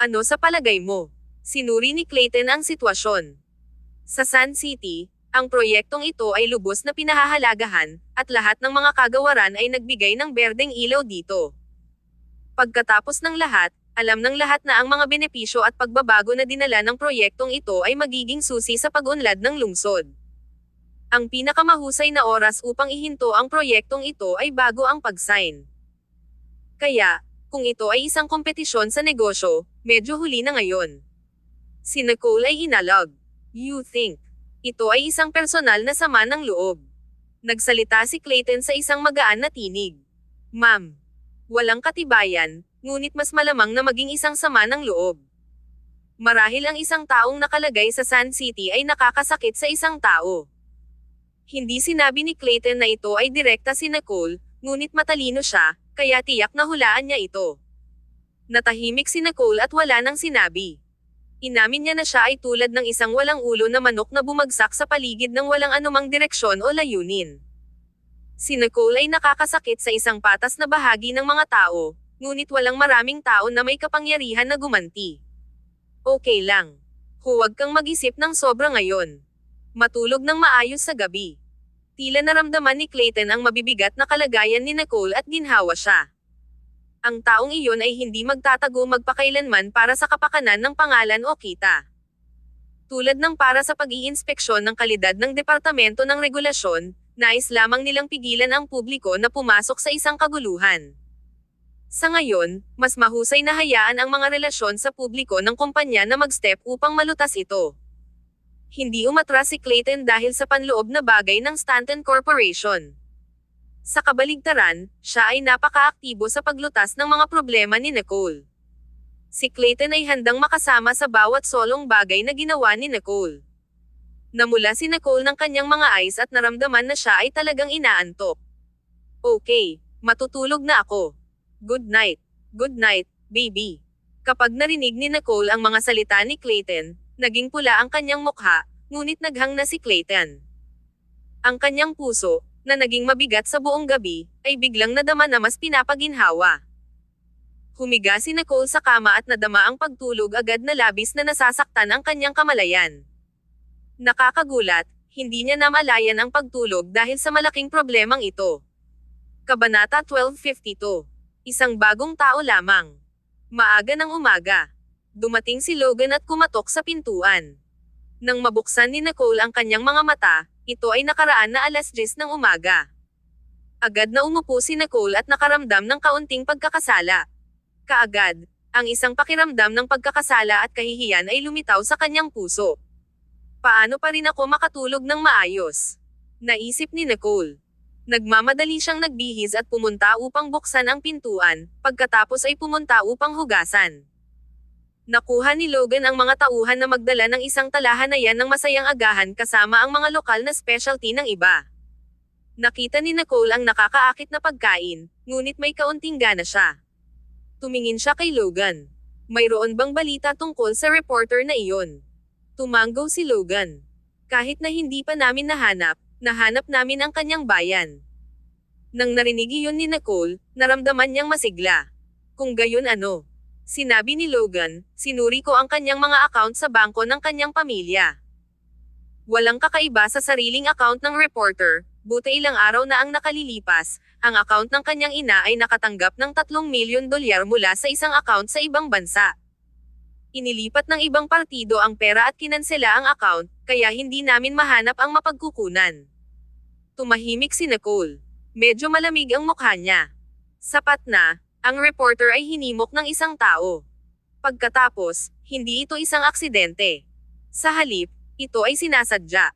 Ano sa palagay mo? Sinuri ni Clayton ang sitwasyon. Sa Sun City, ang proyektong ito ay lubos na pinahahalagahan, at lahat ng mga kagawaran ay nagbigay ng berdeng ilaw dito. Pagkatapos ng lahat, alam ng lahat na ang mga benepisyo at pagbabago na dinala ng proyektong ito ay magiging susi sa pag-unlad ng lungsod. Ang pinakamahusay na oras upang ihinto ang proyektong ito ay bago ang pag-sign. Kaya, kung ito ay isang kompetisyon sa negosyo, medyo huli na ngayon. Si Nicole ay inalog. You think? Ito ay isang personal na sama ng loob. Nagsalita si Clayton sa isang magaan na tinig. Ma'am. Walang katibayan, ngunit mas malamang na maging isang sama ng loob. Marahil ang isang taong nakalagay sa Sun City ay nakakasakit sa isang tao. Hindi sinabi ni Clayton na ito ay direkta si Nicole, ngunit matalino siya, kaya tiyak na hulaan niya ito. Natahimik si Nicole at wala nang sinabi. Inamin niya na siya ay tulad ng isang walang ulo na manok na bumagsak sa paligid ng walang anumang direksyon o layunin. Si Nicole ay nakakasakit sa isang patas na bahagi ng mga tao, ngunit walang maraming tao na may kapangyarihan na gumanti. Okay lang. Huwag kang mag-isip ng sobra ngayon. Matulog ng maayos sa gabi. Tila naramdaman ni Clayton ang mabibigat na kalagayan ni Nicole at ginhawa siya. Ang taong iyon ay hindi magtatago magpakailanman para sa kapakanan ng pangalan o kita. Tulad ng para sa pag-iinspeksyon ng kalidad ng Departamento ng Regulasyon, nais lamang nilang pigilan ang publiko na pumasok sa isang kaguluhan. Sa ngayon, mas mahusay na hayaan ang mga relasyon sa publiko ng kumpanya na mag-step upang malutas ito. Hindi umatras si Clayton dahil sa panloob na bagay ng Stanton Corporation. Sa kabaligtaran, siya ay napaka-aktibo sa paglutas ng mga problema ni Nicole. Si Clayton ay handang makasama sa bawat solong bagay na ginawa ni Nicole. Namula si Nicole ng kanyang mga eyes at naramdaman na siya ay talagang inaantok. Okay, matutulog na ako. Good night, baby. Kapag narinig ni Nicole ang mga salita ni Clayton, naging pula ang kanyang mukha, ngunit naghang na si Clayton. Ang kanyang puso, na naging mabigat sa buong gabi, ay biglang nadama na mas pinapaginhawa. Humiga si Nicole sa kama at nadama ang pagtulog agad na labis na nasasaktan ang kanyang kamalayan. Nakakagulat, hindi niya namalayan ang pagtulog dahil sa malaking problemang ito. Kabanata 1252. Isang bagong tao lamang. Maaga ng umaga. Dumating si Logan at kumatok sa pintuan. Nang mabuksan ni Nicole ang kanyang mga mata, ito ay nakaraan na 10:00 ng umaga. Agad na umupo si Nicole at nakaramdam ng kaunting pagkakasala. Kaagad, ang isang pakiramdam ng pagkakasala at kahihiyan ay lumitaw sa kanyang puso. Paano pa rin ako makatulog ng maayos? Naisip ni Nicole. Nagmamadali siyang nagbihis at pumunta upang buksan ang pintuan, pagkatapos ay pumunta upang hugasan. Nakuha ni Logan ang mga tauhan na magdala ng isang talahanayan ng masayang agahan kasama ang mga lokal na specialty ng iba. Nakita ni Nicole ang nakakaakit na pagkain, ngunit may kaunting gana siya. Tumingin siya kay Logan. Mayroon bang balita tungkol sa reporter na iyon? Tumanggo si Logan. Kahit na hindi pa namin nahanap namin ang kanyang bayan. Nang narinig iyon ni Nicole, naramdaman niyang masigla. Kung gayon ano? Sinabi ni Logan, sinuri ko ang kanyang mga account sa bangko ng kanyang pamilya. Walang kakaiba sa sariling account ng reporter, buti ilang araw na ang nakalilipas, ang account ng kanyang ina ay nakatanggap ng $3 milyon mula sa isang account sa ibang bansa. Inilipat ng ibang partido ang pera at kinansela ang account, kaya hindi namin mahanap ang mapagkukunan. Tumahimik si Nicole. Medyo malamig ang mukha niya. Sapat na. Ang reporter ay hinimok ng isang tao. Pagkatapos, hindi ito isang aksidente. Sa halip, ito ay sinasadya.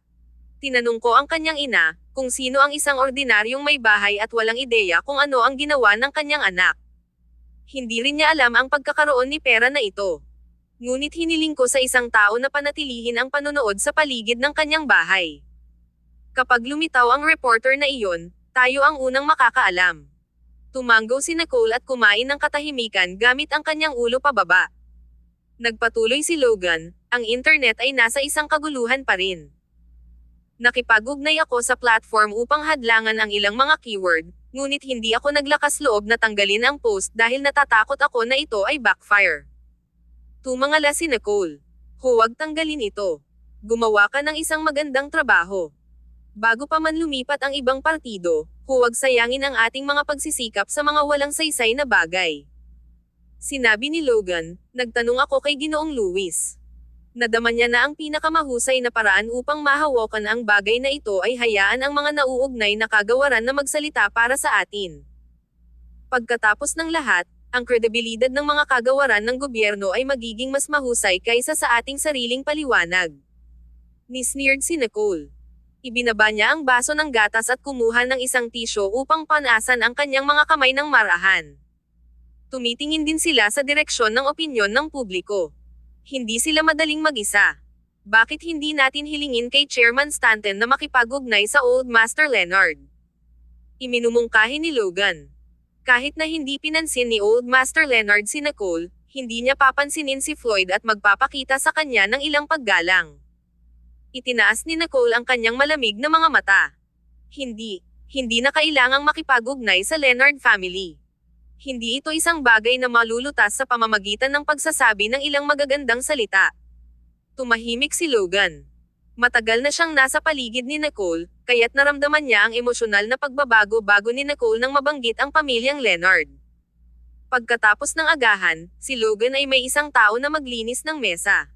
Tinanong ko ang kanyang ina, kung sino ang isang ordinaryong may bahay at walang ideya kung ano ang ginawa ng kanyang anak. Hindi rin niya alam ang pagkakaroon ni pera na ito. Ngunit hiniling ko sa isang tao na panatilihin ang panonood sa paligid ng kanyang bahay. Kapag lumitaw ang reporter na iyon, tayo ang unang makakaalam. Tumanggo si Nicole at kumain ng katahimikan gamit ang kanyang ulo pababa. Nagpatuloy si Logan, ang internet ay nasa isang kaguluhan pa rin. Nakipag-ugnay ako sa platform upang hadlangan ang ilang mga keyword, ngunit hindi ako naglakas loob na tanggalin ang post dahil natatakot ako na ito ay backfire. Tumangala si Nicole. Huwag tanggalin ito. Gumawa ka ng isang magandang trabaho. Bago pa man lumipat ang ibang partido, huwag sayangin ang ating mga pagsisikap sa mga walang saysay na bagay. Sinabi ni Logan, nagtanong ako kay Ginoong Luis. Nadama niya na ang pinakamahusay na paraan upang mahawakan ang bagay na ito ay hayaan ang mga nauugnay na kagawaran na magsalita para sa atin. Pagkatapos ng lahat, ang kredibilidad ng mga kagawaran ng gobyerno ay magiging mas mahusay kaysa sa ating sariling paliwanag. Nisneered si Nicole. Ibinaba niya ang baso ng gatas at kumuha ng isang tisyo upang panasan ang kanyang mga kamay ng marahan. Tumitingin din sila sa direksyon ng opinyon ng publiko. Hindi sila madaling mag-isa. Bakit hindi natin hilingin kay Chairman Stanton na makipag-ugnay sa Old Master Leonard? Iminumungkahi ni Logan. Kahit na hindi pinansin ni Old Master Leonard si Nicole, hindi niya papansinin si Floyd at magpapakita sa kanya ng ilang paggalang. Itinaas ni Nicole ang kanyang malamig na mga mata. Hindi na kailangang makipag-ugnay sa Leonard family. Hindi ito isang bagay na malulutas sa pamamagitan ng pagsasabi ng ilang magagandang salita. Tumahimik si Logan. Matagal na siyang nasa paligid ni Nicole, kaya't naramdaman niya ang emosyonal na pagbabago bago ni Nicole nang mabanggit ang pamilyang Leonard. Pagkatapos ng agahan, si Logan ay may isang tao na maglinis ng mesa.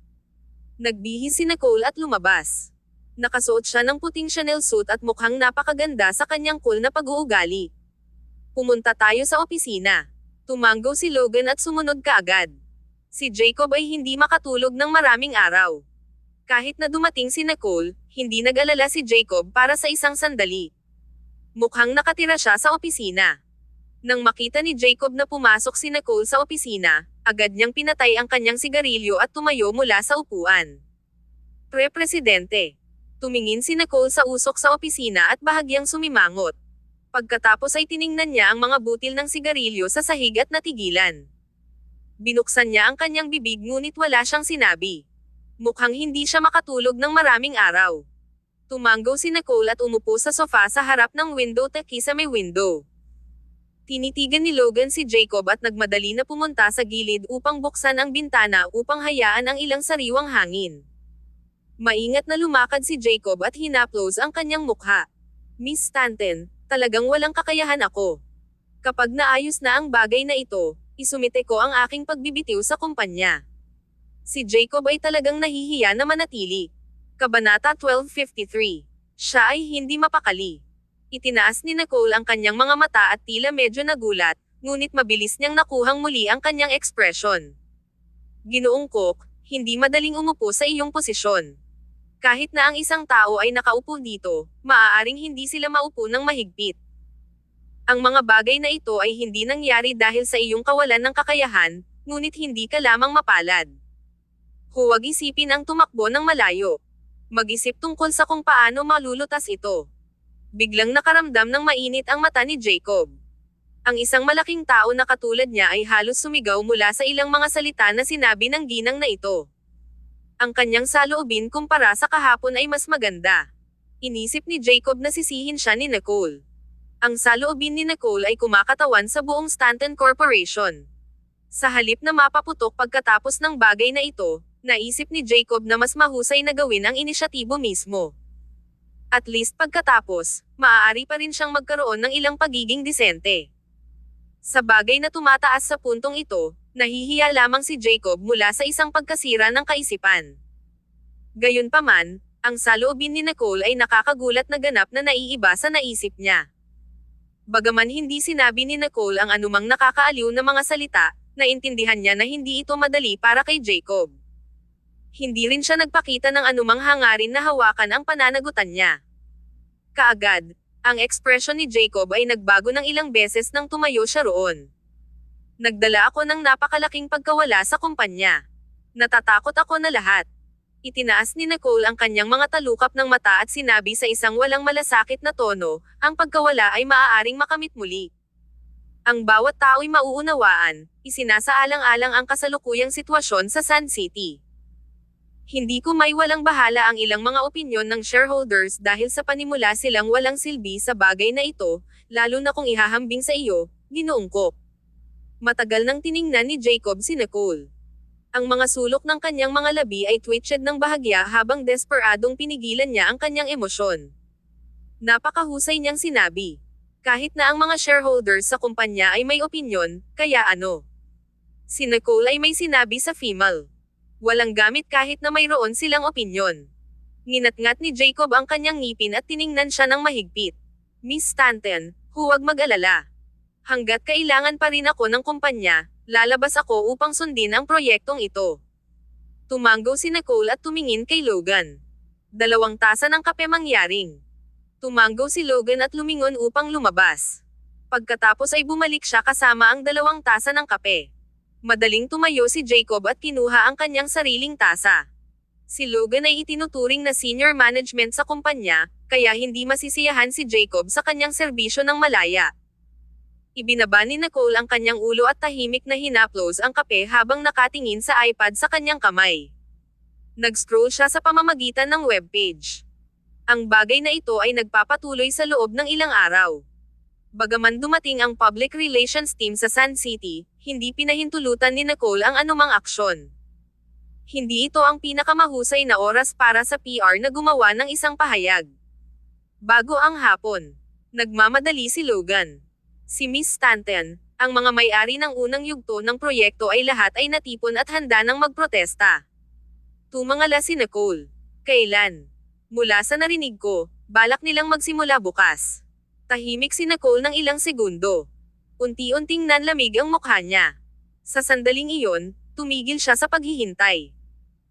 Nagbihis si Nicole at lumabas. Nakasuot siya ng puting Chanel suit at mukhang napakaganda sa kanyang cool na pag-uugali. Pumunta tayo sa opisina. Tumanggo si Logan at sumunod kaagad. Si Jacob ay hindi makatulog ng maraming araw. Kahit na dumating si Nicole, hindi nag-alala si Jacob para sa isang sandali. Mukhang nakatira siya sa opisina. Nang makita ni Jacob na pumasok si Nicole sa opisina, agad niyang pinatay ang kanyang sigarilyo at tumayo mula sa upuan. Pre-presidente. Tumingin si Nicole sa usok sa opisina at bahagyang sumimangot. Pagkatapos ay tiningnan niya ang mga butil ng sigarilyo sa sahig at natigilan. Binuksan niya ang kanyang bibig ngunit wala siyang sinabi. Mukhang hindi siya makatulog ng maraming araw. Tumanggo si Nicole at umupo sa sofa sa harap ng window taki sa may window. Tinitigan ni Logan si Jacob at nagmadali na pumunta sa gilid upang buksan ang bintana upang hayaan ang ilang sariwang hangin. Maingat na lumakad si Jacob at hinaplos ang kanyang mukha. Miss Stanton, talagang walang kakayahan ako. Kapag naayos na ang bagay na ito, isumite ko ang aking pagbibitiw sa kumpanya. Si Jacob ay talagang nahihiya na manatili. Kabanata 1253. Siya ay hindi mapakali. Itinaas ni Nicole ang kanyang mga mata at tila medyo nagulat, ngunit mabilis niyang nakuhang muli ang kanyang ekspresyon. Ginoong Cook, hindi madaling umupo sa iyong posisyon. Kahit na ang isang tao ay nakaupo dito, maaaring hindi sila maupo ng mahigpit. Ang mga bagay na ito ay hindi nangyari dahil sa iyong kawalan ng kakayahan, ngunit hindi ka lamang mapalad. Huwag isipin ang tumakbo ng malayo. Mag-isip tungkol sa kung paano malulutas ito. Biglang nakaramdam ng mainit ang mata ni Jacob. Ang isang malaking tao na katulad niya ay halos sumigaw mula sa ilang mga salita na sinabi ng ginang na ito. Ang kanyang saloobin kumpara sa kahapon ay mas maganda. Inisip ni Jacob na sisihin siya ni Nicole. Ang saloobin ni Nicole ay kumakatawan sa buong Stanton Corporation. Sa halip na mapaputok pagkatapos ng bagay na ito, naisip ni Jacob na mas mahusay na gawin ang inisyatibo mismo. At least pagkatapos, maaari pa rin siyang magkaroon ng ilang pagiging disente. Sa bagay na tumataas sa puntong ito, nahihiya lamang si Jacob mula sa isang pagkasira ng kaisipan. Gayunpaman, ang saloobin ni Nicole ay nakakagulat na ganap na naiiba sa naisip niya. Bagaman hindi sinabi ni Nicole ang anumang nakakaaliw na mga salita, naintindihan niya na hindi ito madali para kay Jacob. Hindi rin siya nagpakita ng anumang hangarin na hawakan ang pananagutan niya. Kaagad, ang ekspresyon ni Jacob ay nagbago ng ilang beses nang tumayo siya roon. Nagdala ako ng napakalaking pagkawala sa kumpanya. Natatakot ako na lahat. Itinaas ni Nicole ang kanyang mga talukap ng mata at sinabi sa isang walang malasakit na tono, ang pagkawala ay maaaring makamit muli. Ang bawat tao'y mauunawaan, isinasaalang-alang ang kasalukuyang sitwasyon sa Sun City. Hindi ko may walang bahala ang ilang mga opinyon ng shareholders dahil sa panimula silang walang silbi sa bagay na ito, lalo na kung ihahambing sa iyo, Ginoong Cook. Matagal nang tiningnan ni Jacob si Nicole. Ang mga sulok ng kanyang mga labi ay twitched ng bahagya habang desperadong pinigilan niya ang kanyang emosyon. Napakahusay niyang sinabi. Kahit na ang mga shareholders sa kumpanya ay may opinyon, kaya ano? Si Nicole ay may sinabi sa female. Walang gamit kahit na mayroon silang opinyon. Nginat-ngat ni Jacob ang kanyang ngipin at tiningnan siya ng mahigpit. Miss Stanton, huwag mag-alala. Hanggat kailangan pa rin ako ng kumpanya, lalabas ako upang sundin ang proyektong ito. Tumango si Nicole at tumingin kay Logan. 2 tasa ng kape mangyaring. Tumango si Logan at lumingon upang lumabas. Pagkatapos ay bumalik siya kasama ang 2 tasa ng kape. Madaling tumayo si Jacob at kinuha ang kanyang sariling tasa. Si Logan ay itinuturing na senior management sa kumpanya, kaya hindi masisiyahan si Jacob sa kanyang serbisyo ng malaya. Ibinaba ni Nicole ang kanyang ulo at tahimik na hinaplos ang kape habang nakatingin sa iPad sa kanyang kamay. Nag-scroll siya sa pamamagitan ng webpage. Ang bagay na ito ay nagpapatuloy sa loob ng ilang araw. Bagaman dumating ang public relations team sa Sun City, hindi pinahintulutan ni Nicole ang anumang aksyon. Hindi ito ang pinakamahusay na oras para sa PR na gumawa ng isang pahayag. Bago ang hapon, nagmamadali si Logan. Si Miss Stanton, ang mga may-ari ng unang yugto ng proyekto ay lahat ay natipon at handa ng magprotesta. Tumangala si Nicole. Kailan? Mula sa narinig ko, balak nilang magsimula bukas. Tahimik si Nicole ng ilang segundo. Unti-unting nanlamig ang mukha niya. Sa sandaling iyon, tumigil siya sa paghihintay.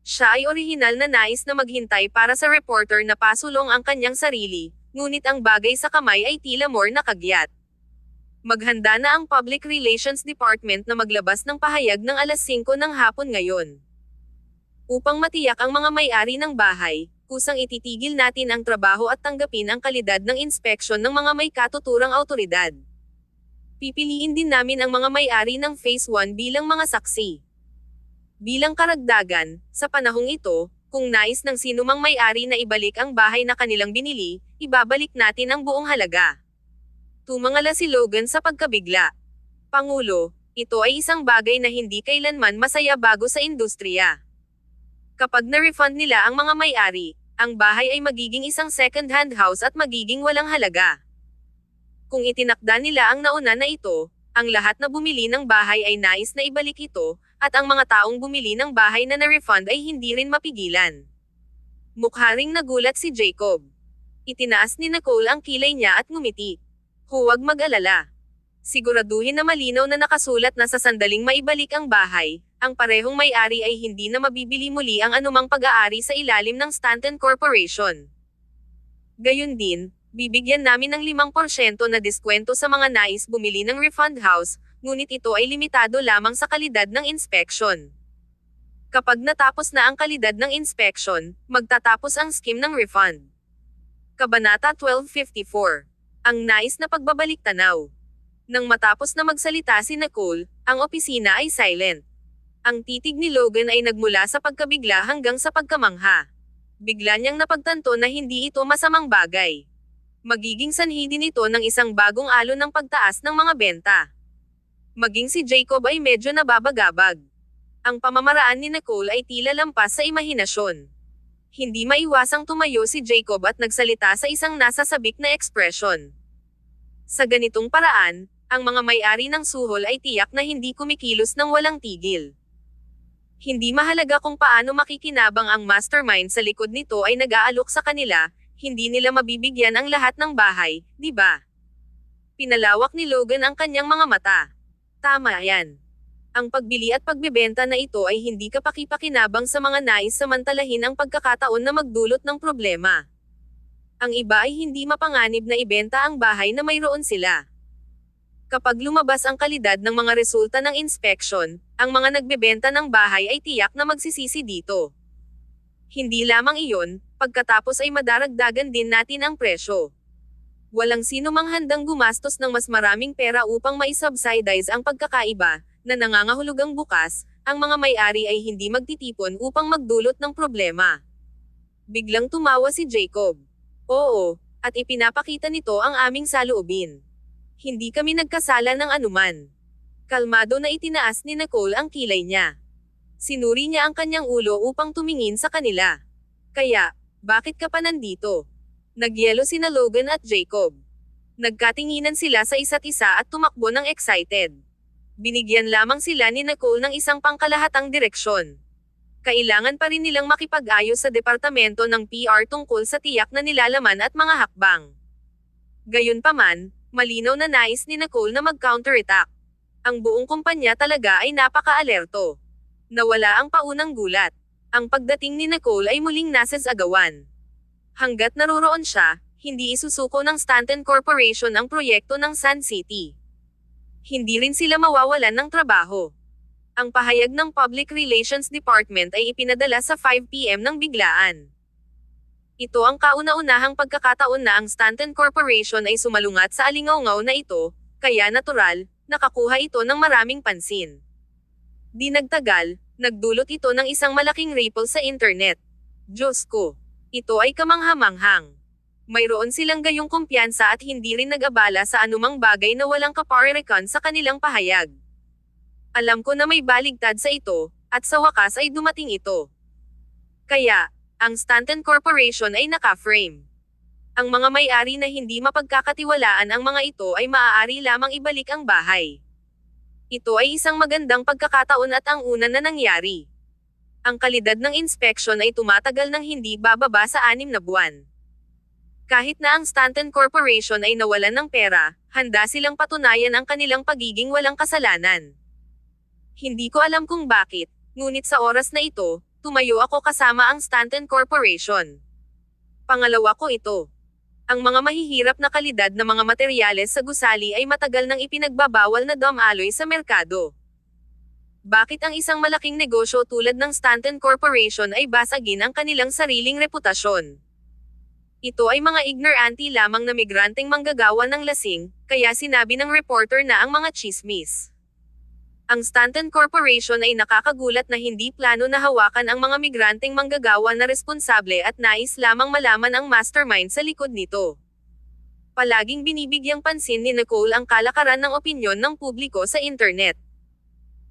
Siya ay orihinal na nais na maghintay para sa reporter na pasulong ang kanyang sarili, ngunit ang bagay sa kamay ay tila more nakagyat. Maghanda na ang Public Relations Department na maglabas ng pahayag ng 5:00 ng hapon ngayon. Upang matiyak ang mga may-ari ng bahay, kusang ititigil natin ang trabaho at tanggapin ang kalidad ng inspeksyon ng mga may katuturang awtoridad. Pipiliin din namin ang mga may-ari ng Phase 1 bilang mga saksi. Bilang karagdagan, sa panahong ito, kung nais ng sinumang may-ari na ibalik ang bahay na kanilang binili, ibabalik natin ang buong halaga. Tumangala si Logan sa pagkabigla. Pangulo, ito ay isang bagay na hindi kailanman masaya bago sa industriya. Kapag na-refund nila ang mga may-ari, ang bahay ay magiging isang second-hand house at magiging walang halaga. Kung itinakda nila ang nauna na ito, ang lahat na bumili ng bahay ay nais na ibalik ito, at ang mga taong bumili ng bahay na na-refund ay hindi rin mapigilan. Mukha ring nagulat si Jacob. Itinaas ni Nicole ang kilay niya at ngumiti. Huwag mag-alala. Siguraduhin na malinaw na nakasulat na sa sandaling maibalik ang bahay, ang parehong may-ari ay hindi na mabibili muli ang anumang pag-aari sa ilalim ng Stanton Corporation. Gayun din, bibigyan namin ng 5% na diskwento sa mga nais bumili ng refund house, ngunit ito ay limitado lamang sa kalidad ng inspeksyon. Kapag natapos na ang kalidad ng inspeksyon, magtatapos ang scheme ng refund. Kabanata 1254. Ang nais na pagbabalik-tanaw. Nang matapos na magsalita si Nicole, ang opisina ay silent. Ang titig ni Logan ay nagmula sa pagkabigla hanggang sa pagkamangha. Bigla niyang napagtanto na hindi ito masamang bagay. Magiging sanhi din ito ng isang bagong alon ng pagtaas ng mga benta. Maging si Jacob ay medyo nababagabag. Ang pamamaraan ni Nicole ay tila lampas sa imahinasyon. Hindi maiwasang tumayo si Jacob at nagsalita sa isang nasasabik na ekspresyon. Sa ganitong paraan, ang mga may-ari ng suhol ay tiyak na hindi kumikilos ng walang tigil. Hindi mahalaga kung paano makikinabang ang mastermind sa likod nito ay nag-aalok sa kanila, hindi nila mabibigyan ang lahat ng bahay, di ba? Pinalawak ni Logan ang kanyang mga mata. Tama yan. Ang pagbili at pagbebenta na ito ay hindi kapaki-pakinabang sa mga nais samantalahin ang pagkakataon na magdulot ng problema. Ang iba ay hindi mapanganib na ibenta ang bahay na mayroon sila. Kapag lumabas ang kalidad ng mga resulta ng inspeksyon, ang mga nagbebenta ng bahay ay tiyak na magsisisi dito. Hindi lamang iyon, pagkatapos ay madaragdagan din natin ang presyo. Walang sino mang handang gumastos ng mas maraming pera upang maisubsidize ang pagkakaiba, na nangangahulugang bukas, ang mga may-ari ay hindi magtitipon upang magdulot ng problema. Biglang tumawa si Jacob. Oo, at ipinapakita nito ang aming saloobin. Hindi kami nagkasala ng anuman. Kalmado na itinaas ni Nicole ang kilay niya. Sinuri niya ang kanyang ulo upang tumingin sa kanila. Kaya, bakit ka pa nandito? Nagyelo sina Logan at Jacob. Nagkatinginan sila sa isa't isa at tumakbo ng excited. Binigyan lamang sila ni Nicole ng isang pangkalahatang direksyon. Kailangan pa rin nilang makipag-ayos sa departamento ng PR tungkol sa tiyak na nilalaman at mga hakbang. Gayunpaman, malinaw na nais ni Nicole na mag-counterattack. Ang buong kumpanya talaga ay napaka-alerto. Nawala ang paunang gulat. Ang pagdating ni Nicole ay muling nasa agawan. Hanggat naroroon siya, hindi isusuko ng Stanton Corporation ang proyekto ng Sun City. Hindi rin sila mawawalan ng trabaho. Ang pahayag ng Public Relations Department ay ipinadala sa 5 PM ng biglaan. Ito ang kauna-unahang pagkakataon na ang Stanton Corporation ay sumalungat sa alingaungaw na ito, kaya natural, nakakuha ito ng maraming pansin. Di nagtagal, nagdulot ito ng isang malaking ripple sa internet. Diyos ko! Ito ay kamangha-manghang. Mayroon silang gayong kumpiyansa at hindi rin nag-abala sa anumang bagay na walang kaparerekan sa kanilang pahayag. Alam ko na may baligtad sa ito, at sa wakas ay dumating ito. Kaya, ang Stanton Corporation ay naka-frame. Ang mga may-ari na hindi mapagkakatiwalaan ang mga ito ay maaari lamang ibalik ang bahay. Ito ay isang magandang pagkakataon at ang una na nangyari. Ang kalidad ng inspeksyon ay tumatagal ng hindi bababa sa 6 na buwan. Kahit na ang Stanton Corporation ay nawalan ng pera, handa silang patunayan ang kanilang pagiging walang kasalanan. Hindi ko alam kung bakit, ngunit sa oras na ito, tumayo ako kasama ang Stanton Corporation. Pangalawa ko ito. Ang mga mahihirap na kalidad na mga materyales sa gusali ay matagal nang ipinagbabawal na dumaloy sa merkado. Bakit ang isang malaking negosyo tulad ng Stanton Corporation ay basagin ang kanilang sariling reputasyon? Ito ay mga ignorante lamang na migranteng manggagawa ng lasing, kaya sinabi ng reporter na ang mga chismis. Ang Stanton Corporation ay nakakagulat na hindi plano na hawakan ang mga migranteng manggagawa na responsable at nais lamang malaman ang mastermind sa likod nito. Palaging binibigyang pansin ni Nicole ang kalakaran ng opinyon ng publiko sa internet.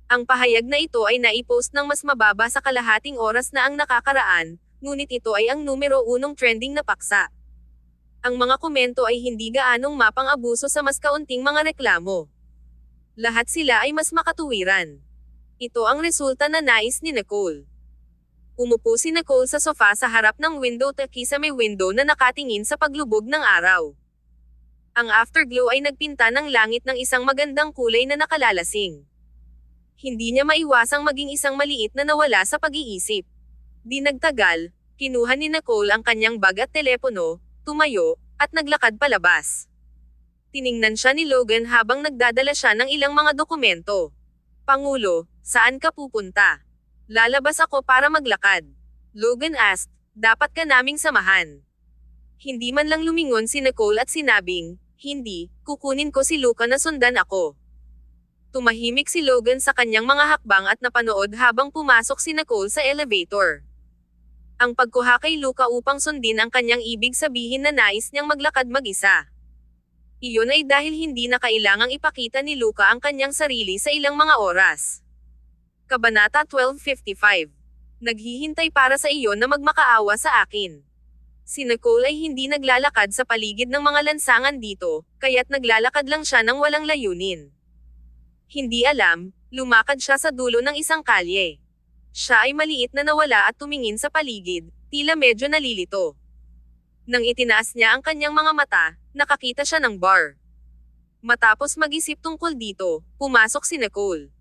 Ang pahayag na ito ay naipost ng mas mababa sa kalahating oras na ang nakakaraan, ngunit ito ay ang numero 1 trending na paksa. Ang mga komento ay hindi gaanong mapang-abuso sa mas kaunting mga reklamo. Lahat sila ay mas makatuwiran. Ito ang resulta na nais ni Nicole. Umupo si Nicole sa sofa sa harap ng window taki sa may window na nakatingin sa paglubog ng araw. Ang afterglow ay nagpinta ng langit ng isang magandang kulay na nakalalasing. Hindi niya maiwasang maging isang maliit na nawala sa pag-iisip. Di nagtagal, kinuha ni Nicole ang kanyang bag at telepono, tumayo, at naglakad palabas. Tiningnan siya ni Logan habang nagdadala siya ng ilang mga dokumento. Pangulo, saan ka pupunta? Lalabas ako para maglakad. Logan asked, dapat ka naming samahan. Hindi man lang lumingon si Nicole at sinabing, hindi, kukunin ko si Luca na sundan ako. Tumahimik si Logan sa kanyang mga hakbang at napanood habang pumasok si Nicole sa elevator. Ang pagkuha kay Luca upang sundin ang kanyang ibig sabihin na nais niyang maglakad mag-isa. Iyon ay dahil hindi na kailangang ipakita ni Luca ang kanyang sarili sa ilang mga oras. Kabanata 12:55. Naghihintay para sa iyo na magmakaawa sa akin. Si Nicole ay hindi naglalakad sa paligid ng mga lansangan dito, kaya't naglalakad lang siya ng walang layunin. Hindi alam, lumakad siya sa dulo ng isang kalye. Siya ay maliit na nawala at tumingin sa paligid, tila medyo nalilito. Nang itinaas niya ang kanyang mga mata, nakakita siya ng bar. Matapos mag-isip tungkol dito, pumasok si Nicole.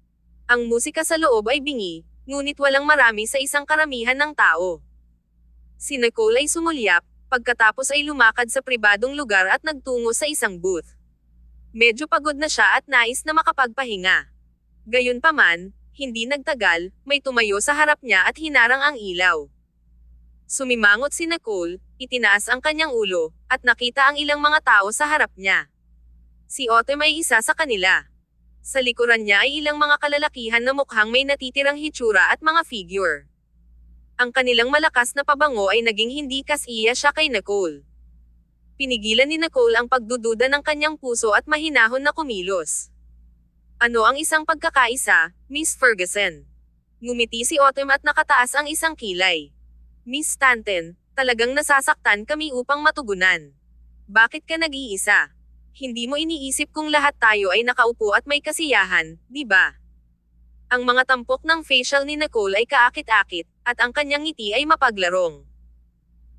Ang musika sa loob ay bingi, ngunit walang marami sa isang karamihan ng tao. Si Nicole ay sumulyap, pagkatapos ay lumakad sa pribadong lugar at nagtungo sa isang booth. Medyo pagod na siya at nais na makapagpahinga. Gayunpaman, hindi nagtagal, may tumayo sa harap niya at hinarang ang ilaw. Sumimangot si Nicole, itinaas ang kanyang ulo, at nakita ang ilang mga tao sa harap niya. Si Autumn ay isa sa kanila. Sa likuran niya ay ilang mga kalalakihan na mukhang may natitirang hitsura at mga figure. Ang kanilang malakas na pabango ay naging hindi kasiya siya kay Nicole. Pinigilan ni Nicole ang pagdududa ng kanyang puso at mahinahon na kumilos. Ano ang isang pagkakaisa, Miss Ferguson? Ngumiti si Autumn at nakataas ang isang kilay. Miss Stanton, talagang nasasaktan kami upang matugunan. Bakit ka nag-iisa? Hindi mo iniisip kung lahat tayo ay nakaupo at may kasiyahan, di ba? Ang mga tampok ng facial ni Nicole ay kaakit-akit, at ang kanyang ngiti ay mapaglarong.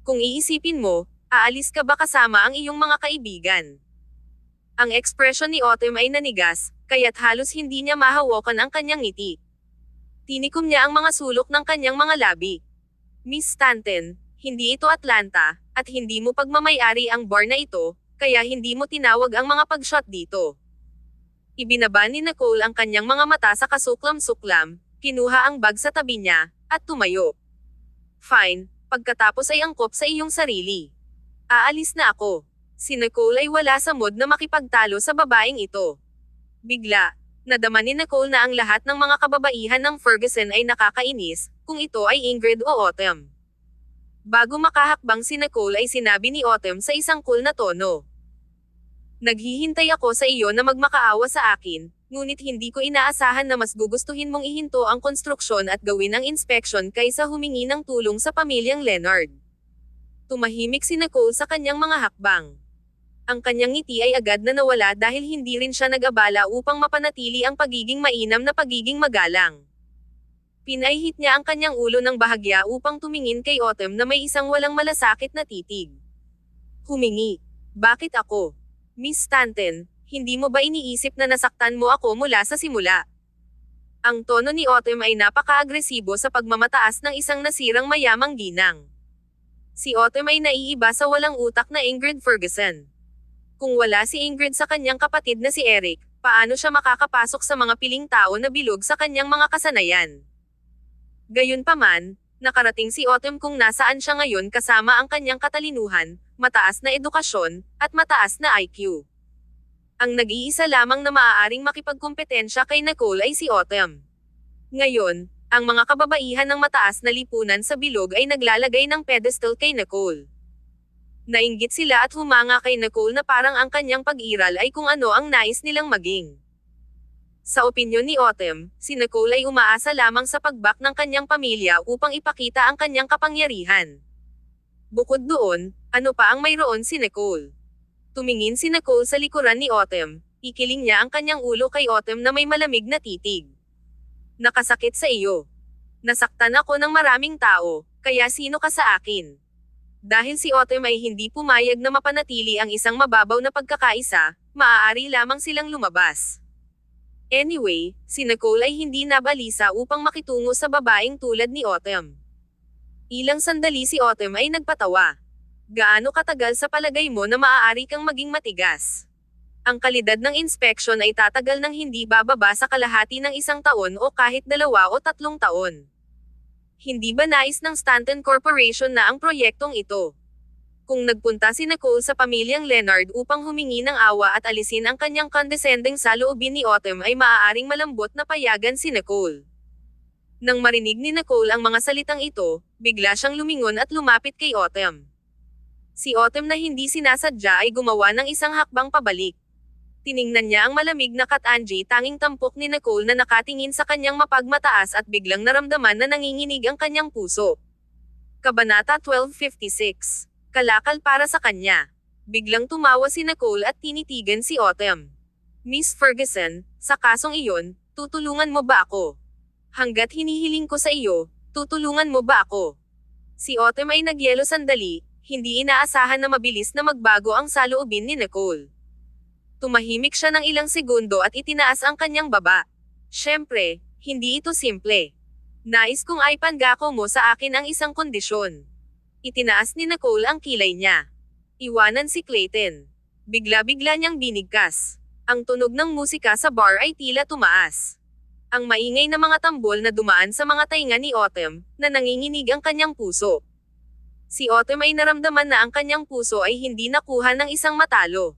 Kung iisipin mo, aalis ka ba kasama ang iyong mga kaibigan? Ang ekspresyon ni Autumn ay nanigas, kaya't halos hindi niya mahawakan ang kanyang ngiti. Tinikom niya ang mga sulok ng kanyang mga labi. Miss Stanton, hindi ito Atlanta, at hindi mo pagmamayari ang bar na ito, kaya hindi mo tinawag ang mga pag-shot dito. Ibinaba ni Nicole ang kanyang mga mata sa kasuklam-suklam, kinuha ang bag sa tabi niya, at tumayo. Fine, pagkatapos ay angkop sa iyong sarili. Aalis na ako. Si Nicole ay wala sa mood na makipagtalo sa babaeng ito. Bigla, nadama ni Nicole na ang lahat ng mga kababaihan ng Ferguson ay nakakainis, kung ito ay Ingrid o Autumn. Bago makahakbang si Nicole ay sinabi ni Autumn sa isang cool na tono. Naghihintay ako sa iyo na magmakaawa sa akin, ngunit hindi ko inaasahan na mas gugustuhin mong ihinto ang konstruksyon at gawin ang inspeksyon kaysa humingi ng tulong sa pamilyang Leonard. Tumahimik si Nicole sa kanyang mga hakbang. Ang kanyang ngiti ay agad na nawala dahil hindi rin siya nag-abala upang mapanatili ang pagiging mainam na pagiging magalang. Pinaihit niya ang kanyang ulo ng bahagya upang tumingin kay Autumn na may isang walang malasakit na titig. Humingi. Bakit ako? Miss Stanton, hindi mo ba iniisip na nasaktan mo ako mula sa simula? Ang tono ni Autumn ay napaka-agresibo sa pagmamataas ng isang nasirang mayamang ginang. Si Autumn ay naiiba sa walang utak na Ingrid Ferguson. Kung wala si Ingrid sa kanyang kapatid na si Eric, paano siya makakapasok sa mga piling tao na bilog sa kanyang mga kasanayan? Gayunpaman, nakarating si Autumn kung nasaan siya ngayon kasama ang kanyang katalinuhan, mataas na edukasyon, at mataas na IQ. Ang nag-iisa lamang na maaaring makipagkompetensya kay Nicole ay si Autumn. Ngayon, ang mga kababaihan ng mataas na lipunan sa bilog ay naglalagay ng pedestal kay Nicole. Nainggit sila at humanga kay Nicole na parang ang kanyang pag-iral ay kung ano ang nais nilang maging. Sa opinyon ni Autumn, si Nicole ay umaasa lamang sa pagbak ng kanyang pamilya upang ipakita ang kanyang kapangyarihan. Bukod doon, ano pa ang mayroon si Nicole? Tumingin si Nicole sa likuran ni Autumn, ikiling niya ang kanyang ulo kay Autumn na may malamig na titig. Nakasakit sa iyo. Nasaktan ako ng maraming tao, kaya sino ka sa akin? Dahil si Autumn ay hindi pumayag na mapanatili ang isang mababaw na pagkakaisa, maaari lamang silang lumabas. Anyway, si Nicole ay hindi nabalisa upang makitungo sa babaeng tulad ni Autumn. Ilang sandali si Autumn ay nagpatawa. Gaano katagal sa palagay mo na maaari kang maging matigas? Ang kalidad ng inspeksyon ay tatagal ng hindi bababa sa kalahati ng 1 taon o kahit 2 o 3 taon. Hindi ba nais ng Stanton Corporation na ang proyektong ito? Kung nagpunta si Nicole sa pamilyang Leonard upang humingi ng awa at alisin ang kanyang condescending saloobin ni Autumn ay maaaring malambot na payagan si Nicole. Nang marinig ni Nicole ang mga salitang ito, bigla siyang lumingon at lumapit kay Autumn. Si Autumn na hindi sinasadya ay gumawa ng isang hakbang pabalik. Tiningnan niya ang malamig na Kat-Angie tanging tampok ni Nicole na nakatingin sa kanyang mapagmataas at biglang naramdaman na nanginginig ang kanyang puso. Kabanata 1256. Kalakal para sa kanya. Biglang tumawa si Nicole at tinitigan si Autumn. Miss Ferguson, sa kasong iyon, tutulungan mo ba ako? Hanggat hinihiling ko sa iyo, tutulungan mo ba ako? Si Autumn ay nagyelo sandali, hindi inaasahan na mabilis na magbago ang saloobin ni Nicole. Tumahimik siya ng ilang segundo at itinaas ang kanyang baba. Siyempre, hindi ito simple. Nais kong aipangako mo sa akin ang isang kondisyon. Itinaas ni Nicole ang kilay niya. Iwanan si Clayton. Bigla-bigla niyang binigkas. Ang tunog ng musika sa bar ay tila tumaas. Ang maingay na mga tambol na dumaan sa mga tainga ni Autumn, na nanginginig ang kanyang puso. Si Autumn ay naramdaman na ang kanyang puso ay hindi nakuha ng isang matalo.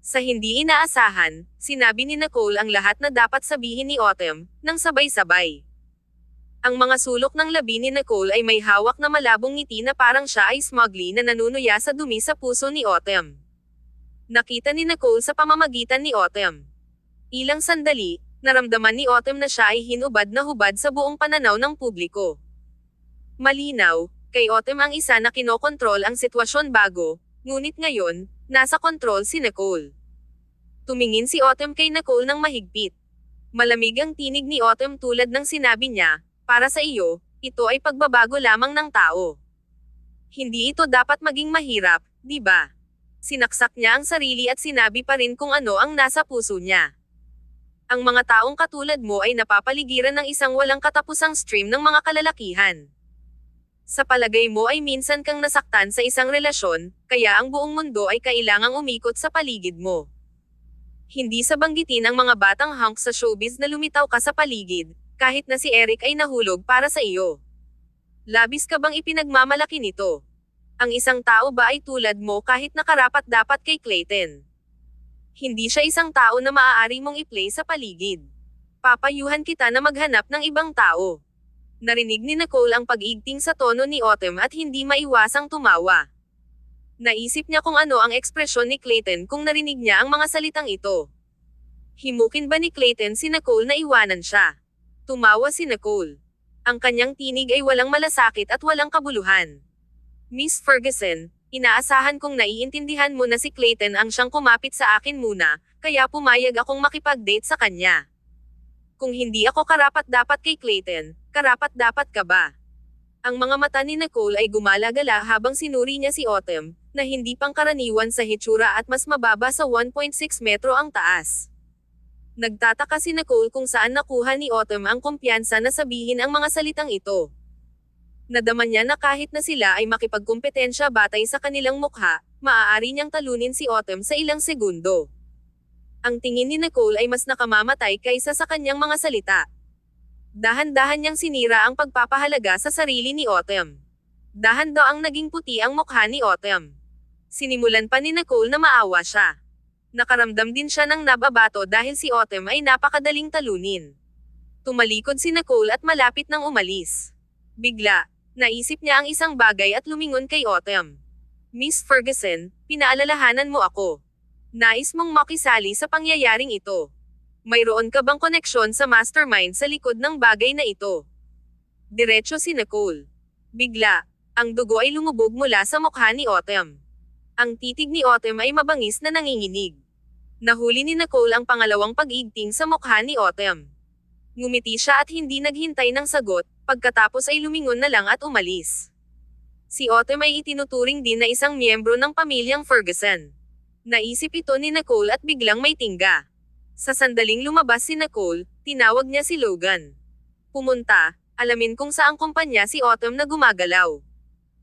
Sa hindi inaasahan, sinabi ni Nicole ang lahat na dapat sabihin ni Autumn, nang sabay-sabay. Ang mga sulok ng labi ni Nicole ay may hawak na malabong ngiti na parang siya ay smugly na nanunuya sa dumi sa puso ni Autumn. Nakita ni Nicole sa pamamagitan ni Autumn. Ilang sandali, naramdaman ni Autumn na siya ay hinubad na hubad sa buong pananaw ng publiko. Malinaw, kay Autumn ang isa na kinokontrol ang sitwasyon bago, ngunit ngayon, nasa kontrol si Nicole. Tumingin si Autumn kay Nicole ng mahigpit. Malamig ang tinig ni Autumn tulad ng sinabi niya, para sa iyo, ito ay pagbabago lamang ng tao. Hindi ito dapat maging mahirap, di ba? Sinaksak niya ang sarili at sinabi pa rin kung ano ang nasa puso niya. Ang mga taong katulad mo ay napapaligiran ng isang walang katapusang stream ng mga kalalakihan. Sa palagay mo ay minsan kang nasaktan sa isang relasyon, kaya ang buong mundo ay kailangang umikot sa paligid mo. Hindi sa banggitin ang mga batang hunk sa showbiz na lumitaw ka sa paligid, kahit na si Eric ay nahulog para sa iyo. Labis ka bang ipinagmamalaki nito? Ang isang tao ba ay tulad mo kahit nakarapat-dapat kay Clayton? Hindi siya isang tao na maaari mong i-play sa paligid. Papayuhan kita na maghanap ng ibang tao. Narinig ni Nicole ang pag-igting sa tono ni Autumn at hindi maiwasang tumawa. Naisip niya kung ano ang ekspresyon ni Clayton kung narinig niya ang mga salitang ito. Himukin ba ni Clayton si Nicole na iwanan siya? Tumawa si Nicole. Ang kanyang tinig ay walang malasakit at walang kabuluhan. Miss Ferguson, inaasahan kong naiintindihan mo na si Clayton ang siyang kumapit sa akin muna, kaya pumayag akong makipag-date sa kanya. Kung hindi ako karapat-dapat kay Clayton, karapat-dapat ka ba? Ang mga mata ni Nicole ay gumalagala habang sinuri niya si Autumn, na hindi pangkaraniwan sa hitsura at mas mababa sa 1.6 metro ang taas. Nagtataka si Nicole kung saan nakuha ni Autumn ang kumpiyansa na sabihin ang mga salitang ito. Nadama niya na kahit na sila ay makipagkumpetensya batay sa kanilang mukha, maaari niyang talunin si Autumn sa ilang segundo. Ang tingin ni Nicole ay mas nakamamatay kaysa sa kanyang mga salita. Dahan-dahan niyang sinira ang pagpapahalaga sa sarili ni Autumn. Dahan daw ang naging puti ang mukha ni Autumn. Sinimulan pa ni Nicole na maawa siya. Nakaramdam din siya ng nababato dahil si Autumn ay napakadaling talunin. Tumalikod si Nicole at malapit nang umalis. Bigla, naisip niya ang isang bagay at lumingon kay Autumn. Miss Ferguson, pinaalalahanan mo ako. Nais mong makisali sa pangyayaring ito. Mayroon ka bang koneksyon sa mastermind sa likod ng bagay na ito? Diretso si Nicole. Bigla, ang dugo ay lumubog mula sa mukha ni Autumn. Ang titig ni Autumn ay mabangis na nanginginig. Nahuli ni Nicole ang pangalawang pag-igting sa mukha ni Autumn. Ngumiti siya at hindi naghintay ng sagot, Pagkatapos ay lumingon na lang at umalis. Si Autumn ay itinuturing din na isang miyembro ng pamilyang Ferguson. Naisip ito ni Nicole at biglang may tingga. Sa sandaling lumabas si Nicole, tinawag niya si Logan. Pumunta, alamin kung saang kumpanya si Autumn na gumagalaw.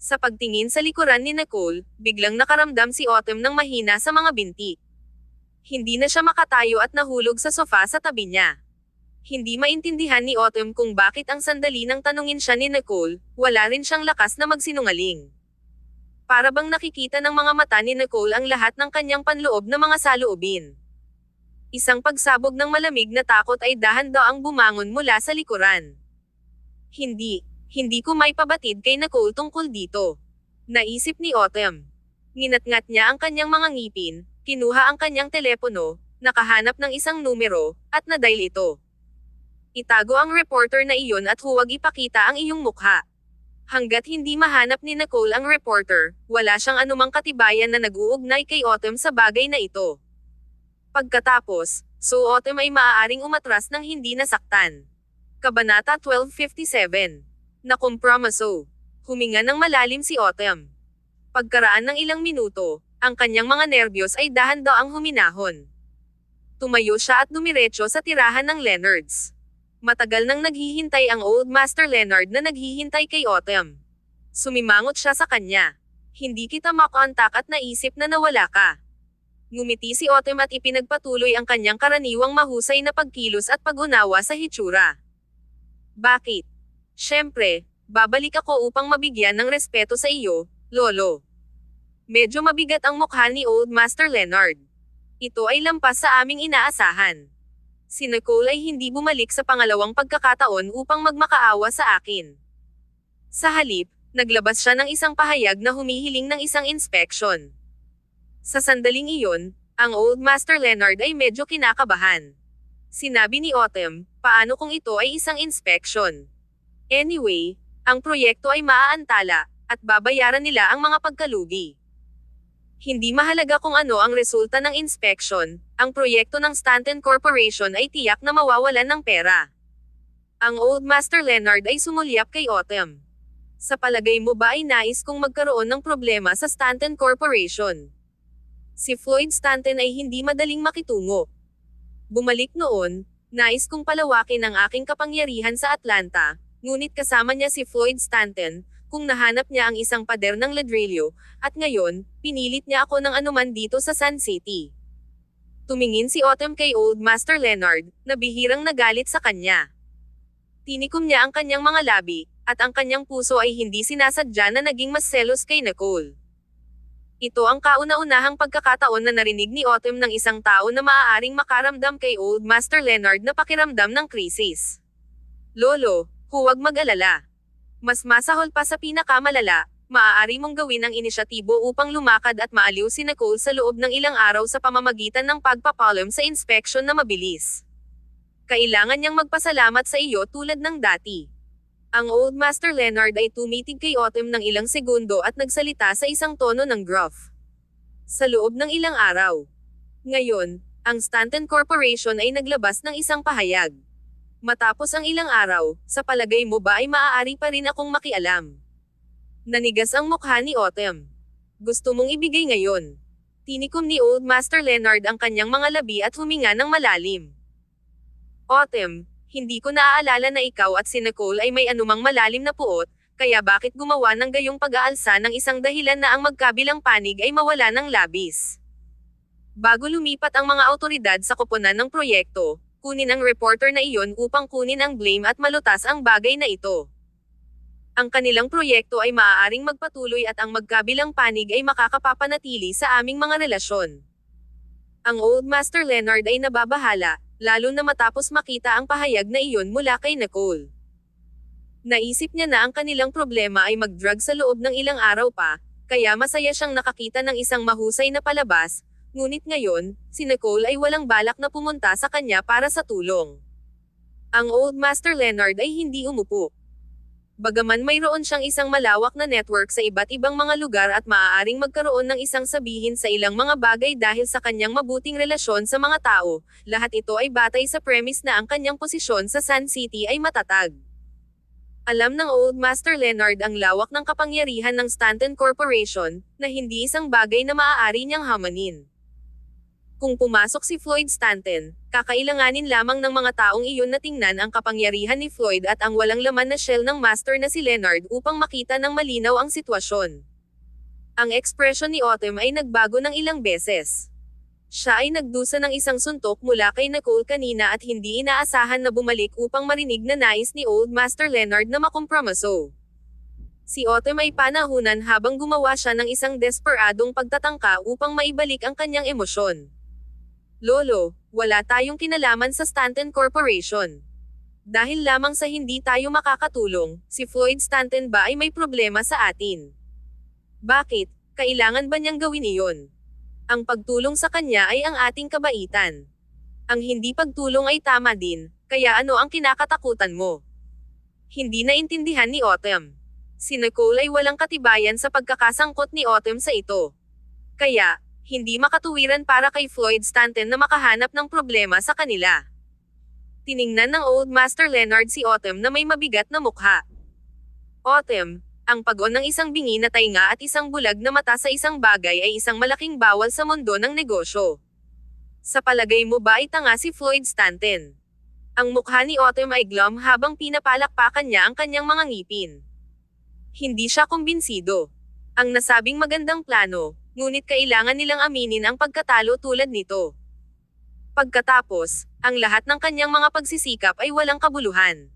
Sa pagtingin sa likuran ni Nicole, biglang nakaramdam si Autumn ng mahina sa mga binti. Hindi na siya makatayo at nahulog sa sofa sa tabi niya. Hindi maintindihan ni Autumn kung bakit ang sandali nang tanungin siya ni Nicole, wala rin siyang lakas na magsinungaling. Para bang nakikita ng mga mata ni Nicole ang lahat ng kanyang panloob na mga saloobin. Isang pagsabog ng malamig na takot ay dahan-daang bumangon mula sa likuran. Hindi ko may pabatid kay Nicole tungkol dito. Naisip ni Autumn. Nginat-ngat niya ang kanyang mga ngipin, kinuha ang kanyang telepono, nakahanap ng isang numero, at nadial ito. Itago ang reporter na iyon at huwag ipakita ang iyong mukha. Hanggat hindi mahanap ni Nicole ang reporter, wala siyang anumang katibayan na nag-uugnay kay Autumn sa bagay na ito. Pagkatapos, Autumn ay maaaring umatras ng hindi nasaktan. Kabanata 1257. Nakompromiso. Huminga ng malalim si Autumn. Pagkaraan ng ilang minuto, ang kanyang mga nerbiyos ay dahan-daang huminahon. Tumayo siya at dumiretso sa tirahan ng Leonards. Matagal nang naghihintay ang Old Master Leonard na naghihintay kay Autumn. Sumimangot siya sa kanya. Hindi kita makontak at naisip na nawala ka. Ngumiti si Autumn at ipinagpatuloy ang kanyang karaniwang mahusay na pagkilos at pag-unawa sa hitsura. Bakit? Siyempre, babalik ako upang mabigyan ng respeto sa iyo, Lolo. Medyo mabigat ang mukha ni Old Master Leonard. Ito ay lampas sa aming inaasahan. Si Nicole ay hindi bumalik sa pangalawang pagkakataon upang magmakaawa sa akin. Sa halip, naglabas siya ng isang pahayag na humihiling ng isang inspeksyon. Sa sandaling iyon, ang Old Master Leonard ay medyo kinakabahan. Sinabi ni Autumn, paano kung ito ay isang inspeksyon? Anyway, ang proyekto ay maaantala, at babayaran nila ang mga pagkalugi. Hindi mahalaga kung ano ang resulta ng inspeksyon, ang proyekto ng Stanton Corporation ay tiyak na mawawalan ng pera. Ang Old Master Leonard ay sumulyap kay Autumn. Sa palagay mo ba ay nais kong magkaroon ng problema sa Stanton Corporation? Si Floyd Stanton ay hindi madaling makitungo. Bumalik noon, nais kong palawakin ang aking kapangyarihan sa Atlanta, ngunit kasama niya si Floyd Stanton, kung nahanap niya ang isang pader ng ladrillo, at ngayon, pinilit niya ako ng anuman dito sa Sun City. Tumingin si Autumn kay Old Master Leonard, na bihirang nagalit sa kanya. Tinikom niya ang kanyang mga labi, at ang kanyang puso ay hindi sinasadya na naging mas selos kay Nicole. Ito ang kauna-unahang pagkakataon na narinig ni Autumn ng isang tao na maaaring makaramdam kay Old Master Leonard na pakiramdam ng krisis. Lolo, huwag mag-alala. Mas masahol pa sa pinakamalala, maaari mong gawin ang inisyatibo upang lumakad at maaliw si Nicole sa loob ng ilang araw sa pamamagitan ng pagpapalam sa inspeksyon na mabilis. Kailangan niyang magpasalamat sa iyo tulad ng dati. Ang Old Master Leonard ay tumitig kay Autumn ng ilang segundo at nagsalita sa isang tono ng gruff. Sa loob ng ilang araw. Ngayon, ang Stanton Corporation ay naglabas ng isang pahayag. Matapos ang ilang araw, sa palagay mo ba ay maaari pa rin akong makialam? Nanigas ang mukha ni Autumn. Gusto mong ibigay ngayon? Tinikom ni Old Master Leonard ang kanyang mga labi at huminga ng malalim. Autumn, hindi ko naaalala na ikaw at si Nicole ay may anumang malalim na puot, kaya bakit gumawa ng gayong pag-aalsa ng isang dahilan na ang magkabilang panig ay mawala ng labis? Bago lumipat ang mga awtoridad sa koponan ng proyekto, kunin ang reporter na iyon upang kunin ang blame at malutas ang bagay na ito. Ang kanilang proyekto ay maaaring magpatuloy at ang magkabilang panig ay makakapapanatili sa aming mga relasyon. Ang Old Master Leonard ay nababahala, lalo na matapos makita ang pahayag na iyon mula kay Nicole. Naisip niya na ang kanilang problema ay mag-drug sa loob ng ilang araw pa, kaya masaya siyang nakakita ng isang mahusay na palabas. Ngunit ngayon, si Nicole ay walang balak na pumunta sa kanya para sa tulong. Ang Old Master Leonard ay hindi umupo. Bagaman mayroon siyang isang malawak na network sa iba't ibang mga lugar at maaaring magkaroon ng isang sabihin sa ilang mga bagay dahil sa kanyang mabuting relasyon sa mga tao, lahat ito ay batay sa premise na ang kanyang posisyon sa Sun City ay matatag. Alam ng Old Master Leonard ang lawak ng kapangyarihan ng Stanton Corporation, na hindi isang bagay na maaari niyang hamanin. Kung pumasok si Floyd Stanton, kakailanganin lamang ng mga taong iyon na tingnan ang kapangyarihan ni Floyd at ang walang laman na shell ng master na si Leonard upang makita ng malinaw ang sitwasyon. Ang ekspresyon ni Autumn ay nagbago ng ilang beses. Siya ay nagdusa ng isang suntok mula kay Nicole kanina at hindi inaasahan na bumalik upang marinig na nais ni Old Master Leonard na makompromiso. Si Autumn ay panahunan habang gumawa siya ng isang desperadong pagtatangka upang maibalik ang kanyang emosyon. Lolo, wala tayong kinalaman sa Stanton Corporation. Dahil lamang sa hindi tayo makakatulong, si Floyd Stanton ba ay may problema sa atin? Bakit? Kailangan ba niyang gawin iyon? Ang pagtulong sa kanya ay ang ating kabaitan. Ang hindi pagtulong ay tama din, kaya ano ang kinakatakutan mo? Hindi naintindihan ni Autumn. Si Nicole ay walang katibayan sa pagkakasangkot ni Autumn sa ito. Kaya, hindi makatuwiran para kay Floyd Stanton na makahanap ng problema sa kanila. Tiningnan ng Old Master Leonard si Autumn na may mabigat na mukha. Autumn, ang pag-on ng isang bingi na tainga at isang bulag na mata sa isang bagay ay isang malaking bawal sa mundo ng negosyo. Sa palagay mo ba ay tanga si Floyd Stanton? Ang mukha ni Autumn ay glum habang pinapalakpakan niya ang kanyang mga ngipin. Hindi siya kumbinsido. Ang nasabing magandang plano, ngunit kailangan nilang aminin ang pagkatalo tulad nito. Pagkatapos, ang lahat ng kanyang mga pagsisikap ay walang kabuluhan.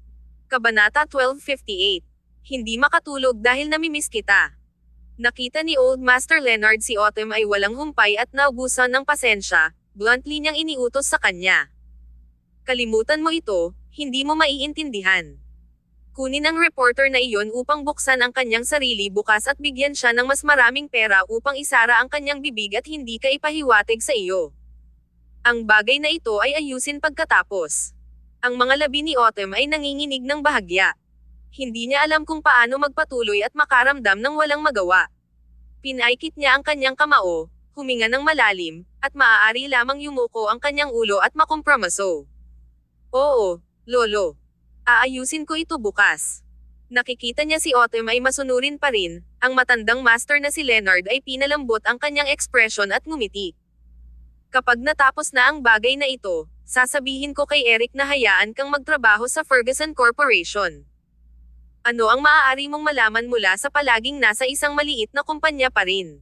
Kabanata 1258. Hindi makatulog dahil namimiss kita. Nakita ni Old Master Leonard si Autumn ay walang humpay at naubusan ng pasensya, bluntly niyang iniutos sa kanya. Kalimutan mo ito, hindi mo maiintindihan. Kunin ang reporter na iyon upang buksan ang kanyang sarili bukas at bigyan siya ng mas maraming pera upang isara ang kanyang bibig at hindi ka ipahiwatig sa iyo. Ang bagay na ito ay ayusin pagkatapos. Ang mga labi ni Autumn ay nanginginig ng bahagya. Hindi niya alam kung paano magpatuloy at makaramdam ng walang magawa. Pinaikit niya ang kanyang kamao, huminga ng malalim, at maaari lamang yumuko ang kanyang ulo at makompromiso. Oo, Lolo. Aayusin ko ito bukas. Nakikita niya si Autumn ay masunurin pa rin, ang matandang master na si Leonard ay pinalambot ang kanyang ekspresyon at ngumiti. Kapag natapos na ang bagay na ito, sasabihin ko kay Eric na hayaan kang magtrabaho sa Ferguson Corporation. Ano ang maaari mong malaman mula sa palaging nasa isang maliit na kumpanya pa rin?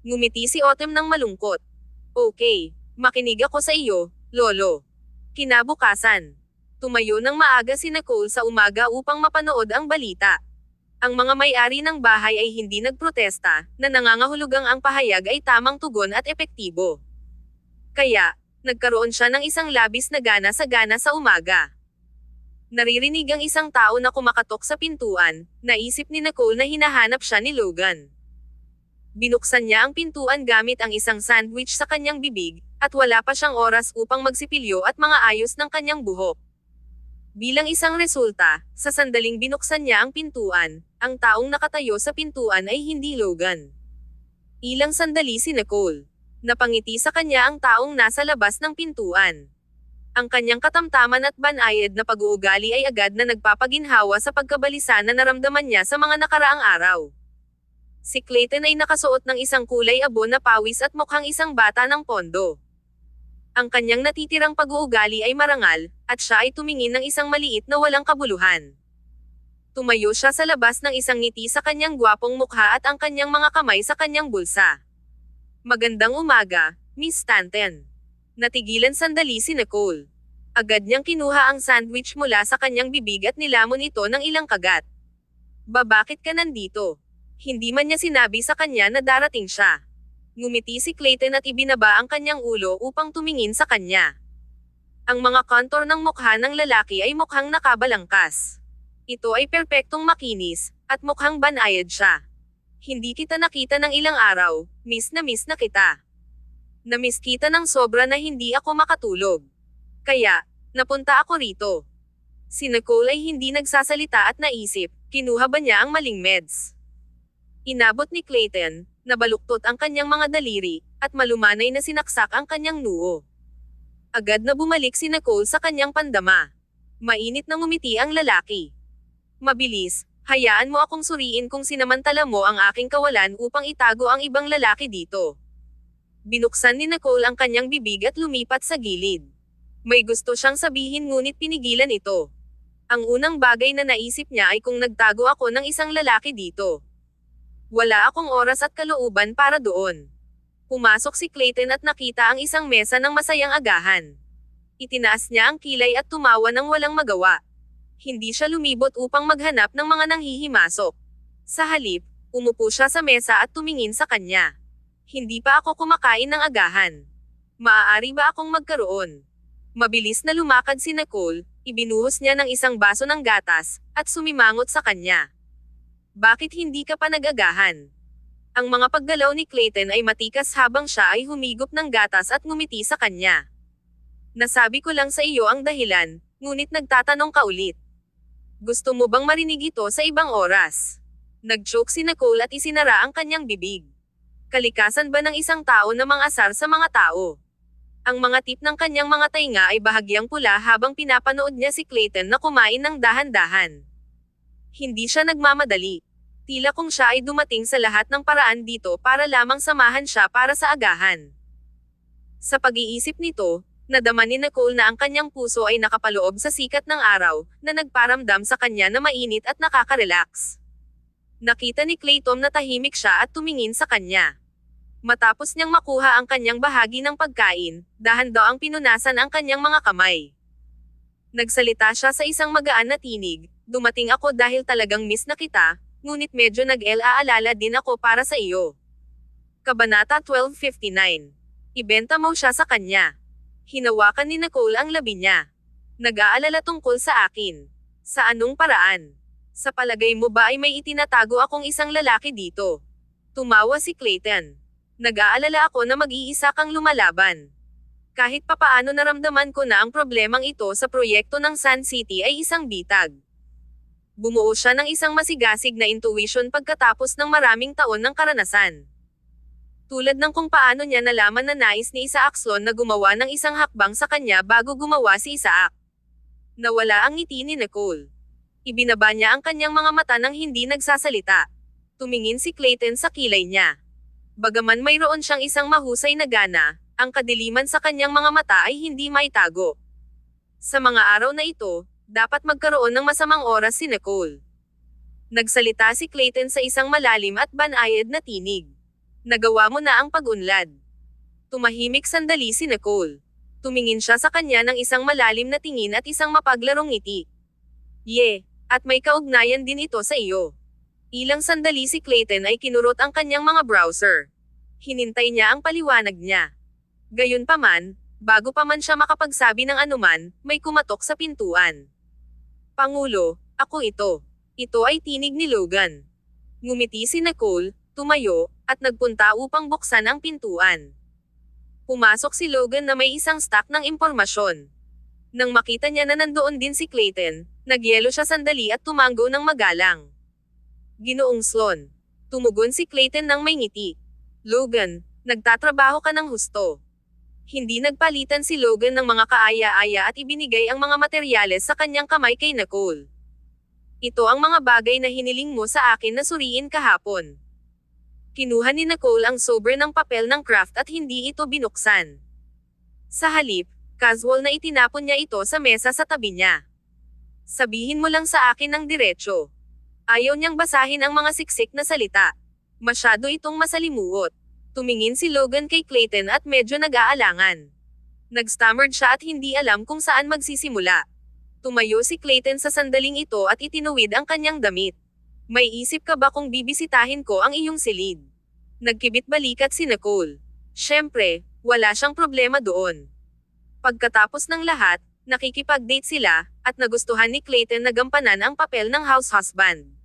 Ngumiti si Autumn ng malungkot. Okay, makinig ako sa iyo, Lolo. Kinabukasan. Tumayo ng maaga si Nicole sa umaga upang mapanood ang balita. Ang mga may-ari ng bahay ay hindi nagprotesta, na nangangahulugang ang pahayag ay tamang tugon at epektibo. Kaya, nagkaroon siya ng isang labis na gana sa umaga. Naririnig ang isang tao na kumakatok sa pintuan, naisip ni Nicole na hinahanap siya ni Logan. Binuksan niya ang pintuan gamit ang isang sandwich sa kanyang bibig, at wala pa siyang oras upang magsipilyo at mga ayos ng kanyang buhok. Bilang isang resulta, sa sandaling binuksan niya ang pintuan, ang taong nakatayo sa pintuan ay hindi Logan. Ilang sandali si Nicole. Napangiti sa kanya ang taong nasa labas ng pintuan. Ang kanyang katamtaman at banayad na pag-uugali ay agad na nagpapaginhawa sa pagkabalisa na naramdaman niya sa mga nakaraang araw. Si Clayton ay nakasuot ng isang kulay abo na pawis at mukhang isang bata ng pondo. Ang kanyang natitirang pag-uugali ay marangal, at siya ay tumingin ng isang maliit na walang kabuluhan. Tumayo siya sa labas ng isang ngiti sa kanyang gwapong mukha at ang kanyang mga kamay sa kanyang bulsa. Magandang umaga, Miss Stanton. Natigilan sandali si Nicole. Agad niyang kinuha ang sandwich mula sa kanyang bibig at nilamon ito ng ilang kagat. Bakit ka nandito? Hindi man niya sinabi sa kanya na darating siya. Ngumiti si Clayton at ibinaba ang kanyang ulo upang tumingin sa kanya. Ang mga kontor ng mukha ng lalaki ay mukhang nakabalangkas. Ito ay perpektong makinis, at mukhang banayad siya. Hindi kita nakita ng ilang araw, miss na kita. Namiss kita ng sobra na hindi ako makatulog. Kaya, napunta ako rito. Si Nicole ay hindi nagsasalita at naisip, kinuha ba niya ang maling meds? Inabot ni Clayton, nabaluktot ang kanyang mga daliri, at malumanay na sinaksak ang kanyang noo. Agad na bumalik si Nicole sa kanyang pandama. Mainit na ngumiti ang lalaki. Mabilis, hayaan mo akong suriin kung sinamantala mo ang aking kawalan upang itago ang ibang lalaki dito. Binuksan ni Nicole ang kanyang bibig at lumipat sa gilid. May gusto siyang sabihin ngunit pinigilan ito. Ang unang bagay na naisip niya ay kung nagtago ako ng isang lalaki dito. Wala akong oras at kalooban para doon. Pumasok si Clayton at nakita ang isang mesa ng masayang agahan. Itinaas niya ang kilay at tumawa ng walang magawa. Hindi siya lumibot upang maghanap ng mga nanghihimasok. Sa halip, umupo siya sa mesa at tumingin sa kanya. Hindi pa ako kumakain ng agahan. Maaari ba akong magkaroon? Mabilis na lumakad si Nicole, ibinuhos niya ng isang baso ng gatas, at sumimangot sa kanya. Bakit hindi ka pa nag-agahan? Ang mga paggalaw ni Clayton ay matikas habang siya ay humigop ng gatas at ngumiti sa kanya. Nasabi ko lang sa iyo ang dahilan, ngunit nagtatanong ka ulit. Gusto mo bang marinig ito sa ibang oras? Nag-joke si Nicole at isinara ang kanyang bibig. Kalikasan ba ng isang tao na mang-asar sa mga tao? Ang mga tip ng kanyang mga tainga ay bahagyang pula habang pinapanood niya si Clayton na kumain ng dahan-dahan. Hindi siya nagmamadali. Tila kung siya ay dumating sa lahat ng paraan dito para lamang samahan siya para sa agahan. Sa pag-iisip nito, nadama ni Nicole na ang kanyang puso ay nakapaloob sa sikat ng araw, na nagparamdam sa kanya na mainit at nakaka-relax. Nakita ni Clayton na tahimik siya at tumingin sa kanya. Matapos niyang makuha ang kanyang bahagi ng pagkain, dahan daw ang pinunasan ang kanyang mga kamay. Nagsalita siya sa isang magaan na tinig, dumating ako dahil talagang miss na kita, ngunit medyo nag-aalala din ako para sa iyo. Kabanata 12:59. Ibenta mo siya sa kanya. Hinawakan ni Nicole ang labi niya. Nag-aalala tungkol sa akin. Sa anong paraan? Sa palagay mo ba ay may itinatago akong isang lalaki dito? Tumawa si Clayton. Nag-aalala ako na mag-iisa kang lumalaban. Kahit papaano naramdaman ko na ang problemang ito sa proyekto ng Sun City ay isang bitag. Bumuo siya ng isang masigasig na intuition pagkatapos ng maraming taon ng karanasan. Tulad ng kung paano niya nalaman na nais ni Isaac Sloan na gumawa ng isang hakbang sa kanya bago gumawa si Isaac. Nawala ang ngiti ni Nicole. Ibinaba niya ang kanyang mga mata nang hindi nagsasalita. Tumingin si Clayton sa kilay niya. Bagaman mayroon siyang isang mahusay na gana, ang kadiliman sa kanyang mga mata ay hindi maitago. Sa mga araw na ito, dapat magkaroon ng masamang oras si Nicole. Nagsalita si Clayton sa isang malalim at banayad na tinig. Nagawa mo na ang pag-unlad. Tumahimik sandali si Nicole. Tumingin siya sa kanya ng isang malalim na tingin at isang mapaglarong ngiti. At may kaugnayan din ito sa iyo. Ilang sandali si Clayton ay kinurot ang kanyang mga browser. Hinintay niya ang paliwanag niya. Gayunpaman, bago pa man siya makapagsabi ng anuman, may kumatok sa pintuan. Pangulo, ako ito. Ito ay tinig ni Logan. Ngumiti si Nicole, tumayo, at nagpunta upang buksan ang pintuan. Pumasok si Logan na may isang stack ng impormasyon. Nang makita niya na nandoon din si Clayton, nagyelo siya sandali at tumango ng magalang. Ginoong Sloan. Tumugon si Clayton ng may ngiti. Logan, nagtatrabaho ka ng husto. Hindi nagpalitan si Logan ng mga kaaya-aya at ibinigay ang mga materyales sa kanyang kamay kay Nicole. Ito ang mga bagay na hiniling mo sa akin na suriin kahapon. Kinuha ni Nicole ang sobre ng papel ng craft at hindi ito binuksan. Sa halip, casual na itinapon niya ito sa mesa sa tabi niya. Sabihin mo lang sa akin ng diretsyo. Ayaw niyang basahin ang mga siksik na salita. Masyado itong masalimuot. Tumingin si Logan kay Clayton at medyo nag-aalangan. Nag-stammered siya at hindi alam kung saan magsisimula. Tumayo si Clayton sa sandaling ito at itinuwid ang kanyang damit. May isip ka ba kung bibisitahin ko ang iyong silid? Nagkibit balikat si Nicole. Siyempre, wala siyang problema doon. Pagkatapos ng lahat, nakikipag-date sila, at nagustuhan ni Clayton na gampanan ang papel ng house husband.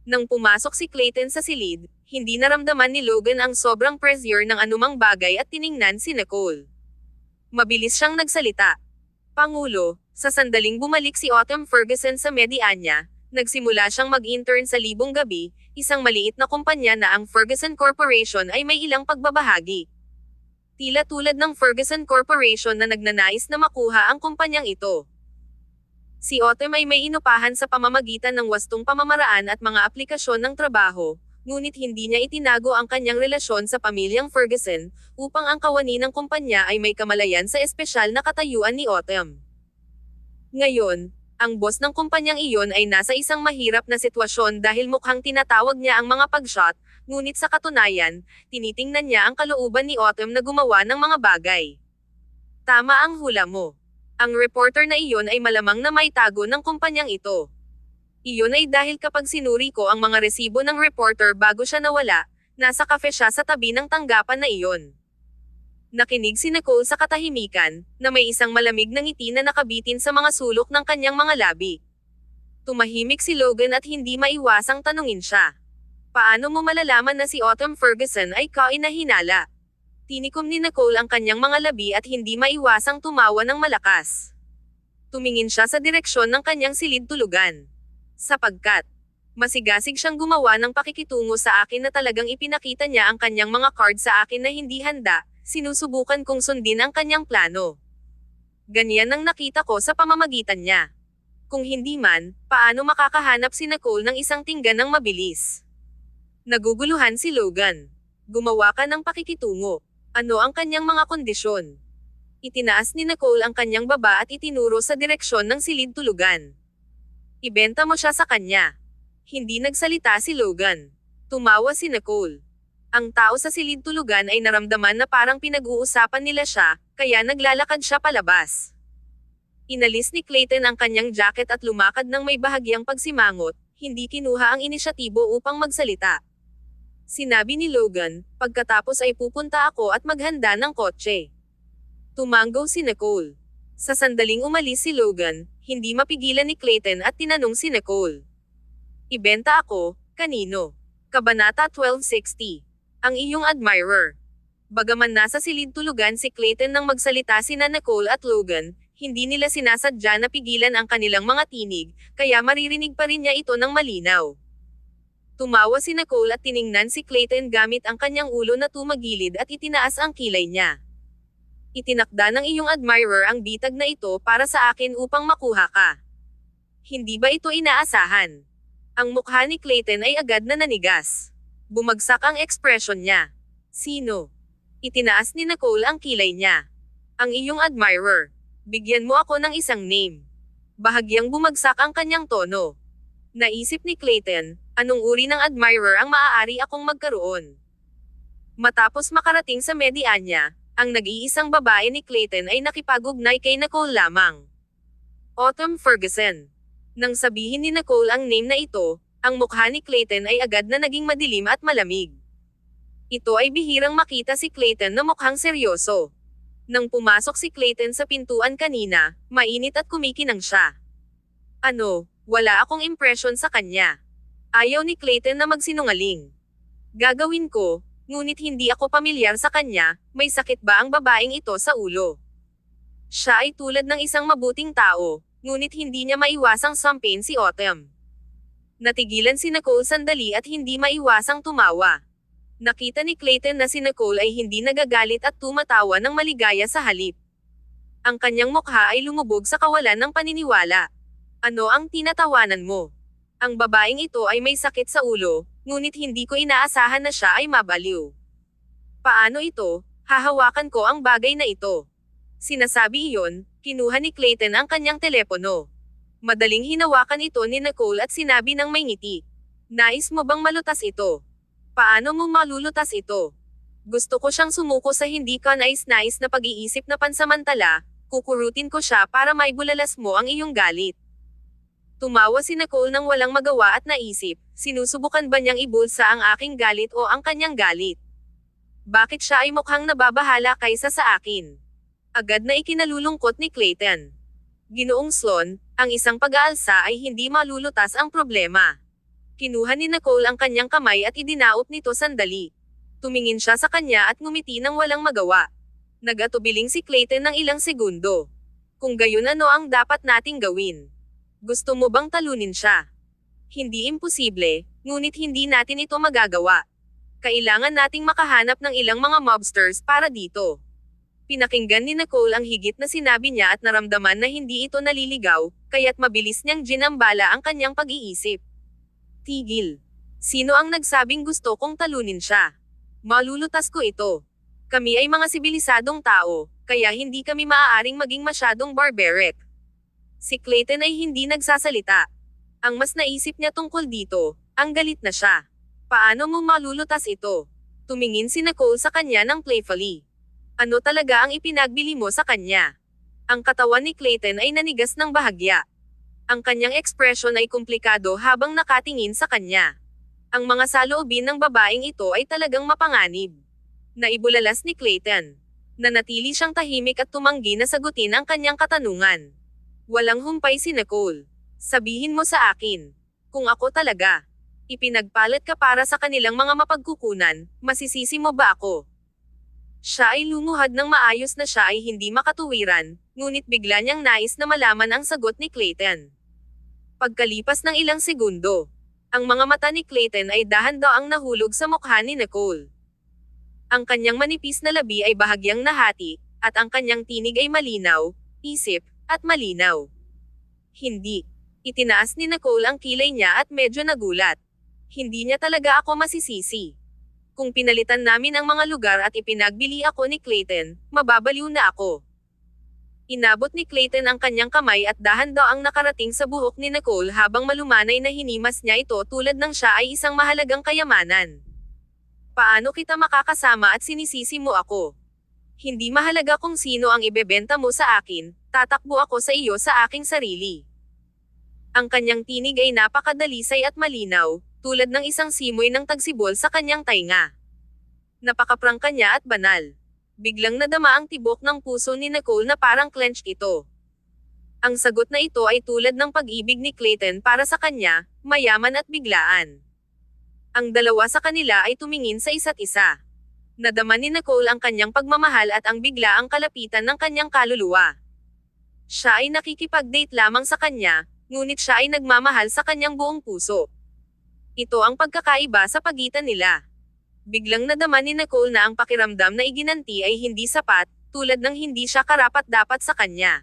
Nang pumasok si Clayton sa silid, hindi naramdaman ni Logan ang sobrang pressure ng anumang bagay at tiningnan si Nicole. Mabilis siyang nagsalita. Pangulo, sa sandaling bumalik si Autumn Ferguson sa Mediania, nagsimula siyang mag-intern sa Libong Gabi, isang maliit na kumpanya na ang Ferguson Corporation ay may ilang pagbabahagi. Tila tulad ng Ferguson Corporation na nagnanais na makuha ang kumpanyang ito. Si Autumn ay may inupahan sa pamamagitan ng wastong pamamaraan at mga aplikasyon ng trabaho, ngunit hindi niya itinago ang kanyang relasyon sa pamilyang Ferguson, upang ang kawani ng kumpanya ay may kamalayan sa espesyal na katayuan ni Autumn. Ngayon, ang boss ng kumpanyang iyon ay nasa isang mahirap na sitwasyon dahil mukhang tinatawag niya ang mga pag-shot, ngunit sa katunayan, tinitingnan niya ang kalooban ni Autumn na gumawa ng mga bagay. Tama ang hula mo. Ang reporter na iyon ay malamang na may tago ng kumpanyang ito. Iyon ay dahil kapag sinuri ko ang mga resibo ng reporter bago siya nawala, nasa kafe siya sa tabi ng tanggapan na iyon. Nakinig si Nicole sa katahimikan, na may isang malamig na ngiti na nakabitin sa mga sulok ng kanyang mga labi. Tumahimik si Logan at hindi maiwasang tanungin siya. Paano mo malalaman na si Autumn Ferguson ay kainahinala? Tinikom ni Nicole ang kanyang mga labi at hindi maiwasang tumawa ng malakas. Tumingin siya sa direksyon ng kanyang silid tulugan. Sapagkat masigasig siyang gumawa ng pakikitungo sa akin na talagang ipinakita niya ang kanyang mga card sa akin na hindi handa, sinusubukan kong sundin ang kanyang plano. Ganyan ang nakita ko sa pamamagitan niya. Kung hindi man, paano makakahanap si Nicole ng isang tinggan ng mabilis? Naguguluhan si Logan. Gumawa ka ng pakikitungo. Ano ang kanyang mga kondisyon? Itinaas ni Nicole ang kanyang baba at itinuro sa direksyon ng silid tulugan. Ibenta mo siya sa kanya. Hindi nagsalita si Logan. Tumawa si Nicole. Ang tao sa silid tulugan ay naramdaman na parang pinag-uusapan nila siya, kaya naglalakad siya palabas. Inalis ni Clayton ang kanyang jacket at lumakad ng may bahagyang pagsimangot, hindi kinuha ang inisyatibo upang magsalita. Sinabi ni Logan, pagkatapos ay pupunta ako at maghanda ng kotse. Tumanggaw si Nicole. Sa sandaling umalis si Logan, hindi mapigilan ni Clayton at tinanong si Nicole. Ibenta ako, kanino? Kabanata 1260. Ang iyong admirer. Bagaman nasa silid tulugan si Clayton nang magsalita sina Nicole at Logan, hindi nila sinasadya na pigilan ang kanilang mga tinig, kaya maririnig pa rin niya ito ng malinaw. Tumawa si Nicole at tiningnan si Clayton gamit ang kanyang ulo na tumagilid at itinaas ang kilay niya. Itinakda ng iyong admirer ang bitag na ito para sa akin upang makuha ka. Hindi ba ito inaasahan? Ang mukha ni Clayton ay agad na nanigas. Bumagsak ang ekspresyon niya. Sino? Itinaas ni Nicole ang kilay niya. Ang iyong admirer. Bigyan mo ako ng isang name. Bahagyang bumagsak ang kanyang tono. Naisip ni Clayton, anong uri ng admirer ang maaari akong magkaroon? Matapos makarating sa media niya, ang nag-iisang babae ni Clayton ay nakipag-ugnay kay Nicole lamang. Autumn Ferguson. Nang sabihin ni Nicole ang name na ito, ang mukha ni Clayton ay agad na naging madilim at malamig. Ito ay bihirang makita si Clayton na mukhang seryoso. Nang pumasok si Clayton sa pintuan kanina, mainit at kumikinang siya. Ano? Wala akong impresyon sa kanya. Ayaw ni Clayton na magsinungaling. Gagawin ko, ngunit hindi ako pamilyar sa kanya, may sakit ba ang babaeng ito sa ulo? Siya ay tulad ng isang mabuting tao, ngunit hindi niya maiwasang sampin si Autumn. Natigilan si Nicole sandali at hindi maiwasang tumawa. Nakita ni Clayton na si Nicole ay hindi nagagalit at tumatawa ng maligaya sa halip. Ang kanyang mukha ay lumubog sa kawalan ng paniniwala. Ano ang tinatawanan mo? Ang babaeng ito ay may sakit sa ulo, ngunit hindi ko inaasahan na siya ay mabaliw. Paano ito? Hahawakan ko ang bagay na ito. Sinasabi iyon, kinuha ni Clayton ang kanyang telepono. Madaling hinawakan ito ni Nicole at sinabi ng may ngiti. Nais mo bang malutas ito? Paano mo malulutas ito? Gusto ko siyang sumuko sa hindi ka nais-nais na pag-iisip na pansamantala, kukurutin ko siya para maibulalas mo ang iyong galit. Tumawa si Nicole nang walang magawa at naisip, sinusubukan ba niyang ibulsa ang aking galit o ang kanyang galit? Bakit siya ay mukhang nababahala kaysa sa akin? Agad na ikinalulungkot ni Clayton. Ginoong Sloan, ang isang pag-aalsa ay hindi malulutas ang problema. Kinuha ni Nicole ang kanyang kamay at idinaop nito sandali. Tumingin siya sa kanya at ngumiti nang walang magawa. Nag-atubiling si Clayton ng ilang segundo. Kung gayon, ano ang dapat nating gawin? Gusto mo bang talunin siya? Hindi imposible, ngunit hindi natin ito magagawa. Kailangan nating makahanap ng ilang mga mobsters para dito. Pinakinggan ni Nicole ang higit na sinabi niya at naramdaman na hindi ito naliligaw, kaya't mabilis niyang ginambala ang kanyang pag-iisip. Tigil. Sino ang nagsabing gusto kong talunin siya? Malulutas ko ito. Kami ay mga sibilisadong tao, kaya hindi kami maaaring maging masyadong barbaric. Si Clayton ay hindi nagsasalita. Ang mas naisip niya tungkol dito, ang galit na siya. Paano mo malulutas ito? Tumingin si Nicole sa kanya ng playfully. Ano talaga ang ipinagbili mo sa kanya? Ang katawan ni Clayton ay nanigas ng bahagya. Ang kanyang ekspresyon ay komplikado habang nakatingin sa kanya. Ang mga saloobin ng babaeng ito ay talagang mapanganib. Naibulalas ni Clayton. Nanatili siyang tahimik at tumanggi na sagutin ang kanyang katanungan. Walang humpay si Nicole. Sabihin mo sa akin. Kung ako talaga ipinagpalit ka para sa kanilang mga mapagkukunan, masisisi mo ba ako? Siya ay lumuhad ng maayos na siya ay hindi makatuwiran, ngunit bigla niyang nais na malaman ang sagot ni Clayton. Pagkalipas ng ilang segundo, ang mga mata ni Clayton ay dahan-daang nahulog sa mukha ni Nicole. Ang kanyang manipis na labi ay bahagyang nahati, at ang kanyang tinig ay malinaw, isip, at malinaw. Hindi. Itinaas ni Nicole ang kilay niya at medyo nagulat. Hindi niya talaga ako masisisi. Kung pinalitan namin ang mga lugar at ipinagbili ako ni Clayton, mababaliw na ako. Inabot ni Clayton ang kanyang kamay at dahan-daang nakarating sa buhok ni Nicole habang malumanay na hinimas niya ito tulad ng siya ay isang mahalagang kayamanan. Paano kita makakasama at sinisisi mo ako? Hindi mahalaga kung sino ang ibebenta mo sa akin, tatakbo ako sa iyo sa aking sarili. Ang kanyang tinig ay napakadalisay at malinaw, tulad ng isang simoy ng tagsibol sa kanyang tainga. Napakaprangka niya at banal. Biglang nadama ang tibok ng puso ni Nicole na parang clenched ito. Ang sagot na ito ay tulad ng pag-ibig ni Clayton para sa kanya, mayaman at biglaan. Ang dalawa sa kanila ay tumingin sa isa't isa. Nadama ni Nicole ang kanyang pagmamahal at ang biglaang kalapitan ng kanyang kaluluwa. Siya ay nakikipag-date lamang sa kanya, ngunit siya ay nagmamahal sa kanyang buong puso. Ito ang pagkakaiba sa pagitan nila. Biglang nadama ni Nicole na ang pakiramdam na iginanti ay hindi sapat, tulad ng hindi siya karapat-dapat sa kanya.